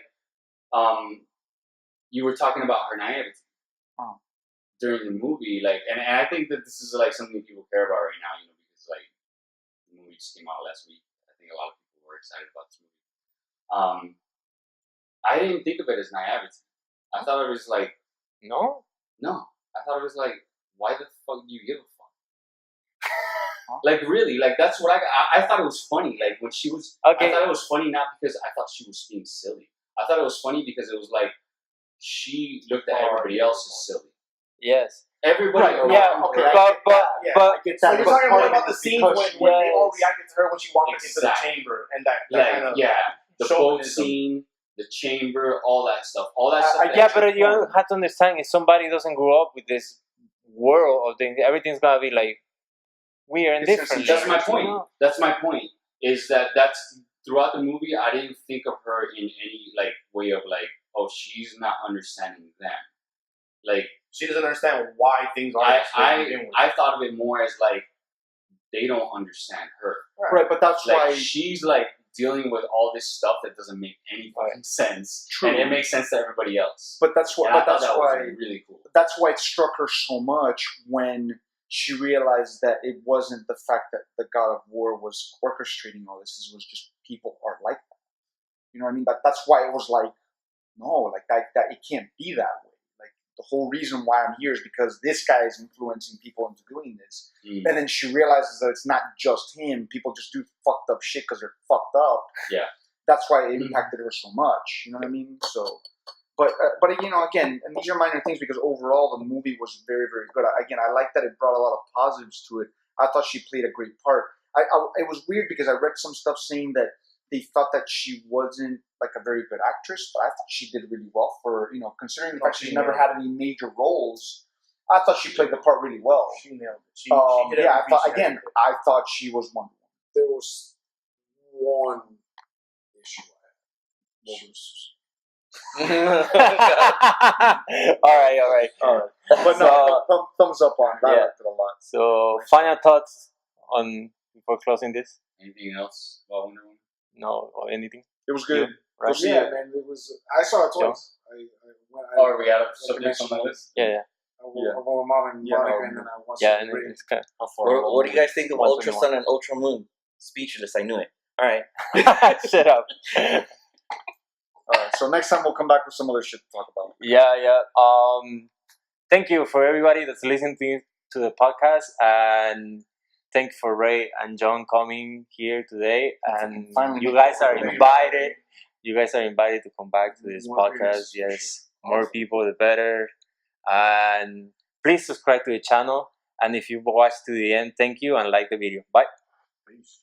[SPEAKER 3] you were talking about her naivety during the movie, like and I think that this is like something people care about right now, because like the movie just came out last week. I think a lot of people were excited about this movie. I didn't think of it as naivety. I thought it was like
[SPEAKER 1] No?
[SPEAKER 3] I thought it was like, why the fuck do you give a fuck? Like really, like that's what I thought it was funny. Like when she was,
[SPEAKER 1] Okay.
[SPEAKER 3] I thought it was funny not because I thought she was being silly. I thought it was funny because it was like she looked at everybody else as silly.
[SPEAKER 1] Yes.
[SPEAKER 3] Everybody,
[SPEAKER 2] Right,
[SPEAKER 3] around
[SPEAKER 1] yeah,
[SPEAKER 3] her-
[SPEAKER 1] okay, but
[SPEAKER 2] I get
[SPEAKER 8] So
[SPEAKER 2] that.
[SPEAKER 8] you're
[SPEAKER 2] but
[SPEAKER 8] talking
[SPEAKER 2] part
[SPEAKER 8] more
[SPEAKER 2] of
[SPEAKER 8] about
[SPEAKER 2] it
[SPEAKER 8] the
[SPEAKER 2] is
[SPEAKER 8] scene
[SPEAKER 2] because
[SPEAKER 8] when they all
[SPEAKER 1] yes.
[SPEAKER 8] reacted to her when she walked into the
[SPEAKER 3] Exactly.
[SPEAKER 8] chamber and that
[SPEAKER 3] like
[SPEAKER 8] kind of
[SPEAKER 3] yeah, the boat
[SPEAKER 8] chauvinism.
[SPEAKER 3] scene, the chamber, all that stuff,
[SPEAKER 1] Yeah, but you have to understand, if somebody doesn't grow up with this world of things, everything's gonna be like weird and
[SPEAKER 2] It's
[SPEAKER 1] different.
[SPEAKER 3] That's my
[SPEAKER 1] you
[SPEAKER 3] point.
[SPEAKER 1] know?
[SPEAKER 3] That's my point. Is that's throughout the movie, I didn't think of her in any like way of like, oh, she's not understanding them. Like
[SPEAKER 8] She doesn't understand why things are.
[SPEAKER 3] I thought of it more as like they don't understand her.
[SPEAKER 2] Right, but that's
[SPEAKER 3] Like
[SPEAKER 2] why
[SPEAKER 3] she's like dealing with all this stuff that doesn't make any fucking sense,
[SPEAKER 2] True.
[SPEAKER 3] and it makes sense to everybody else.
[SPEAKER 2] But that's why.
[SPEAKER 3] And I
[SPEAKER 2] But
[SPEAKER 3] thought
[SPEAKER 2] that's
[SPEAKER 3] that
[SPEAKER 2] why.
[SPEAKER 3] was really cool.
[SPEAKER 2] That's why it struck her so much when she realized that it wasn't the fact that the God of War was orchestrating all this. It was just people are like that. You know what I mean? That's why it was like, no, like that it can't be that way. Like the whole reason why I'm here is because this guy is influencing people into doing this. And then she realizes that it's not just him. People just do fucked up shit because they're fucked up.
[SPEAKER 3] Yeah.
[SPEAKER 2] That's why it impacted her so much. You know what I mean? So, but you know, again, and these are minor things because overall the movie was very, very good. I like that it brought a lot of positives to it. I thought she played a great part. It was weird because I read some stuff saying that they thought that she wasn't like a very good actress, but I thought she did really well for, you know, considering the fact she's never had any major roles. I thought she played the part really well.
[SPEAKER 8] She nailed it. She did
[SPEAKER 2] I
[SPEAKER 8] everything
[SPEAKER 2] thought she was Wonder Woman.
[SPEAKER 4] There was one issue I had.
[SPEAKER 1] All right.
[SPEAKER 2] But no, thumbs up on that. I
[SPEAKER 1] Yeah.
[SPEAKER 2] liked it a lot.
[SPEAKER 1] So, final thoughts on before closing this?
[SPEAKER 3] Anything else about Wonder Woman?
[SPEAKER 1] No, or anything?
[SPEAKER 2] It was good.
[SPEAKER 1] Right?
[SPEAKER 2] see
[SPEAKER 4] Yeah,
[SPEAKER 2] it.
[SPEAKER 4] man. It was. I saw it twice.
[SPEAKER 3] Or we got subjects on the list?
[SPEAKER 1] Yeah.
[SPEAKER 4] I went with my mom and Monica, and then I watched
[SPEAKER 1] Yeah,
[SPEAKER 4] it.
[SPEAKER 1] and it's kind
[SPEAKER 5] What do you guys think of
[SPEAKER 1] Once
[SPEAKER 5] Ultra
[SPEAKER 1] in a
[SPEAKER 5] Sun and Ultra Moon? Speechless. I knew it. All right.
[SPEAKER 1] of shut up.
[SPEAKER 2] All right, so next time we'll come back with some other shit to talk about.
[SPEAKER 1] Yeah. Thank you for everybody that's listening to the podcast, and thank you for Ray and John coming here today. And
[SPEAKER 2] Finally
[SPEAKER 1] you guys are
[SPEAKER 2] made it.
[SPEAKER 1] invited. You guys are invited to come back to this
[SPEAKER 4] More
[SPEAKER 1] podcast.
[SPEAKER 4] videos, for
[SPEAKER 1] Yes, more people, the better. And please subscribe to the channel. And if you watched to the end, thank you and like the video. Bye.
[SPEAKER 2] Peace.